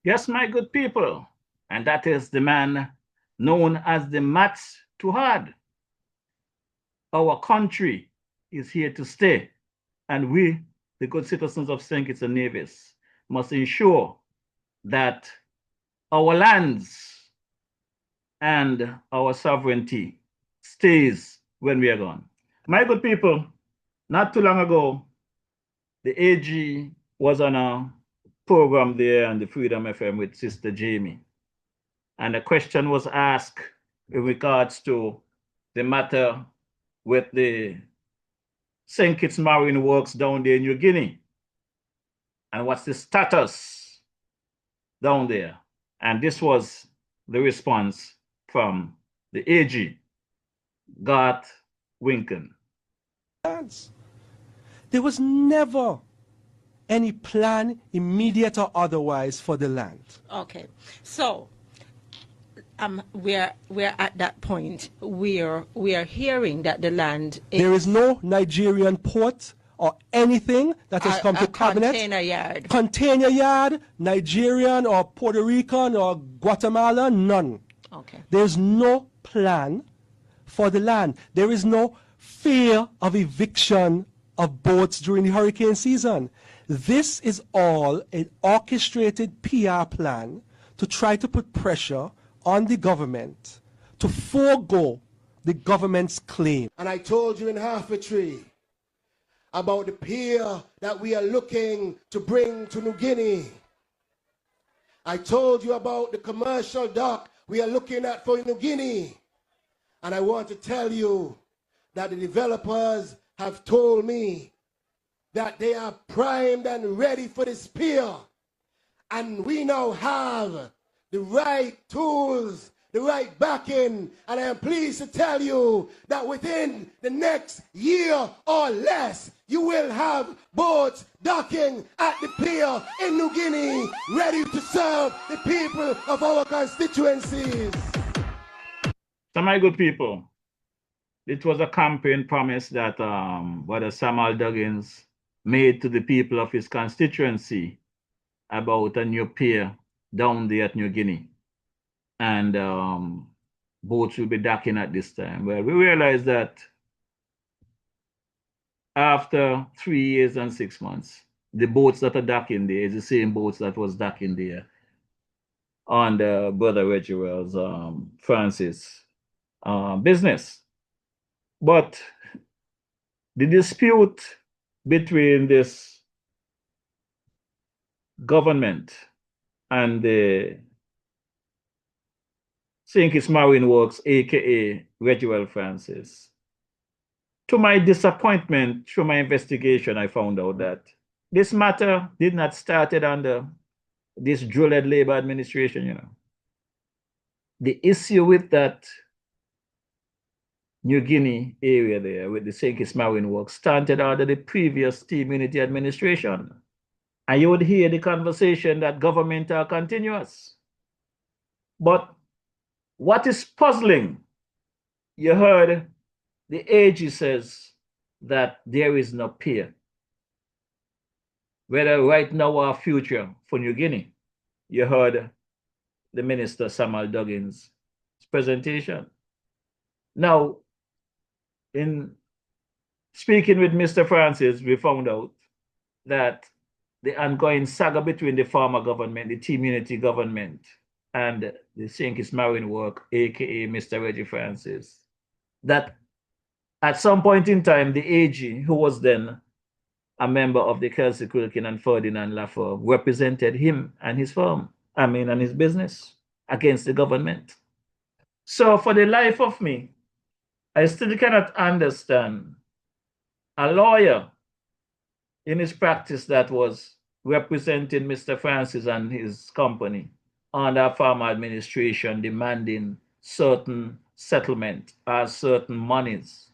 Yes, my good people, and that is the man known as the Mats Tuhad. Our country is here to stay, and we, the good citizens of St. Kitts and Nevis, must ensure that our lands and our sovereignty stays when we are gone. My good people, not too long ago, the AG was on a program there on the Freedom FM with Sister Jamie. And a question was asked in regards to the matter with the St. Kitts Marine Works down there in New Guinea. And what's the status down there? And this was the response from the AG, Garth Winken. There was never any plan, immediate or otherwise, for the land. Okay, so we're at that point where we are hearing that the land is... There is no Nigerian port or anything that has come to cabinet. Container yard. Container yard, Nigerian or Puerto Rican or Guatemala, none. Okay. There's no plan for the land. There is no fear of eviction of boats during the hurricane season. This is all an orchestrated PR plan to try to put pressure on the government to forego the government's claim. And I told you in half a tree about the pier that we are looking to bring to New Guinea. I told you about the commercial dock we are looking at for New Guinea. And I want to tell you that the developers have told me that they are primed and ready for this pier. And we now have the right tools, the right backing, and I am pleased to tell you that within the next year or less, you will have boats docking at the pier in New Guinea, ready to serve the people of our constituencies. So my good people, it was a campaign promise that Brother Samuel Duggins made to the people of his constituency about a new pier down there at New Guinea. And boats will be docking at this time. Well, we realized that after 3 years and 6 months, the boats that are docking there is the same boats that was docking there on the Brother Reggie's Francis business. But the dispute between this government and the St. Kitts Marine Works, aka Reggie Francis. To my disappointment, through my investigation, I found out that this matter did not start under this drill-led labor administration, you know. The issue with that New Guinea area there, with the St. Kitts Marine Works, started under the previous Team Unity administration. And you would hear the conversation that government are continuous. But what is puzzling, you heard the AG says that there is no pier, whether right now or future for New Guinea. You heard the Minister Samuel Duggins' presentation. Now, in speaking with Mr. Francis, we found out that the ongoing saga between the former government, the Team Unity government, and the St. Kitts Marine Work, aka Mr. Reggie Francis, that at some point in time, the AG, who was then a member of the Kelsey Quilkin and Ferdinand Laffer, represented him and his firm, and his business against the government. So for the life of me, I still cannot understand a lawyer in his practice that was representing Mr. Francis and his company under farmer administration demanding certain settlement or certain monies,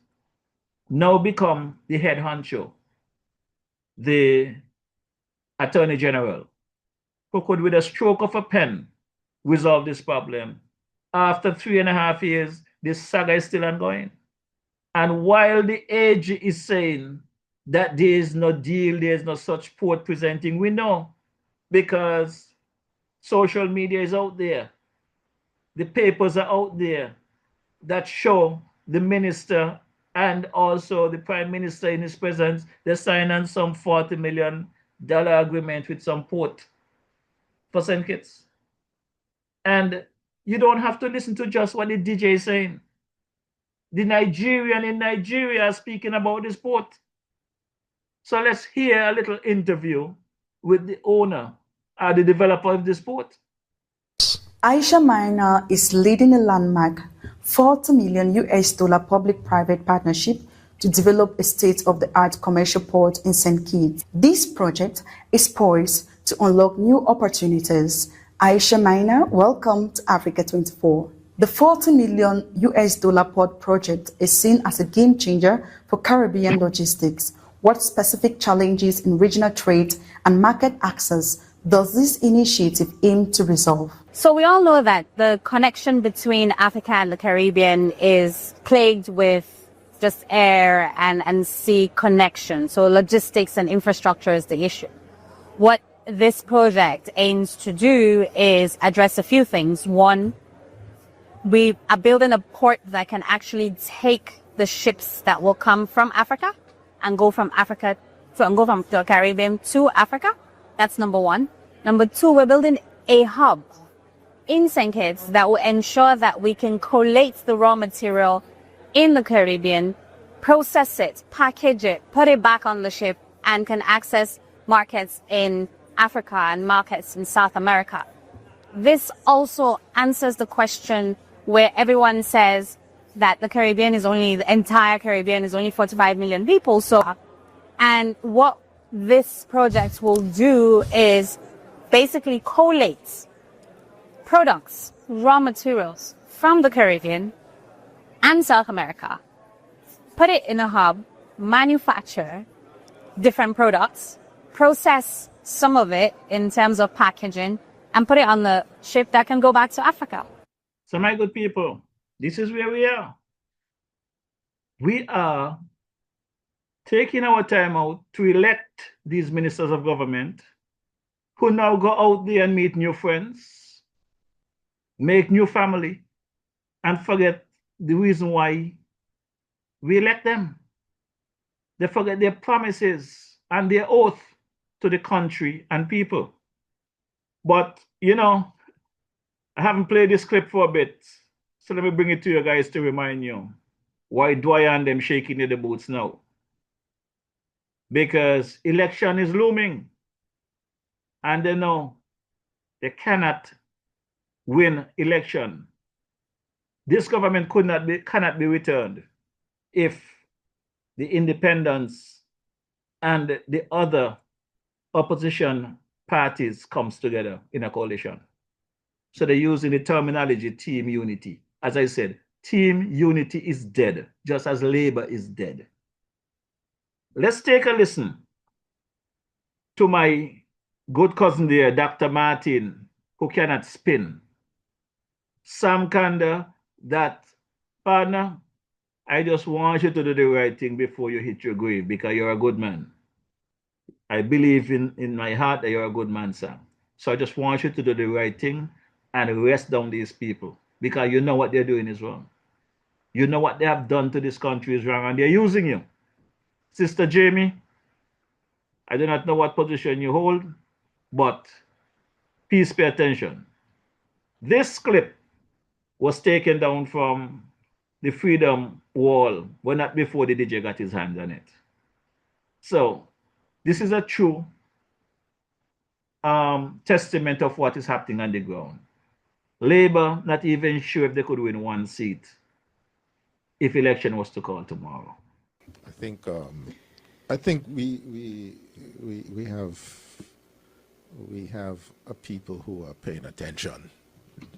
now become the head honcho, the Attorney General, who could with a stroke of a pen resolve this problem. After 3.5 years, this saga is still ongoing. And while the AG is saying that there is no deal, there is no such port presenting, we know, because social media is out there. The papers are out there that show the minister and also the prime minister in his presence, they signed on some $40 million agreement with some port for St. Kitts. And you don't have to listen to just what the DJ is saying. The Nigerian in Nigeria are speaking about this port. So let's hear a little interview with the owner or the developer of this port. Aisha Minor is leading a landmark $40 million public-private partnership to develop a state-of-the-art commercial port in St. Kitts. This project is poised to unlock new opportunities. Aisha Minor, welcome to Africa 24. The $40 million port project is seen as a game changer for Caribbean logistics. What specific challenges in regional trade and market access does this initiative aim to resolve? So we all know that the connection between Africa and the Caribbean is plagued with just air and sea connection. So logistics and infrastructure is the issue. What this project aims to do is address a few things. One, we are building a port that can actually take the ships that will come from Africa and go from the Caribbean to Africa. That's number one. Number two, we're building a hub in St. Kitts that will ensure that we can collate the raw material in the Caribbean, process it, package it, put it back on the ship, and can access markets in Africa and markets in South America. This also answers the question where everyone says that the entire Caribbean is only 45 million people. And what this project will do is basically collate products, raw materials from the Caribbean and South America, put it in a hub, manufacture different products, process some of it in terms of packaging, and put it on the ship that can go back to Africa. So my good people, this is where we are. We are taking our time out to elect these ministers of government who now go out there and meet new friends, make new family, and forget the reason why we elect them. They forget their promises and their oath to the country and people. But, you know, I haven't played this clip for a bit, so let me bring it to you guys to remind you why Dwyer and them shaking in the boots now. Because election is looming, and they know they cannot win election. This government cannot be returned if the independents and the other opposition parties comes together in a coalition. So they're using the terminology team unity. As I said, team unity is dead, just as Labour is dead. Let's take a listen to my good cousin there, Dr. Martin, who cannot spin. Sam Kanda, that partner, I just want you to do the right thing before you hit your grave, because you're a good man. I believe in my heart that you're a good man, Sam. So I just want you to do the right thing and rest down these people, because you know what they're doing is wrong. You know what they have done to this country is wrong, and they're using you. Sister Jamie, I do not know what position you hold, but please pay attention. This clip was taken down from the Freedom Wall, but not before the DJ got his hands on it. So this is a true testament of what is happening on the ground. Labour not even sure if they could win one seat if election was to call tomorrow. I think we have a people who are paying attention.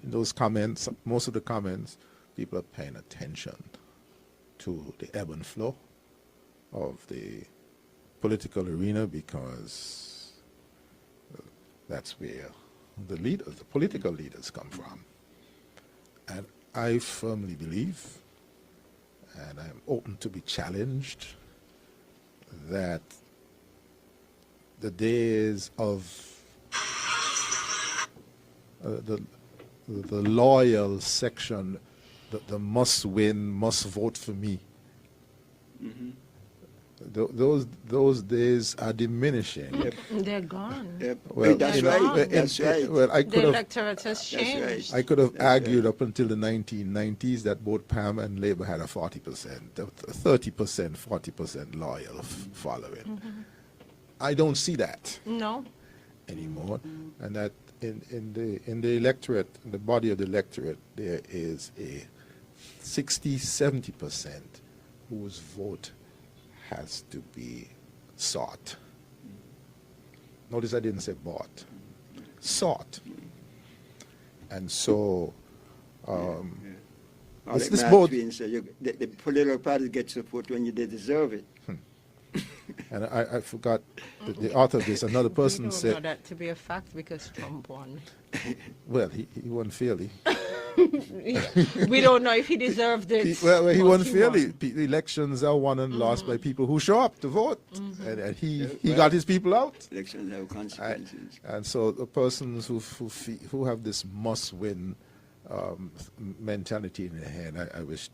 In those comments, most of the comments, people are paying attention to the ebb and flow of the political arena, because that's where the leaders, the political leaders, come from. And I firmly believe, and I'm open to be challenged, that the days of the loyal section, the must win, must vote for me, those days are diminishing. They're gone. Well, That's right. That's right. Well, The electorate has changed. I could have argued up until the 1990s that both PAM and Labour had a 40%, 30%, 40% loyal following. I don't see that anymore, and that in the electorate, in the body of the electorate, there is a 60-70% whose vote has to be sought. Notice I didn't say bought. Sought. And so this both. The political parties get support when they deserve it. And I forgot the author of this. Another person said. We don't know that to be a fact because Trump won. Well, he won fairly. We don't know if he deserved it. Well, he won fairly. The elections are won and lost by people who show up to vote, and he got his people out. Elections have consequences. And so the persons who have this must-win mentality in their head, I wish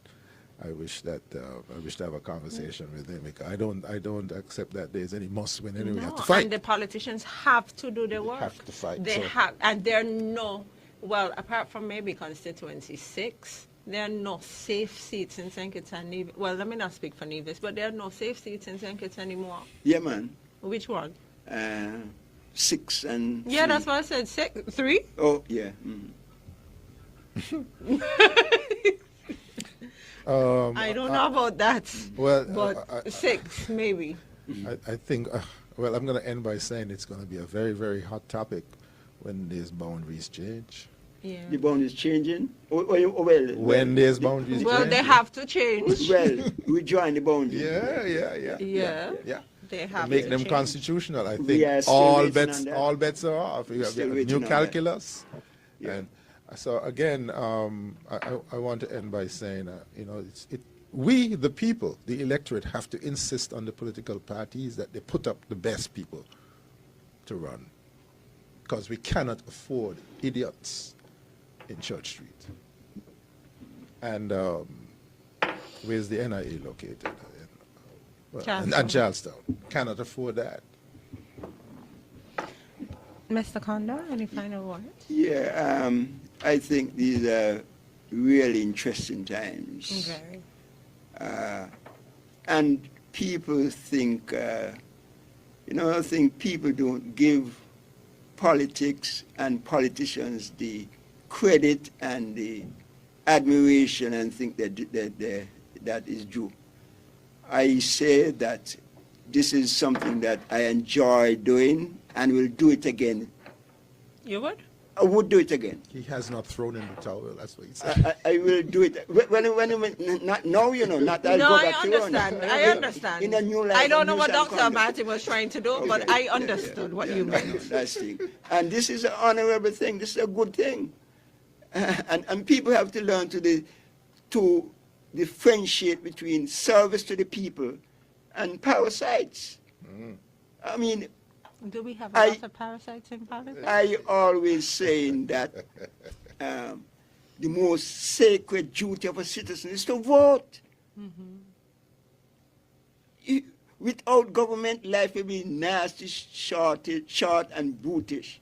to have a conversation with them, because I don't accept that there's any must-win anyway. We have to fight. And the politicians have to do the work. Have to fight. They have, and there are no. Well, apart from maybe constituency 6, there are no safe seats in St. Kitts and Nevis. Well, let me not speak for Nevis, but there are no safe seats in St. Kitts anymore. Yeah, man. Which one? 6 and 3. Yeah, that's what I said. 3? Oh, yeah. I don't know about that. Well, but 6 maybe. I think. Well, I'm going to end by saying it's going to be a very, very hot topic when these boundaries change. Yeah. The boundaries changing? When there's boundaries Well, they have to change. Well, we join the boundaries. Yeah. They have Make to them change. constitutional. I We are think still all waiting bets on that. all bets are off. We have Still a waiting new on that. calculus. Yeah. And so again, I want to end by saying, we, the people, the electorate, have to insist on the political parties that they put up the best people to run, because we cannot afford idiots in Church Street. And where's the NIA located? And Charlestown. Cannot afford that. Mr. Condor, any final words? Yeah, I think these are really interesting times. Very. And people think, I think people don't give politics and politicians the credit and the admiration and think that is due. I say that this is something that I enjoy doing and will do it again. You would? I would do it again. He has not thrown in the towel, that's what he said. I will do it. Not now, not I'll No, go I back to understand. I understand. In a new life. I don't know new what Dr. circumstance. Martin was trying to do, but I understood what you meant. That's the thing. And this is an honorable thing. This is a good thing. And people have to learn to differentiate between service to the people and parasites. I mean, do we have a lot of parasites in politics? I always saying that the most sacred duty of a citizen is to vote. Without government, life will be nasty, short, and brutish.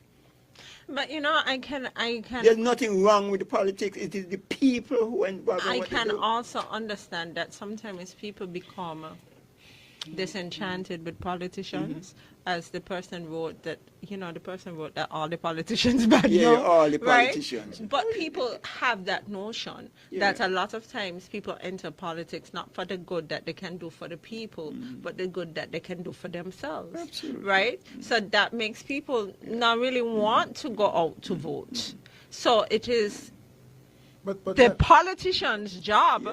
But I can. There's nothing wrong with the politics. It is the people who involve. I can also understand that sometimes people become disenchanted with politicians, as the person wrote that. The person wrote that all the politicians bad. Yeah, no, all the right? politicians. But people have that notion that a lot of times people enter politics not for the good that they can do for the people, but the good that they can do for themselves. Absolutely. Right? So that makes people not really want to go out to vote. So it is the politician's job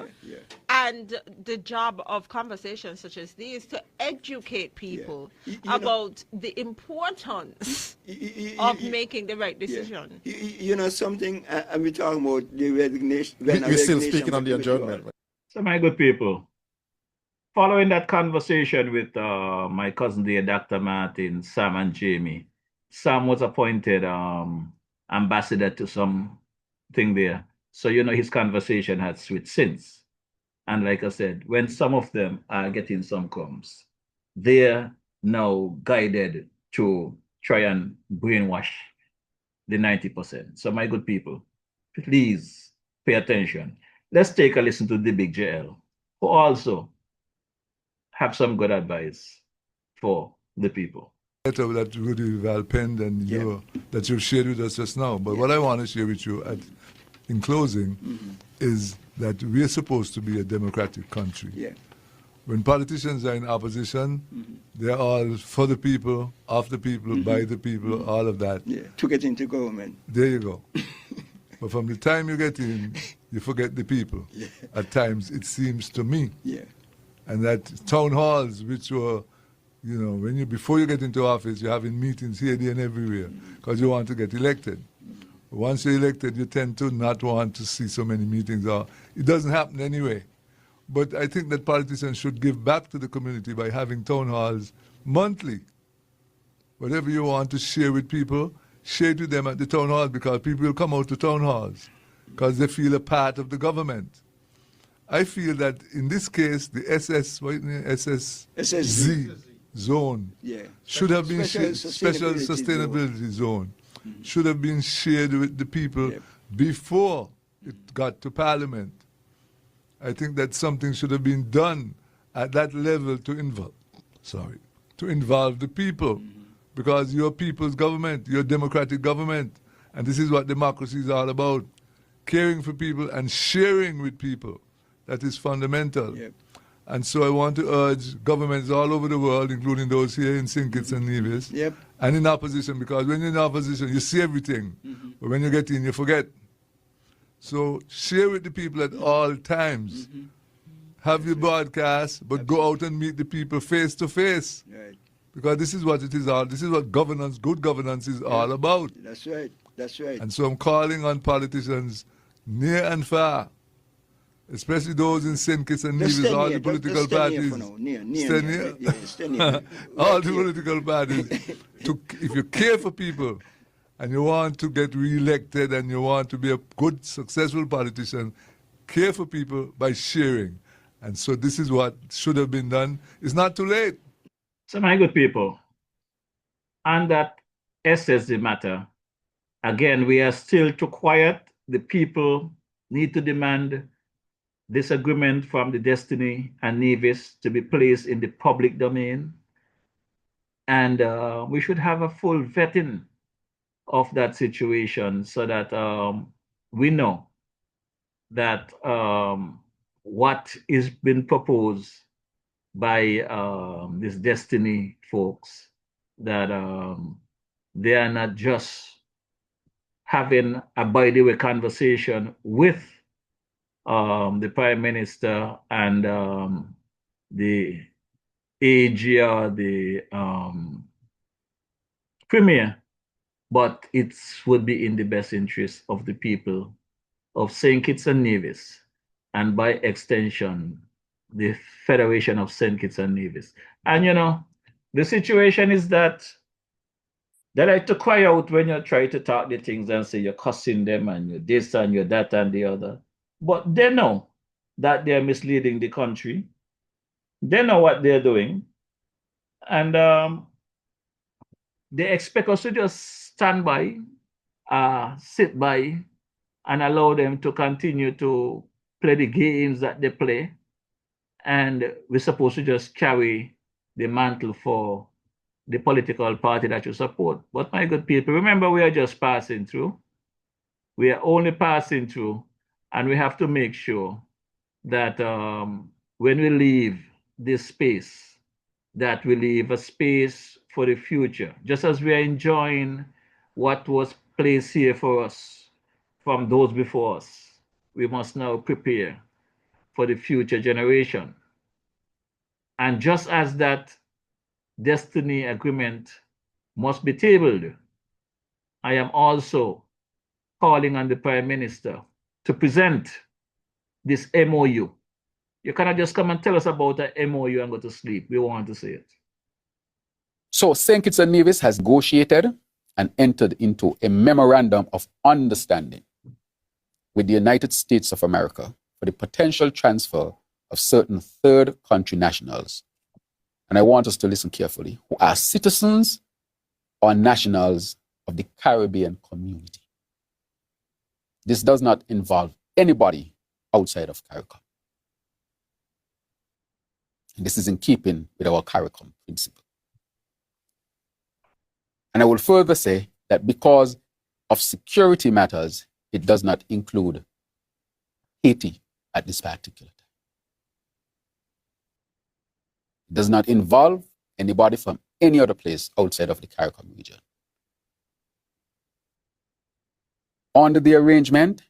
and the job of conversations such as these to educate people about the importance of making the right decision. Something, and we're talking about the resignation. We're still speaking on the adjournment. So, my good people, following that conversation with my cousin dear Dr. Martin, Sam, and Jamie, Sam was appointed ambassador to something there. So, his conversation had switched since. And like I said, when some of them are getting some crumbs, they're now guided to try and brainwash the 90%. So, my good people, please pay attention. Let's take a listen to the Big JL, who also have some good advice for the people. Letter that Rudy Val penned and that you've shared with us just now. But what I want to share with you in closing is that we are supposed to be a democratic country. When politicians are in opposition, they're all for the people, of the people, by the people, all of that. To get into government. There you go. But from the time you get in, you forget the people. At times, it seems to me. And that town halls, which were, before you get into office, you're having meetings here, there, and everywhere, because you want to get elected. Once you're elected, you tend to not want to see so many meetings. It doesn't happen anyway. But I think that politicians should give back to the community by having town halls monthly. Whatever you want to share with people, share it with them at the town hall, because people will come out to town halls because they feel a part of the government. I feel that in this case, the SSZ zone should have been special sustainability zone. Should have been shared with the people before it got to Parliament. I think that something should have been done at that level to involve the people, because you're people's government, you're a democratic government, and this is what democracy is all about: caring for people and sharing with people. That is fundamental. And so I want to urge governments all over the world, including those here in St. Kitts and Nevis, and in opposition, because when you're in opposition, you see everything. But when you get in, you forget. So share with the people at all times. Have your broadcast, but go out and meet the people face to face. Because this is what it is all. This is what governance, good governance is all about. That's right. That's right. And so I'm calling on politicians near and far, especially those in St. Kitts and Nevis, all the political parties. Stay near. All the political parties. If you care for people and you want to get re-elected and you want to be a good, successful politician, care for people by sharing. And so this is what should have been done. It's not too late. So my good people, on that essence the matter, again, we are still too quiet. The people need to demand this agreement from the Destiny and Nevis to be placed in the public domain. And we should have a full vetting of that situation so that we know that what is being proposed by this Destiny folks, that they are not just having a by the way conversation with the Prime Minister and the AG or the Premier, but it would be in the best interest of the people of St. Kitts and Nevis, and by extension, the Federation of St. Kitts and Nevis. And you know, the situation is that they like to cry out when you try to talk the things and say you're cussing them and you're this and you're that and the other. But they know that they're misleading the country. They know what they're doing. And they expect us to just stand by, sit by, and allow them to continue to play the games that they play. And we're supposed to just carry the mantle for the political party that you support. But my good people, remember, we are just passing through. We are only passing through, and we have to make sure that when we leave this space, that we leave a space for the future. Just as we are enjoying what was placed here for us from those before us, we must now prepare for the future generation. And just as that Destiny agreement must be tabled, I am also calling on the Prime Minister to present this MOU. You cannot just come and tell us about an MOU and go to sleep. We want to see it. So St. Kitts and Nevis has negotiated and entered into a memorandum of understanding with the United States of America for the potential transfer of certain third country nationals. And I want us to listen carefully, who are citizens or nationals of the Caribbean community. This does not involve anybody outside of CARICOM. And this is in keeping with our CARICOM principle. And I will further say that because of security matters, it does not include Haiti at this particular time. It does not involve anybody from any other place outside of the CARICOM region. Under the arrangement,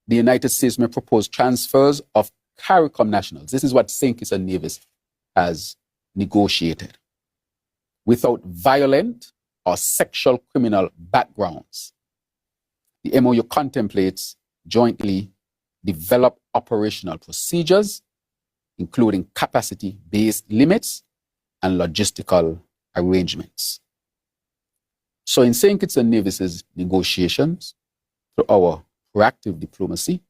the United States may propose transfers of CARICOM nationals. This is what St. Kitts and Nevis has negotiated, without violent or sexual criminal backgrounds. The MOU contemplates jointly develop operational procedures, including capacity-based limits and logistical arrangements. So in St. Kitts and Nevis's negotiations, through our proactive diplomacy,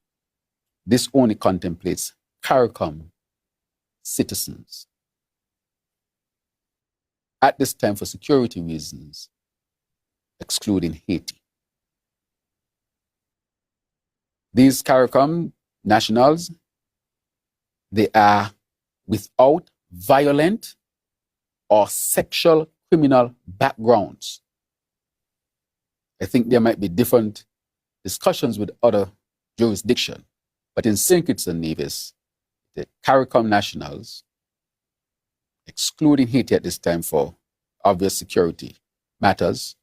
this only contemplates CARICOM citizens. At this time, for security reasons, excluding Haiti. These CARICOM nationals, they are without violent or sexual criminal backgrounds. I think there might be different discussions with other jurisdictions, but in St. Kitts and Nevis, the CARICOM nationals, excluding Haiti at this time for obvious security matters.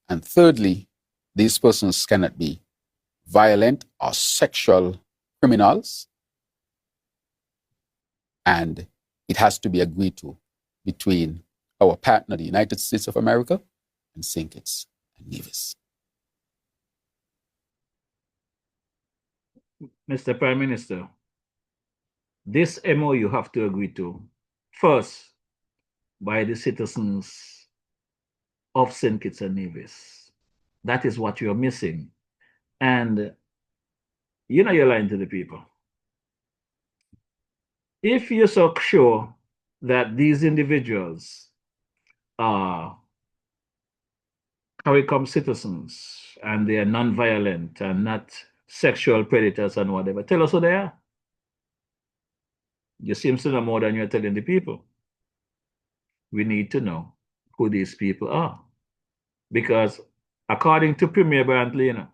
And thirdly, these persons cannot be violent or sexual criminals. And it has to be agreed to between our partner, the United States of America, and St. Kitts and Nevis. Mr. Prime Minister, this MOU you have to agree to, first, by the citizens of St. Kitts and Nevis. That is what you're missing. And you know you're lying to the people. If you're so sure that these individuals are CARICOM citizens and they are non-violent and not sexual predators and whatever, tell us who they are. You seem to know more than you're telling the people. We need to know who these people are. Because according to Premier Brantley, you know,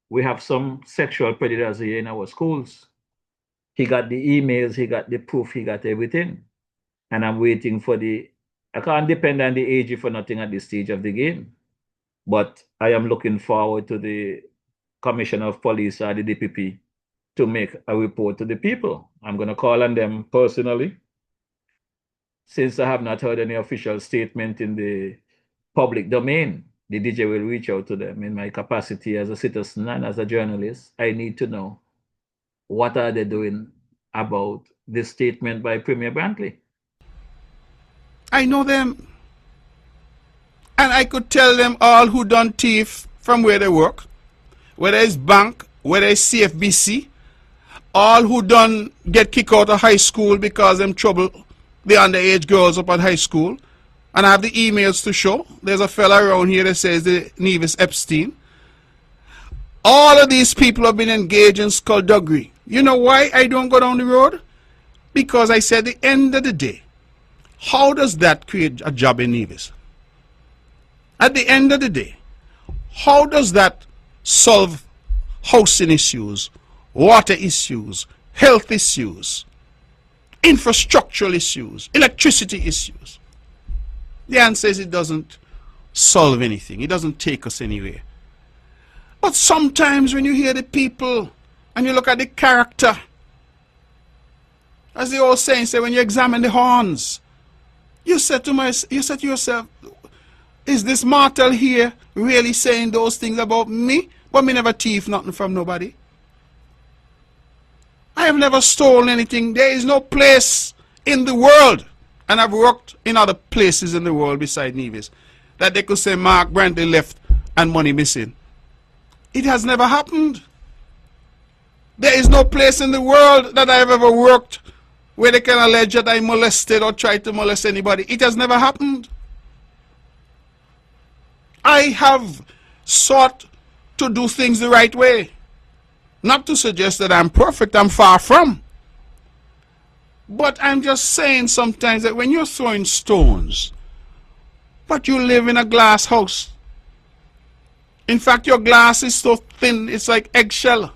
we have some sexual predators here in our schools. He got the emails, he got the proof, he got everything. And I'm waiting for I can't depend on the AG for nothing at this stage of the game. But I am looking forward to the Commissioner of Police or the DPP to make a report to the people. I'm going to call on them personally. Since I have not heard any official statement in the public domain, the DJ will reach out to them. In my capacity as a citizen and as a journalist, I need to know what are they doing about this statement by Premier Brantley. I know them. And I could tell them all who done thief from where they work, whether it's bank, whether it's CFBC, all who done get kicked out of high school because them trouble the underage girls up at high school. And I have the emails to show. There's a fella around here that says the Nevis Epstein. All of these people have been engaged in skullduggery. You know why I don't go down the road? Because I said at the end of the day, how does that create a job in Nevis? At the end of the day, how does that solve housing issues, water issues, health issues, infrastructural issues, electricity issues? The answer is it doesn't solve anything. It doesn't take us anywhere. But sometimes when you hear the people and you look at the character, as the old saying say, when you examine the horns, you say to yourself, is this mortal here really saying those things about me? But me never thief nothing from nobody. I have never stolen anything. There is no place in the world, and I've worked in other places in the world beside Nevis, that they could say Mark Brantley left and money missing. It has never happened. There is no place in the world that I have ever worked where they can allege that I molested or tried to molest anybody. It has never happened. I have sought to do things the right way. Not to suggest that I'm perfect, I'm far from. But I'm just saying sometimes that when you're throwing stones, but you live in a glass house. In fact, your glass is so thin, it's like eggshell.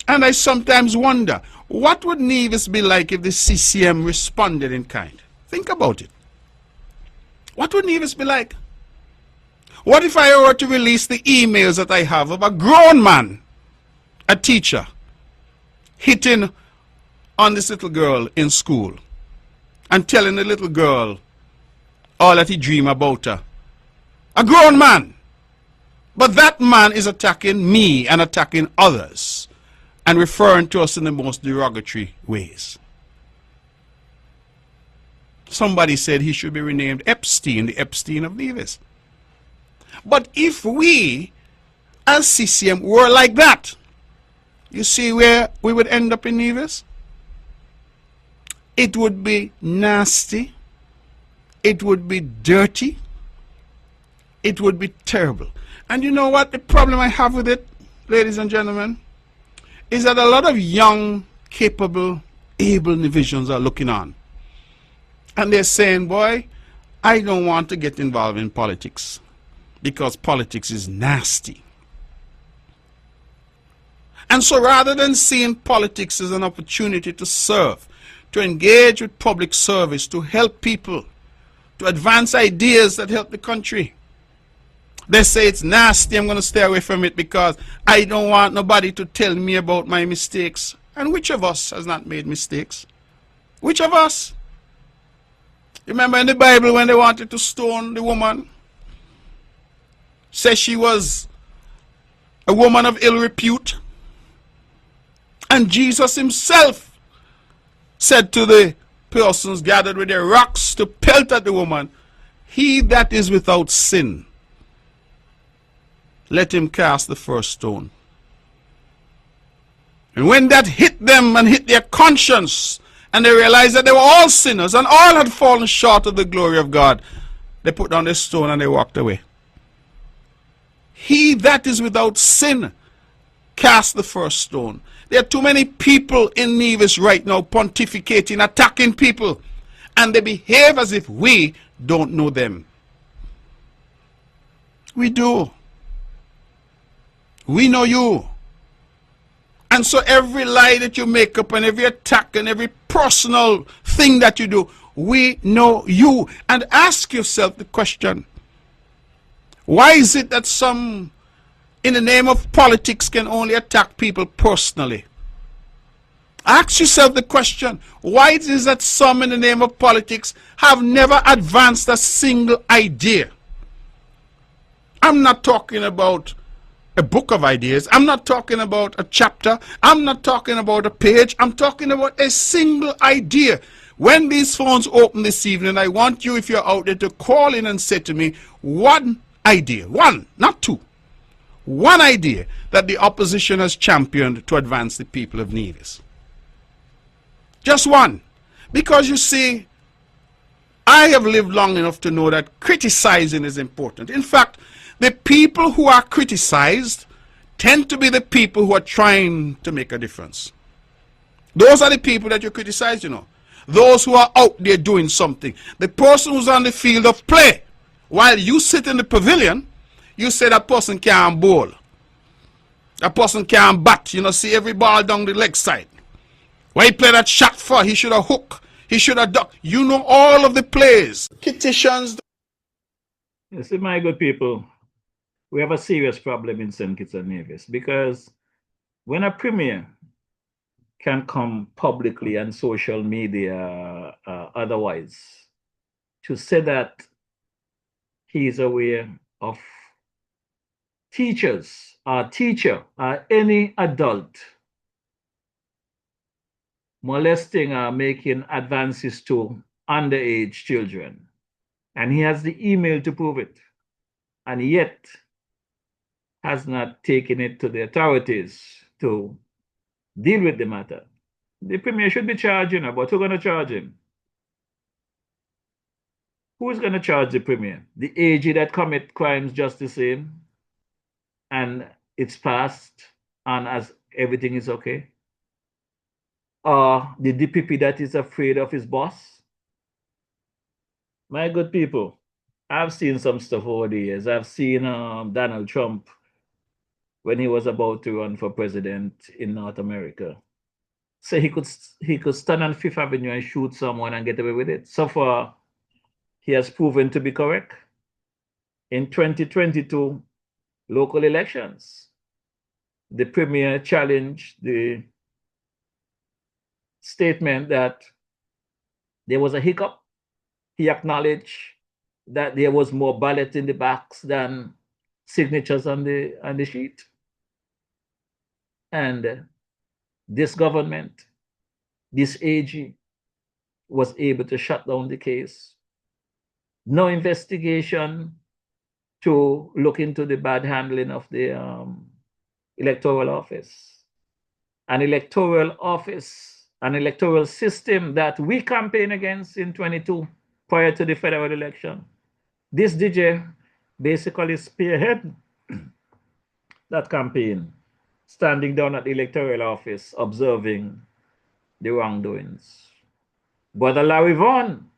And I sometimes wonder, what would Nevis be like if the CCM responded in kind? Think about it. What would Nevis be like? What if I were to release the emails that I have of a grown man, a teacher, hitting on this little girl in school and telling the little girl all that he dream about her? A grown man. But that man is attacking me and attacking others and referring to us in the most derogatory ways. Somebody said he should be renamed Epstein, the Epstein of Nevis. But if we, as CCM, were like that, you see where we would end up in Nevis? It would be nasty. It would be dirty. It would be terrible. And you know what the problem I have with it, ladies and gentlemen, is that a lot of young, capable, able Nevisians are looking on. And they're saying, boy, I don't want to get involved in politics because politics is nasty. And so rather than seeing politics as an opportunity to serve, to engage with public service, to help people, to advance ideas that help the country, they say it's nasty, I'm going to stay away from it because I don't want nobody to tell me about my mistakes. And which of us has not made mistakes? Which of us? Remember in the Bible when they wanted to stone the woman? Says she was a woman of ill repute. And Jesus himself said to the persons gathered with their rocks to pelt at the woman, he that is without sin, let him cast the first stone. And when that hit them and hit their conscience, and they realized that they were all sinners and all had fallen short of the glory of God, they put down their stone and they walked away. He that is without sin, cast the first stone. There are too many people in Nevis right now pontificating, attacking people, and they behave as if we don't know them. We do. We know you. And so every lie that you make up and every attack and every personal thing that you do, we know you. And ask yourself the question, why is it that some in the name of politics can only attack people personally? Ask yourself the question, why it is that some in the name of politics have never advanced a single idea? I'm not talking about a book of ideas. I'm not talking about a chapter. I'm not talking about a page. I'm talking about a single idea. When these phones open this evening, I want you, if you're out there, to call in and say to me one idea, one, not two, one idea that the opposition has championed to advance the people of Nevis. Just one. Because you see, I have lived long enough to know that criticizing is important. In fact, the people who are criticized tend to be the people who are trying to make a difference. Those are the people that you criticize, you know. Those who are out there doing something. The person who's on the field of play, while you sit in the pavilion, you say that person can't bowl. That person can't bat. You know, see every ball down the leg side. Why he play that shot for? He should have hook. He should have duck. You know all of the plays. Petitions. You see, my good people, we have a serious problem in St. Kitts and Nevis because when a premier can come publicly on social media otherwise to say that he is aware of teachers or teacher or any adult molesting or making advances to underage children, and he has the email to prove it, and yet has not taken it to the authorities to deal with the matter. The premier should be charging him, but who's going to charge him? Who is going to charge the premier? The AG that commit crimes just the same, and it's passed, and as everything is okay? Or the DPP that is afraid of his boss? My good people, I've seen some stuff over the years. I've seen Donald Trump when he was about to run for president in North America. So he could stand on Fifth Avenue and shoot someone and get away with it. So far, he has proven to be correct. In 2022 local elections, the premier challenged the statement that there was a hiccup. He acknowledged that there was more ballots in the box than signatures on the sheet. And this government, this AG, was able to shut down the case. No investigation to look into the bad handling of the electoral office. An electoral office, an electoral system that we campaigned against in 22 prior to the federal election. This DJ basically spearhead that campaign, standing down at the electoral office, observing the wrongdoings. Brother Larry Vaughan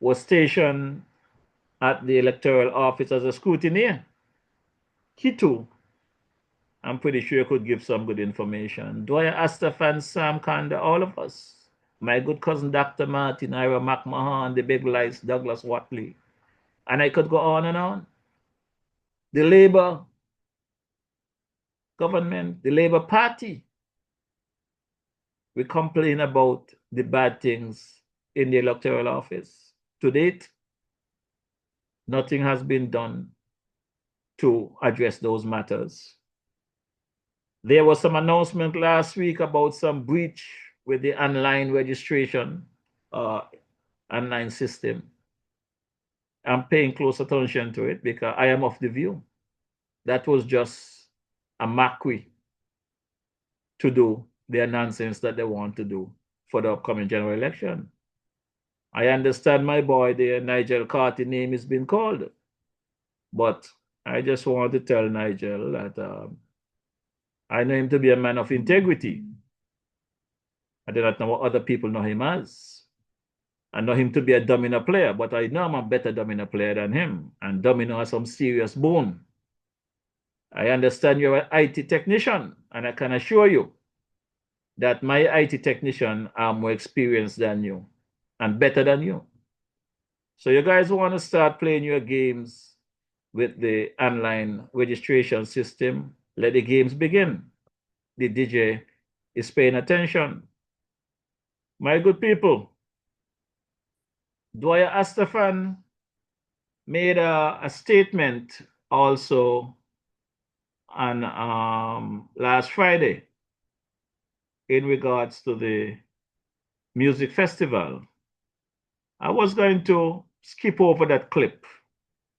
was stationed at the electoral office as a scrutineer. He too I'm pretty sure you could give some good information. Dwyer Astafan, Sam Kanda, all of us. My good cousin Dr. Martin, Ira McMahon, the big lights, Douglas Watley. And I could go on and on. The Labour government, the Labour Party, we complain about the bad things in the electoral office. To date, nothing has been done to address those matters. There was some announcement last week about some breach with the online registration, online system. I'm paying close attention to it because I am of the view that was just a mockery to do their nonsense that they want to do for the upcoming general election. I understand my boy there, Nigel Carty, name is being called, but I just want to tell Nigel that I know him to be a man of integrity. I do not know what other people know him as. I know him to be a domino player, but I know I'm a better domino player than him. And domino has some serious bone. I understand you're an IT technician, and I can assure you that my IT technician are more experienced than you and better than you. So you guys want to start playing your games with the online registration system, let the games begin. The DJ is paying attention. My good people, Dwyer Astafan made a statement also on last Friday in regards to the music festival. I was going to skip over that clip,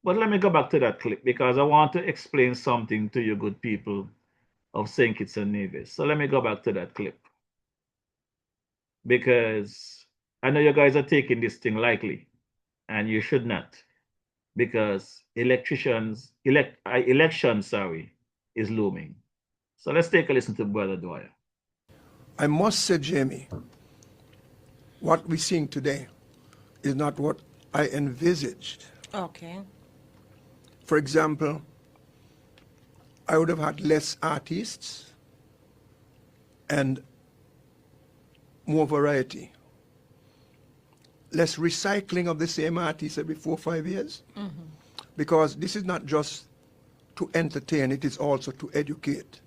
but let me go back to that clip because I want to explain something to you good people of St. Kitts and Nevis. So let me go back to that clip because I know you guys are taking this thing lightly and you should not, because election is looming. So let's take a listen to Brother Dwyer. I must say, Jamie, what we're seeing today is not what I envisaged. Okay. For example, I would have had less artists and more variety. Less recycling of the same artists every 4 or 5 years. Mm-hmm. Because this is not just to entertain, it is also to educate.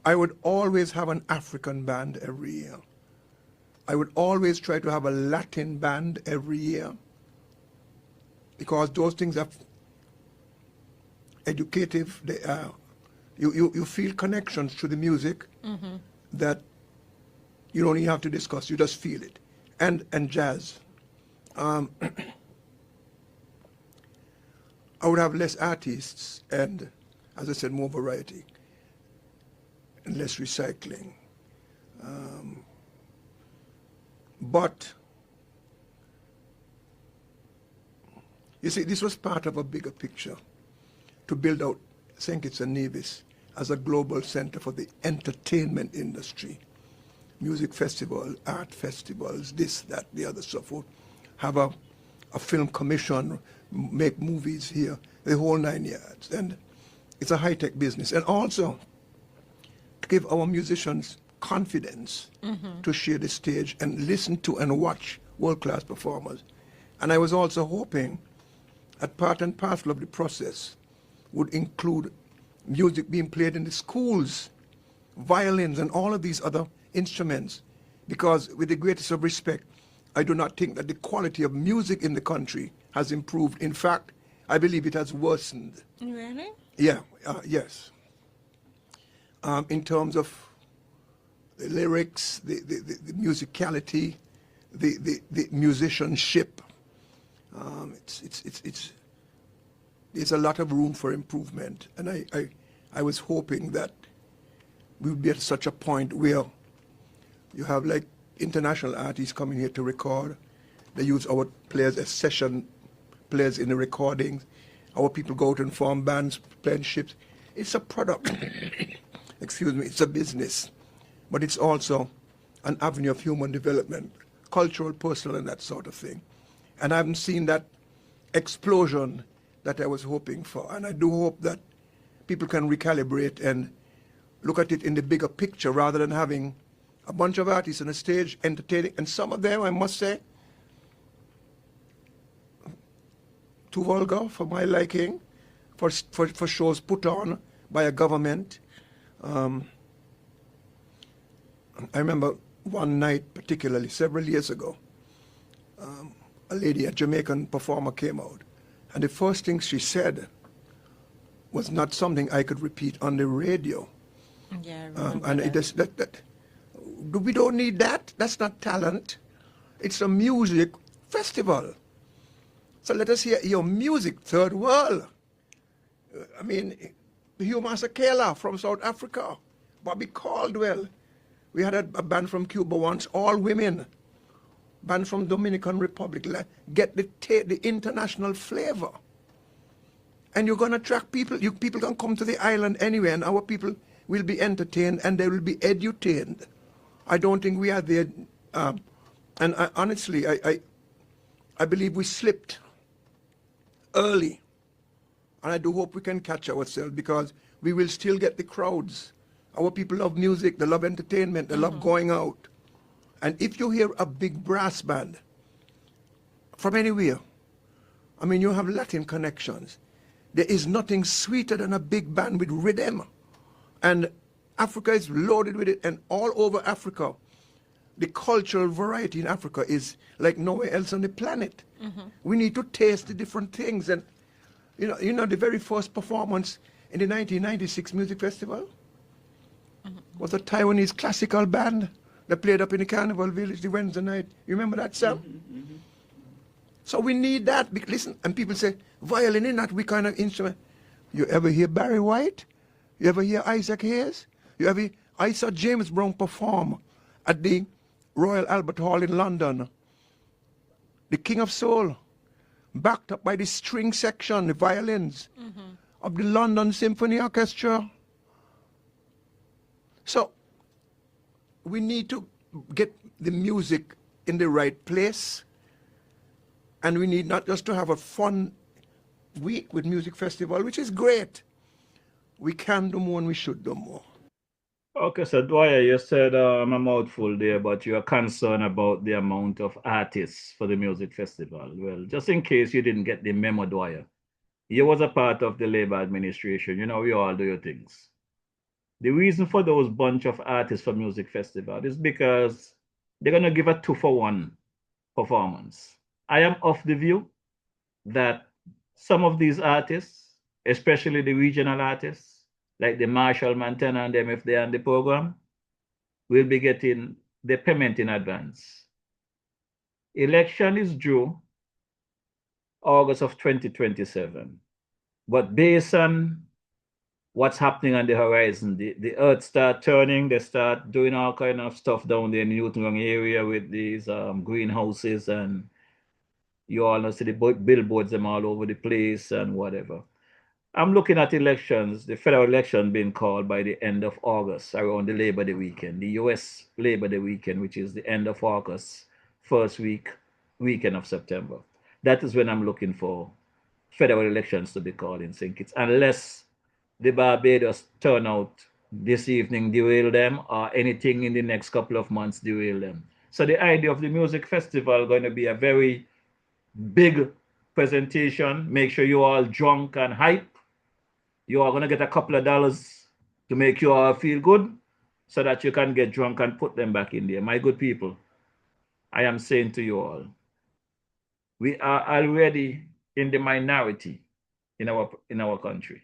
I would always have an African band every year. I would always try to have a Latin band every year, because those things are educative. They are, you feel connections to the music that you don't even have to discuss. You just feel it. And jazz. I would have less artists and, as I said, more variety and less recycling. But you see, this was part of a bigger picture to build out St. Kitts and Nevis as a global center for the entertainment industry. Music festival, art festivals, this, that, the other, so forth. Have a film commission, make movies here, the whole 9 yards. And it's a high-tech business. And also to give our musicians confidence to share the stage and listen to and watch world-class performers. And I was also hoping that part and parcel of the process would include music being played in the schools, violins and all of these other instruments, because with the greatest of respect, I do not think that the quality of music in the country has improved. In fact, I believe it has worsened. Really? Yeah, yes. In terms of the lyrics, the musicality, the musicianship, there's a lot of room for improvement. And I was hoping that we would be at such a point where you have like international artists coming here to record. They use our players as session players in the recordings. Our people go out and form bands, friendships. It's a product. Excuse me, it's a business. But it's also an avenue of human development, cultural, personal, and that sort of thing. And I haven't seen that explosion that I was hoping for. And I do hope that people can recalibrate and look at it in the bigger picture rather than having a bunch of artists on the stage entertaining. And some of them, I must say, too vulgar for my liking, for shows put on by a government. I remember one night, particularly several years ago, a lady, a Jamaican performer, came out, and the first thing she said was not something I could repeat on the radio. Yeah, and it is we don't need that. That's not talent. It's a music festival. So let us hear your music, third world. I mean, Hugh Masekela from South Africa, Bobby Caldwell. We had a band from Cuba once, all women. Band from Dominican Republic. Get the international flavor. And you're going to attract people. People can come to the island anyway, and our people will be entertained and they will be edutained. I don't think we are there. And honestly, I believe we slipped early. And I do hope we can catch ourselves, because we will still get the crowds. Our people love music, they love entertainment, they love going out. And if you hear a big brass band from anywhere, I mean, you have Latin connections. There is nothing sweeter than a big band with rhythm. And Africa is loaded with it, and all over Africa, the cultural variety in Africa is like nowhere else on the planet. We need to taste the different things. And you know, the very first performance in the 1996 Music Festival was a Taiwanese classical band that played up in the Carnival Village the Wednesday night. You remember that, Sam? So we need that. Listen, and people say, violin is not we kind of instrument. You ever hear Barry White? You ever hear Isaac Hayes? I saw James Brown perform at the Royal Albert Hall in London. The King of Soul, backed up by the string section, the violins of the London Symphony Orchestra. So we need to get the music in the right place, and we need not just to have a fun week with Music Festival, which is great. We can do more and we should do more. Okay, so Dwyer, you said a mouthful there, but you are concerned about the amount of artists for the music festival. Well, just in case you didn't get the memo, Dwyer, you was a part of the Labour administration. You know, we all do your things. The reason for those bunch of artists for music festival is because they're going to give a 2-for-1 performance. I am of the view that some of these artists, especially the regional artists, like the Marshall, Montana, and them, if they're on the program, will be getting the payment in advance. Election is due August of 2027. But based on what's happening on the horizon, the earth start turning, they start doing all kind of stuff down there in the Newton area with these greenhouses, and you all know, see the billboards them all over the place and whatever. I'm looking at elections, the federal election being called by the end of August, around the Labor Day weekend, the US Labor Day weekend, which is the end of August, first weekend of September. That is when I'm looking for federal elections to be called in St. Kitts, unless the Barbados turnout this evening derail them, or anything in the next couple of months derail them. So the idea of the music festival going to be a very big presentation. Make sure you're all drunk and hype. You are going to get a couple of dollars to make you all feel good, so that you can get drunk and put them back in there. My good people, I am saying to you all, we are already in the minority in our country.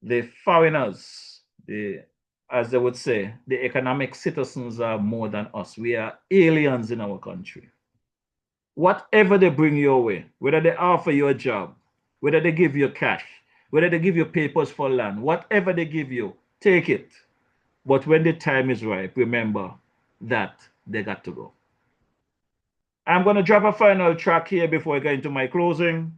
The foreigners, as they would say, the economic citizens are more than us. We are aliens in our country. Whatever they bring your way, whether they offer you a job, whether they give you cash, whether they give you papers for land, whatever they give you, take it. But when the time is right, remember that they got to go. I'm going to drop a final track here before I get into my closing.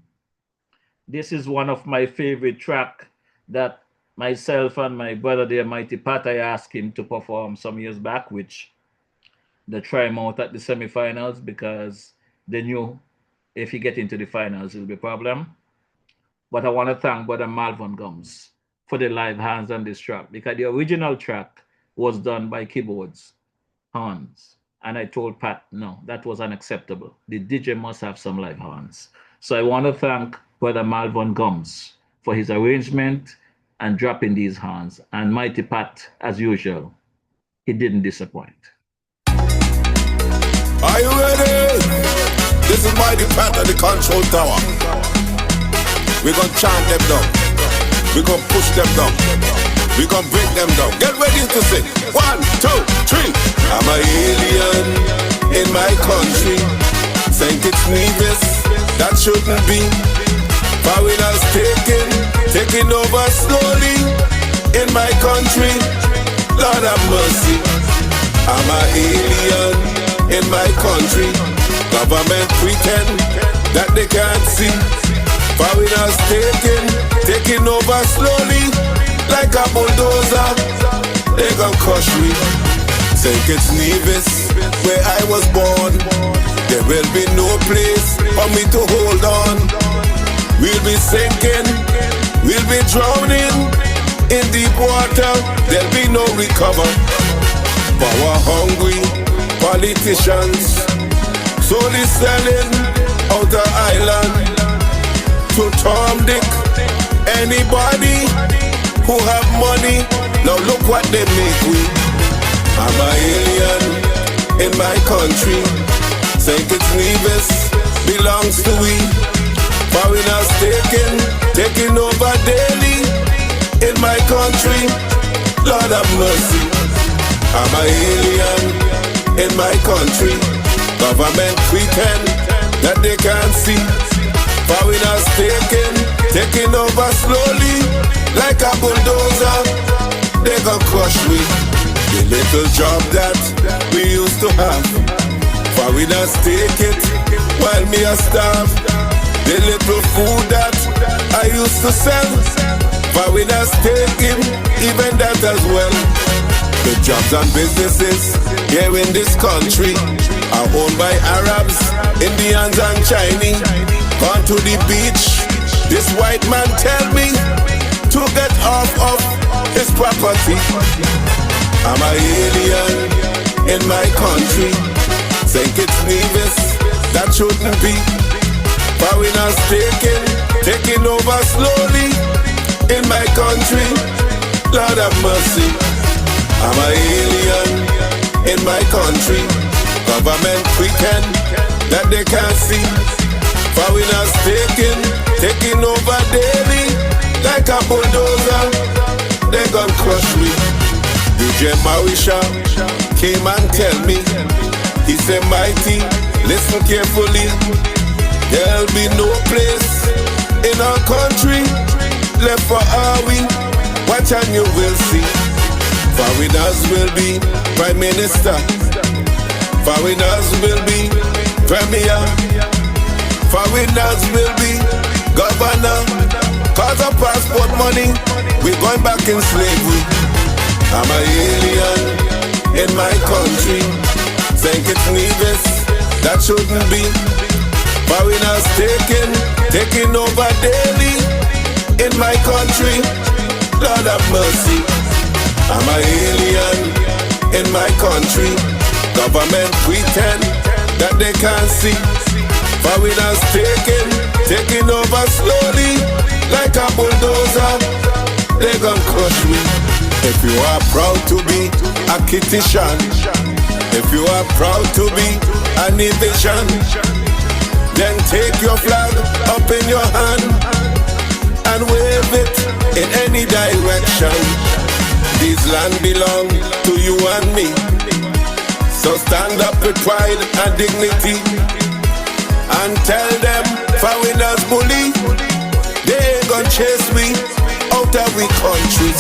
This is one of my favorite tracks that myself and my brother, the Mighty Pat, I asked him to perform some years back, which they try him out at the semifinals because they knew if he get into the finals, it'll be a problem. But I want to thank Brother Malvern Gums for the live hands on this track, because the original track was done by keyboards, hands. And I told Pat, no, that was unacceptable. The DJ must have some live hands. So I want to thank Brother Malvern Gums for his arrangement and dropping these hands. And Mighty Pat, as usual, he didn't disappoint. Are you ready? This is Mighty Pat at the control tower. We're gonna chant them down. We're gonna push them down. We're gonna break them down. Get ready to sing. 1, 2, 3. I'm an alien in my country. St. Kitts Nevis, that shouldn't be. Foreigners taking over slowly in my country. Lord have mercy. I'm an alien in my country. Government pretend that they can't see. Foreigners taking over slowly like a bulldozer. They gon' crush me. St. Kitts Nevis, where I was born, there will be no place for me to hold on. We'll be sinking, we'll be drowning in deep water. There'll be no recover. Power hungry politicians slowly selling out the island to Tom Dick, anybody who have money. Now look what they make we. I'm an alien in my country. St. Kitts Nevis belongs to we. Foreigners taking over daily in my country. Lord have mercy. I'm an alien in my country. Government pretend that they can't see. Foreigners taking over slowly like a bulldozer. They gon' crush we. The little job that we used to have, foreigners take it while me a starve. The little food that I used to sell, foreigners taking even that as well. The jobs and businesses here in this country are owned by Arabs, Indians and Chinese. Gone to the beach, this white man tell me to get off of his property. I'm an alien in my country. St. Kitts Nevis, that shouldn't be. Foreigners taking over slowly in my country. Lord have mercy. I'm an alien in my country. Government pretend that they can't see. Foreigners taking over daily like a bulldozer. They gon' crush me. DJ Marisha came and tell me. He said, Mighty, listen carefully. There'll be no place in our country left for are we. Watch and you will see. Foreigners will be Prime Minister. Foreigners will be Premier. Foreigners will be Governor. Cause of passport money, we're going back in slavery. I'm an alien in my country. St. Kitts Nevis, that shouldn't be. Foreigners taking over daily in my country. Lord have mercy. I'm an alien in my country. Government pretend that they can't see. Foreigners taking over slowly like a bulldozer. They gon' crush me. If you are proud to be a Kittitian, if you are proud to be an Nevisian, then take your flag up in your hand and wave it in any direction. These land belong to you and me. So stand up with pride and dignity and tell them foreigners bully. They ain't gon' chase me out of we country.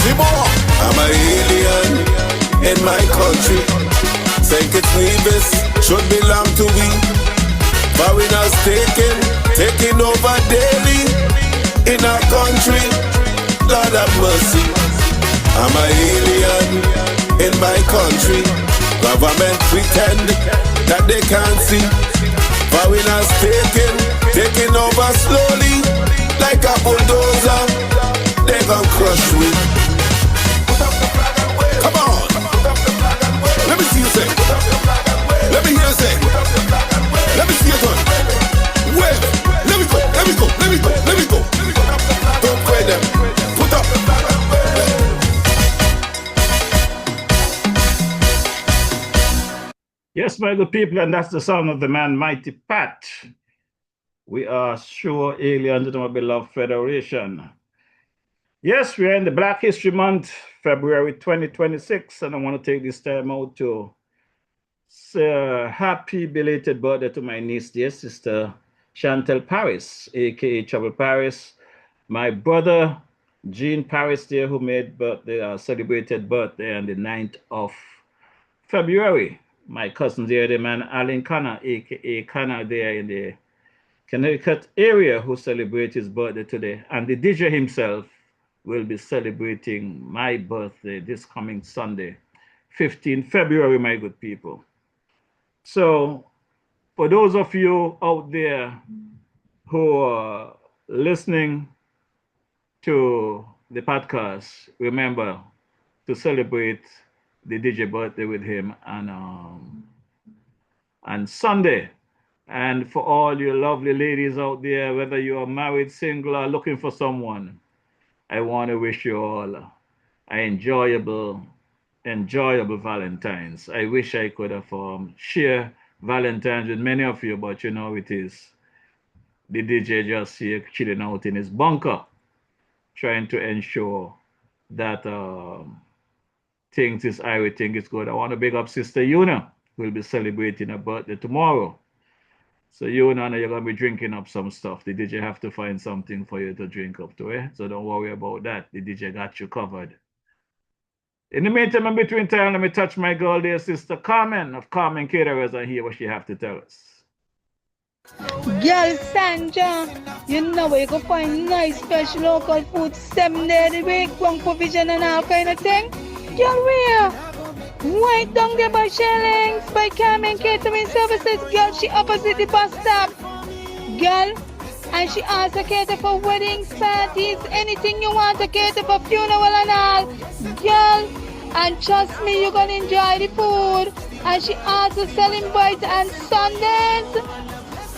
I'm an alien in my country. St. Kitts Nevis should belong to we. Foreigners taking over daily in our country. Lord have mercy. I'm an alien in my country. Government pretend that they can't see. Foreigners taking over slowly, like a bulldozer. They gon' crush we. Come on, let me see you say. Let me hear you say. Let me see you done. Where? Let me go. Let me go. Let me go. Let me go. Don't quit them. Put up. Yes, my good people, and that's the sound of the man, Mighty Pat. We are sure aliens in our beloved Federation. Yes, we are in the Black History Month, February 2026, and I want to take this time out to say a happy belated birthday to my niece, dear sister, Chantel Paris, aka Trouble Paris. My brother, Jean Paris, there, who made birthday, celebrated birthday on the 9th of February. My cousin there, the man Alan Connor, aka Connor, there in the Connecticut area, who celebrates his birthday today. And the DJ himself will be celebrating my birthday this coming Sunday, 15 February, my good people. So, for those of you out there who are listening to the podcast, remember to celebrate the DJ birthday with him on Sunday. And for all you lovely ladies out there, whether you are married, single, or looking for someone, I want to wish you all an enjoyable Valentine's. I wish I could have share Valentine's with many of you, but you know it is the DJ just here chilling out in his bunker, trying to ensure that everything is good. I want to big up Sister Una, who will be celebrating her birthday tomorrow. So Una, you're going to be drinking up some stuff. The DJ have to find something for you to drink up to, eh? So don't worry about that. The DJ got you covered. In the meantime, in between time, let me touch my girl there, Sister Carmen of Carmen Caterers, and hear what she have to tell us. Girl, Sandra, you know where you can find nice, fresh, local food 7 days a week, one provision and all kind of thing. Girl, where? Right down there by Shellings, by Carmen Catering Services. Girl, she opposite the bus stop. Girl, and she also cater for weddings, parties, anything you want to cater for, funeral and all. Girl, and trust me, you're gonna enjoy the food. And she also selling bites on Sundays.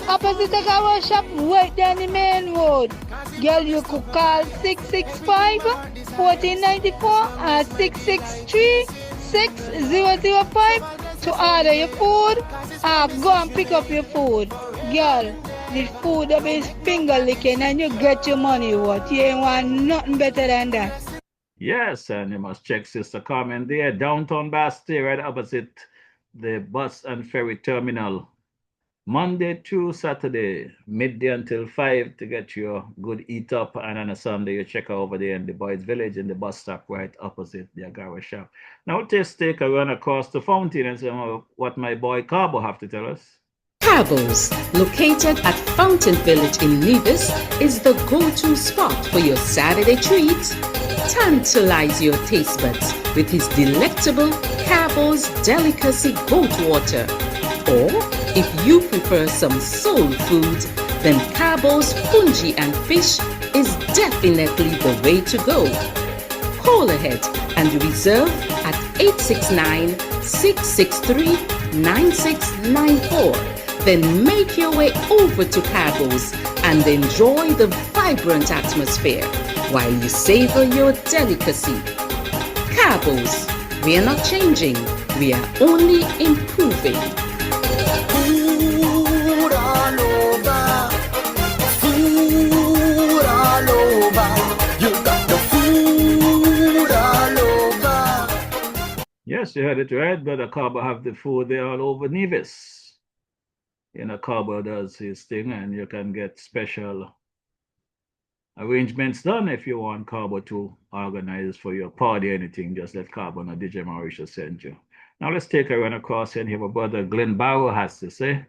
Opposite the car shop, right down the main road. Girl, you could call 665-1494 or 663-6005 to order your food or go and pick up your food. Girl, the food will be finger licking and you get your money worth. You ain't want nothing better than that. Yes, and you must check Sister Carmen there, downtown Bastille, right opposite the bus and ferry terminal. Monday to Saturday, midday until 5 to get your good eat up. And on a Sunday, you check over there in the Boys Village in the bus stop right opposite the Agara shop. Now, let's take a run across the fountain and see what my boy Carbo have to tell us. Carbo's, located at Fountain Village in Nevis, is the go-to spot for your Saturday treat. Tantalize your taste buds with his delectable Carbo's Delicacy Goat Water. Or, if you prefer some soul food, then Carbo's Fungi and Fish is definitely the way to go. Call ahead and reserve at 869-663-9694. Then make your way over to Carbo's and enjoy the vibrant atmosphere while you savor your delicacy. Carbo's, we are not changing, we are only improving. Food all over, food all over. You got the food all over. Yes, you heard it right, Brother Carbo have the food there all over Nevis. You know, Carbo does his thing, and you can get special arrangements done if you want Carbo to organize for your party or anything. Just let Carbo know DJ Mauricio send you. Now let's take a run across and hear what Brother Glenn Barrow has to say.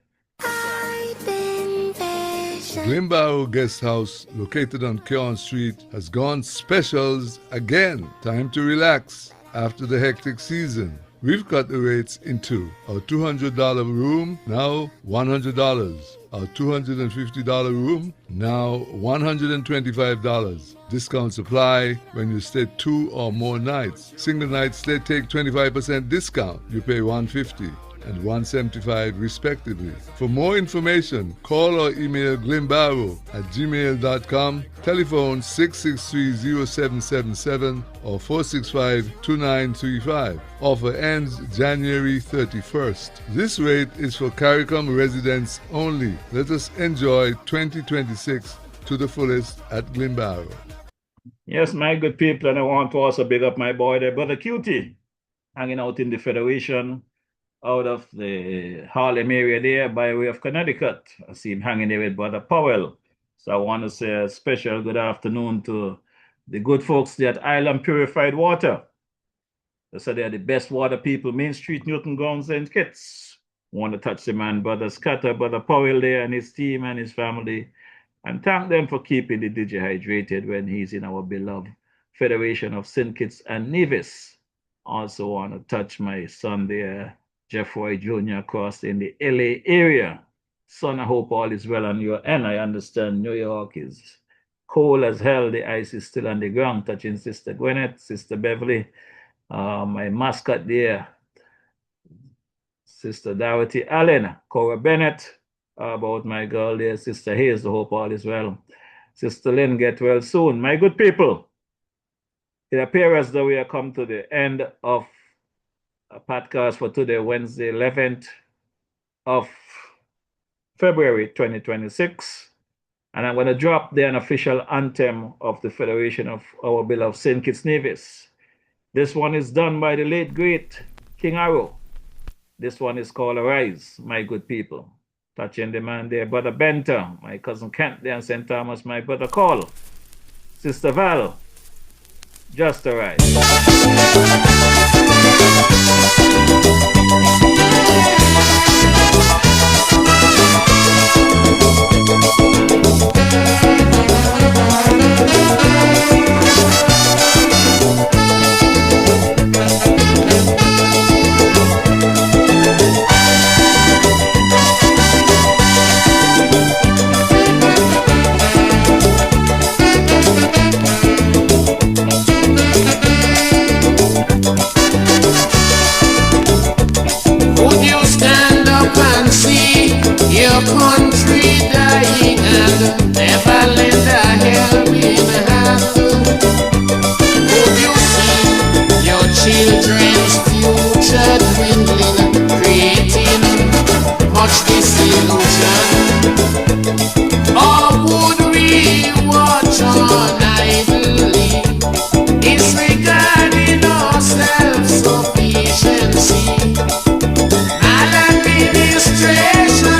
Glen Barrow Guest House, located on Kearn Street, has gone specials again. Time to relax after the hectic season. We've cut the rates in two. Our $200 room, now $100. Our $250 room, now $125. Discounts apply when you stay 2 or more nights. Single nights, they take 25% discount. You pay $150 and $175 respectively. For more information, call or email glimbarrow@gmail.com, telephone 663-0777 or 465-2935. Offer ends January 31st. This rate is for CARICOM residents only. Let us enjoy 2026 to the fullest at Glimbarrow. Yes, my good people, and I want to also big up my boy there, Brother Cutie, hanging out in the Federation, out of the Harlem area there by way of Connecticut. I see him hanging there with Brother Powell. So I want to say a special good afternoon to the good folks there at Island Purified Water. They said they are the best water people, Main Street, Newton Grounds, and Kitts. Want to touch the man, Brother Scatter, Brother Powell there and his team and his family, and thank them for keeping the DJ hydrated when he's in our beloved Federation of St. Kitts and Nevis. Also want to touch my son there, Jeff Roy Jr. across in the LA area. Son, I hope all is well on your end. I understand New York is cold as hell. The ice is still on the ground. Touching Sister Gwyneth, Sister Beverly, my mascot there, Sister Dorothy Allen, Cora Bennett, about my girl there, Sister Hayes. I hope all is well. Sister Lynn, get well soon. My good people, it appears that we have come to the end of a podcast for today, Wednesday, 11th of February 2026. And I'm going to drop the unofficial anthem of the Federation of our beloved St. Kitts Nevis. This one is done by the late, great King Arrow. This one is called Arise, my good people. Touching the man there, Brother Benter, my cousin Kent there in St. Thomas, my brother Call, Sister Val, just arise. Your country dying and never lend a helping hand. Could you see your children's future dwindling, creating much disillusion? Or would we watch on idly, disregarding our self-sufficiency? Maladministration,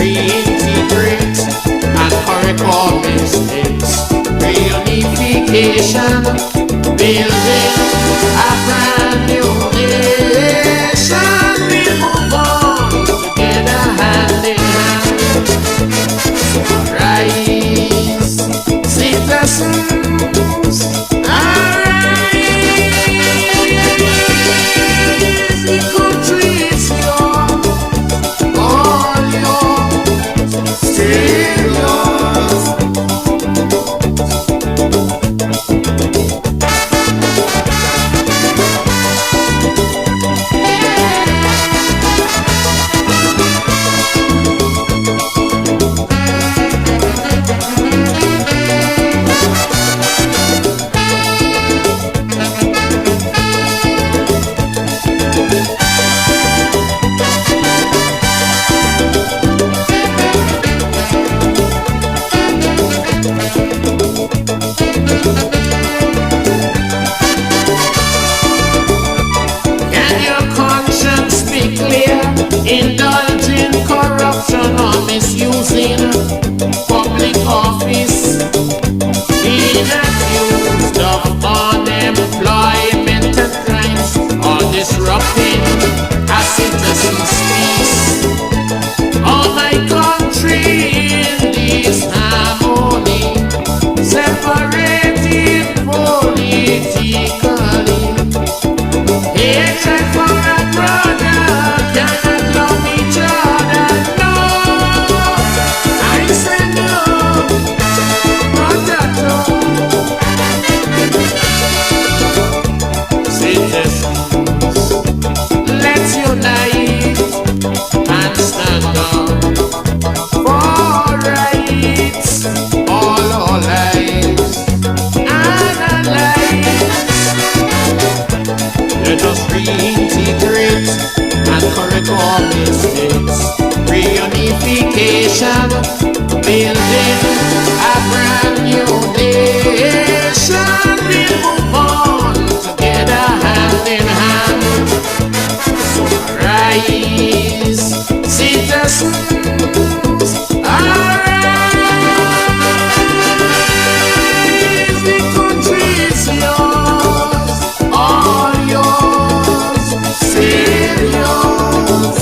reintegrate and correct all mistakes. Reunification, building a brand new nation. We move on together hand in hand. Rise, citizens, arise. The country is yours, all yours, still yours. Can your conscience be clear? Indulging corruption or misusing public office, being accused of unemployment and crimes, or disrupting a citizen's peace. Oh, my country in this harmony, separated politically. Hatred for a brother, cannot love each other. No, I say no, not at all. Citizens, let's unite and stand up for rights, all our lives and our lives. Let us reintegrate and correct all mistakes. Reunification, building a brand new nation. We'll move on together hand in hand. So rise, citizens, arise. The country is yours, all yours, still yours.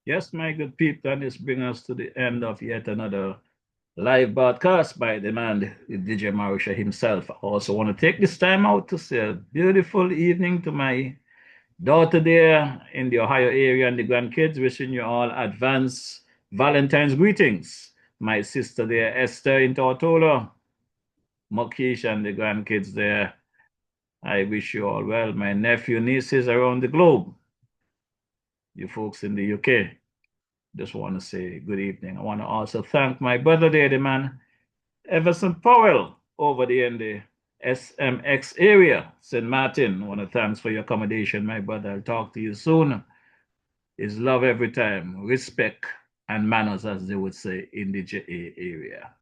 Yes, my good people, and this brings us to the end of yet another live broadcast by the man, DJ Marisha himself. I also want to take this time out to say a beautiful evening to my daughter there in the Ohio area and the grandkids, wishing you all advance Valentine's greetings. My sister there, Esther in Tortola, Mokish and the grandkids there. I wish you all well. My nephew, nieces around the globe. You folks in the UK. Just want to say good evening. I want to also thank my brother there, the man, Everson Powell, over there in the SMX area, St. Martin. I want to thanks for your accommodation, my brother. I'll talk to you soon. Is love every time, respect and manners, as they would say in the JA area.